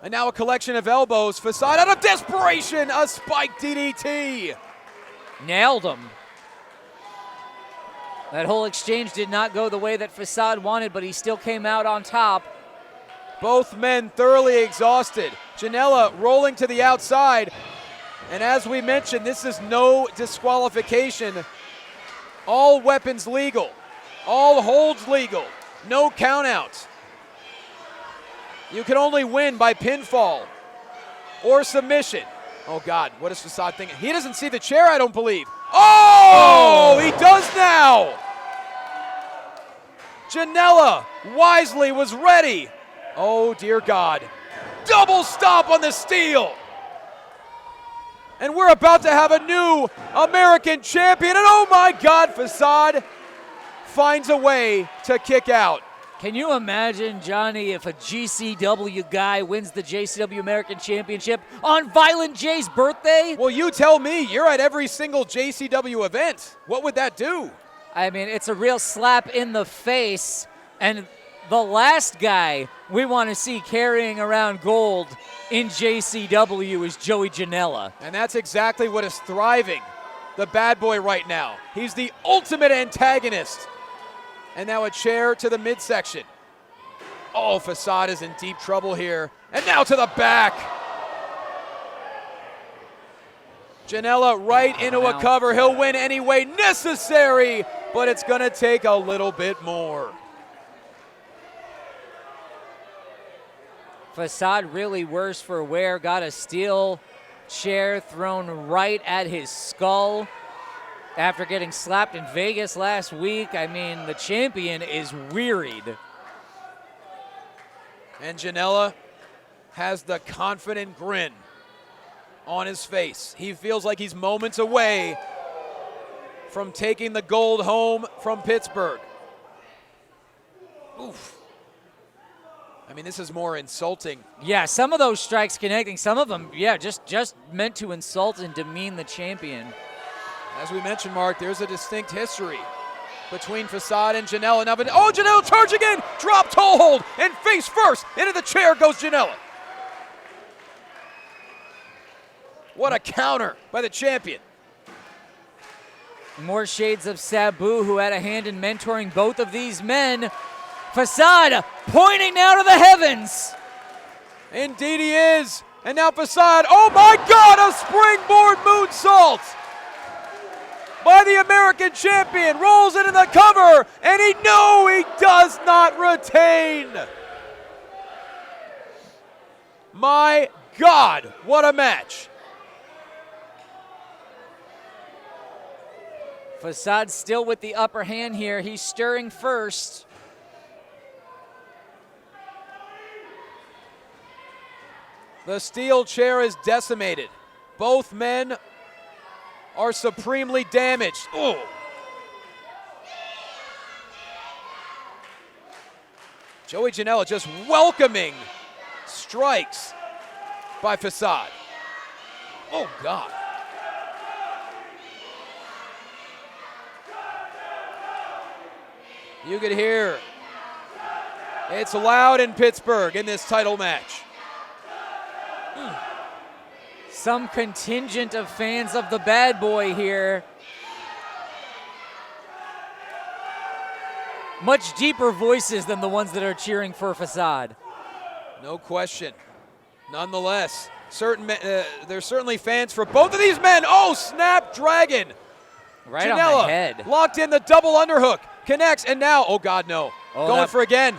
And now a collection of elbows. Facade out of desperation, a spike DDT. Nailed him. That whole exchange did not go the way that Facade wanted, but he still came out on top. Both men thoroughly exhausted. Janela rolling to the outside. And as we mentioned, this is no disqualification. All weapons legal. All holds legal. No countouts. You can only win by pinfall or submission. Oh, God, what is Facade thinking? He doesn't see the chair, I don't believe. Oh, he does now. Janela wisely was ready. Oh, dear God. Double stop on the steel. And we're about to have a new American champion. And oh, my God, Facade finds a way to kick out. Can you imagine, Johnny, if a GCW guy wins the JCW American Championship on Violent J's birthday? Well, you tell me. You're at every single JCW event. What would that do? I mean, it's a real slap in the face. And the last guy we want to see carrying around gold in JCW is Joey Janela. And that's exactly what is thriving the bad boy right now. He's the ultimate antagonist. And now a chair to the midsection. Oh, Facade is in deep trouble here. And now to the back. Janela right into a cover. He'll win any way necessary, but it's going to take a little bit more. Facade really worse for wear. Got a steel chair thrown right at his skull. After getting slapped in Vegas last week, I mean, the champion is wearied. And Janela has the confident grin on his face. He feels like he's moments away from taking the gold home from Pittsburgh. Oof. I mean, this is more insulting. Yeah, some of those strikes connecting, some of them, yeah, just meant to insult and demean the champion. As we mentioned, Mark, there's a distinct history between Facade and Janela. Now, oh, Janela charging in, drop toe hold, and face first. Into the chair goes Janela. What a counter by the champion. More shades of Sabu, who had a hand in mentoring both of these men. Facade pointing now to the heavens. Indeed he is. And now Facade, oh my God, a springboard moonsault by the American champion, rolls into the cover, and he does not retain. My God, what a match. Facade still with the upper hand here. He's stirring first. The steel chair is decimated. Both men are supremely damaged. Oh. Joey Janela just welcoming strikes by Facade. Oh, God. You could hear it's loud in Pittsburgh in this title match. Some contingent of fans of the bad boy here. Much deeper voices than the ones that are cheering for Facade. No question. Nonetheless, there's certainly fans for both of these men. Oh, Snapdragon. Right Janela on the head. Locked in the double underhook. Connects, and now, oh God, no. Going for again.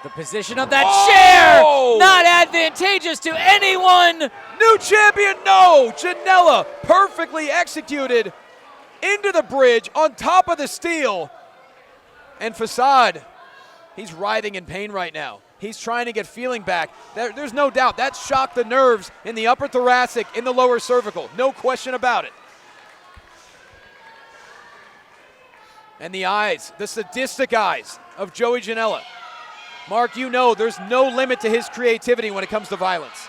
The position of that chair, not advantageous to anyone. New champion, no. Janela perfectly executed into the bridge on top of the steel. And Facade, he's writhing in pain right now. He's trying to get feeling back. There's no doubt that shocked the nerves in the upper thoracic, in the lower cervical. No question about it. And the eyes, the sadistic eyes of Joey Janela. Mark, you know there's no limit to his creativity when it comes to violence.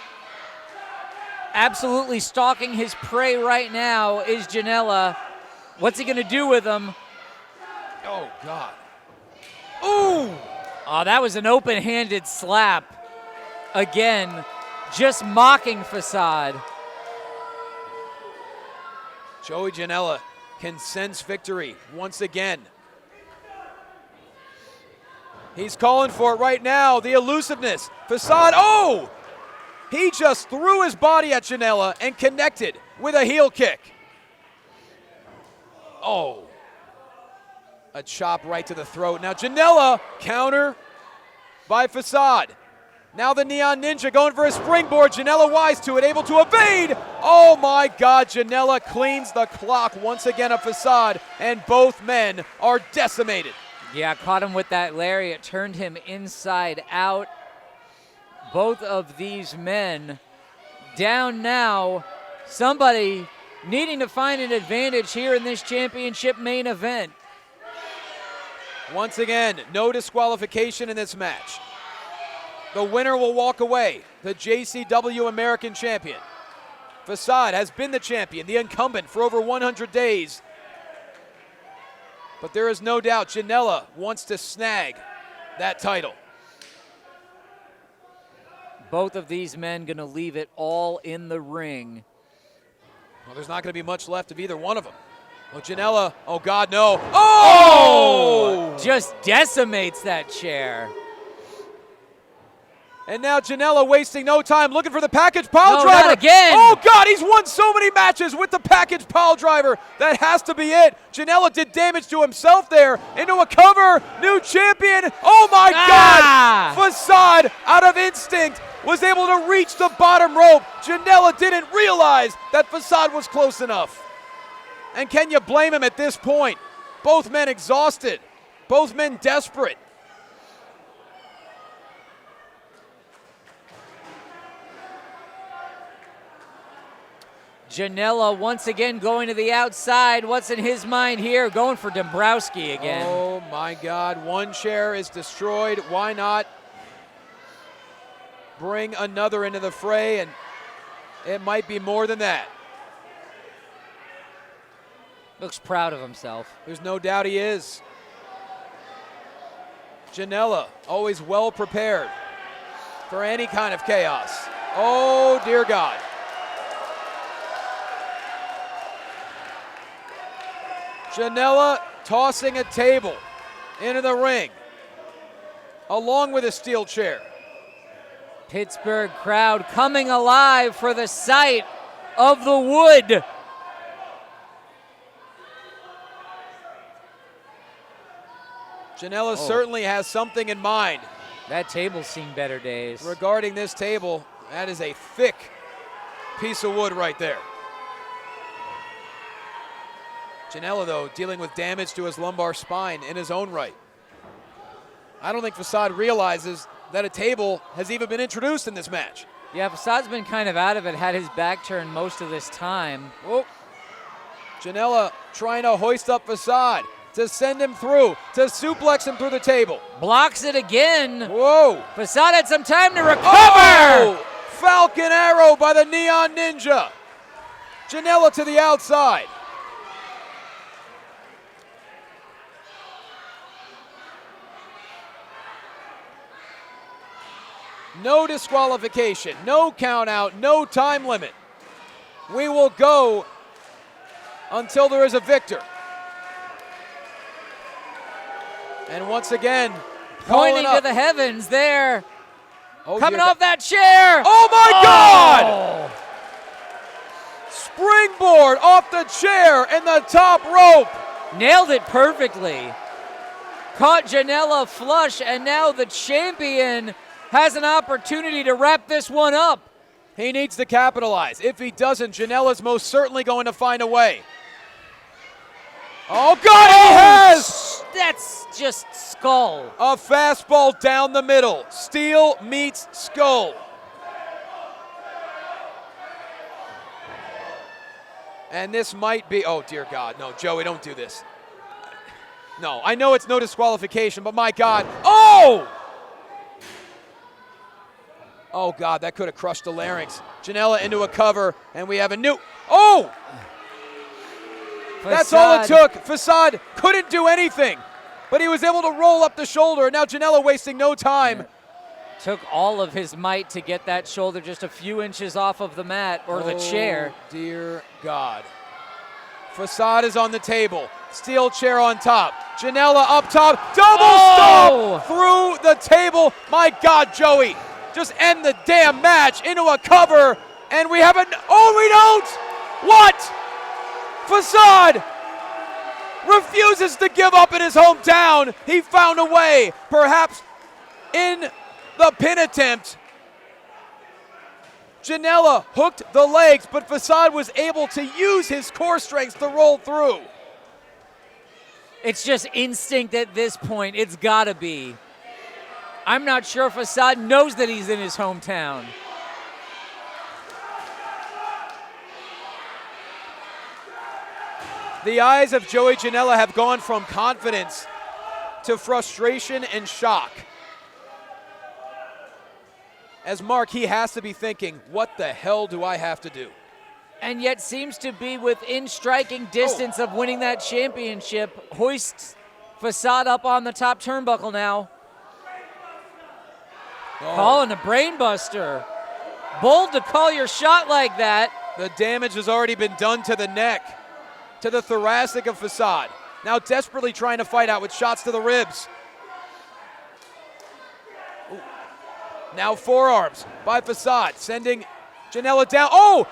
Absolutely stalking his prey right now is Janela. What's he going to do with him? Oh, God. Ooh! Oh, that was an open-handed slap. Again, just mocking Facade. Joey Janela can sense victory once again. He's calling for it right now, the elusiveness. Facade, oh! He just threw his body at Janela and connected with a heel kick. Oh. A chop right to the throat. Now Janela, counter by Facade. Now the Neon Ninja going for a springboard. Janela wise to it, able to evade. Oh my God, Janela cleans the clock once again of Facade, and both men are decimated. Yeah, caught him with that lariat, turned him inside out. Both of these men down now. Somebody needing to find an advantage here in this championship main event. Once again, no disqualification in this match. The winner will walk away, the JCW American Champion. Facade has been the champion, the incumbent for over 100 days. But there is no doubt Janela wants to snag that title. Both of these men going to leave it all in the ring. Well, there's not going to be much left of either one of them. Well, Janela, oh God, no. Oh! Just decimates that chair. And now Janela wasting no time, looking for the package pile No, driver. not again. Oh God, he's won so many matches with the package pile driver. That has to be it. Janela did damage to himself there. Into a cover, new champion. Oh my God! Facade, out of instinct, was able to reach the bottom rope. Janela didn't realize that Facade was close enough. And can you blame him at this point? Both men exhausted, both men desperate. Janela once again going to the outside. What's in his mind here? Going for Dombrowski again. Oh my God, one chair is destroyed. Why not bring another into the fray? And it might be more than that. Looks proud of himself. There's no doubt he is. Janela, always well prepared for any kind of chaos. Oh dear God. Janela tossing a table into the ring, along with a steel chair. Pittsburgh crowd coming alive for the sight of the wood. Janela certainly has something in mind. That table's seen better days. Regarding this table, that is a thick piece of wood right there. Janela, though, dealing with damage to his lumbar spine in his own right. I don't think Facade realizes that a table has even been introduced in this match. Yeah, Facade's been kind of out of it, had his back turned most of this time. Oh, Janela trying to hoist up Facade to send him through, to suplex him through the table. Blocks it again. Whoa. Facade had some time to recover. Oh, Falcon Arrow by the Neon Ninja. Janela to the outside. No disqualification, no count out, no time limit. We will go until there is a victor. And once again, pointing to the heavens there. Oh, coming off that chair. Oh my God! Springboard off the chair in the top rope. Nailed it perfectly. Caught Janela flush, and now the champion has an opportunity to wrap this one up. He needs to capitalize. If he doesn't, Janela's most certainly going to find a way. Oh, God, he has! That's just skull. A fastball down the middle. Steel meets skull. And this might be, oh, dear God. No, Joey, don't do this. No, I know it's no disqualification, but my God. Oh! Oh, God, that could have crushed the larynx. Janela into a cover, and we have a new, oh! That's all it took. Facade couldn't do anything, but he was able to roll up the shoulder, and now Janela wasting no time. Took all of his might to get that shoulder just a few inches off of the mat or the chair. Dear God. Facade is on the table. Steel chair on top. Janela up top. Double stomp through the table. My God, Joey. Just end the damn match into a cover, and we have an, oh, we don't! What? Facade refuses to give up in his hometown. He found a way, perhaps in the pin attempt. Janela hooked the legs, but Facade was able to use his core strength to roll through. It's just instinct at this point. It's gotta be. I'm not sure if Facade knows that he's in his hometown. The eyes of Joey Janela have gone from confidence to frustration and shock. As Mark, he has to be thinking, what the hell do I have to do? And yet seems to be within striking distance of winning that championship. Hoists Facade up on the top turnbuckle now. Calling a brain buster. Bold to call your shot like that. The damage has already been done to the neck, to the thoracic of Facade. Now desperately trying to fight out with shots to the ribs. Ooh. Now forearms by Facade, sending Janela down. Oh!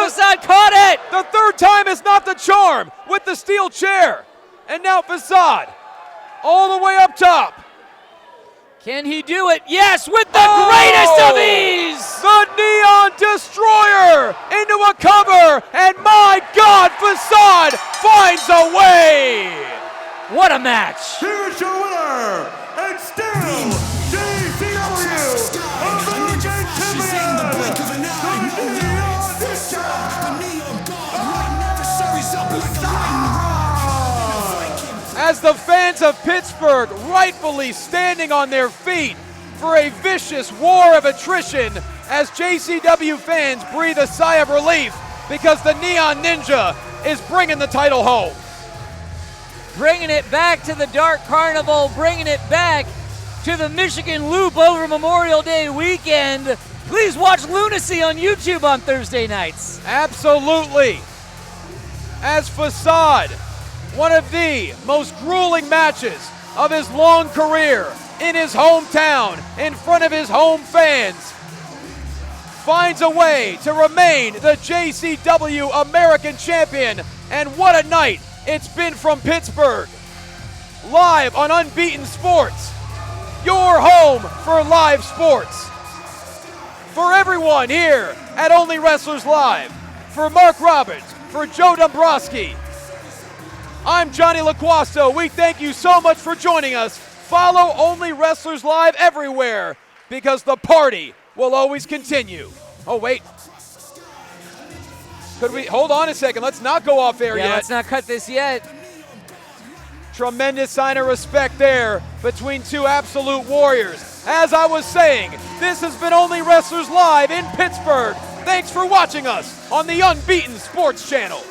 Facade caught it! The third time is not the charm with the steel chair. And now Facade all the way up top. Can he do it? Yes, with the greatest of ease! The Neon Destroyer into a cover, and my God, Facade finds a way! What a match! Here's your winner, and still JCW American Champion, as the fans of Pittsburgh rightfully standing on their feet for a vicious war of attrition, as JCW fans breathe a sigh of relief because the Neon Ninja is bringing the title home. Bringing it back to the Dark Carnival, bringing it back to the Michigan Loop over Memorial Day weekend. Please watch Lunacy on YouTube on Thursday nights. Absolutely. As Facade, one of the most grueling matches of his long career in his hometown, in front of his home fans, finds a way to remain the JCW American Champion. And what a night it's been from Pittsburgh. Live on Unbeaten Sports, your home for live sports. For everyone here at Only Wrestlers Live, for Mark Roberts, for Joe Dombrowski, I'm Johnny LaQuasto. We thank you so much for joining us. Follow Only Wrestlers Live everywhere, because the party will always continue. Oh, wait. Could we, hold on a second, let's not go off air yet. Let's not cut this yet. Tremendous sign of respect there between two absolute warriors. As I was saying, this has been Only Wrestlers Live in Pittsburgh. Thanks for watching us on the Unbeaten Sports Channel.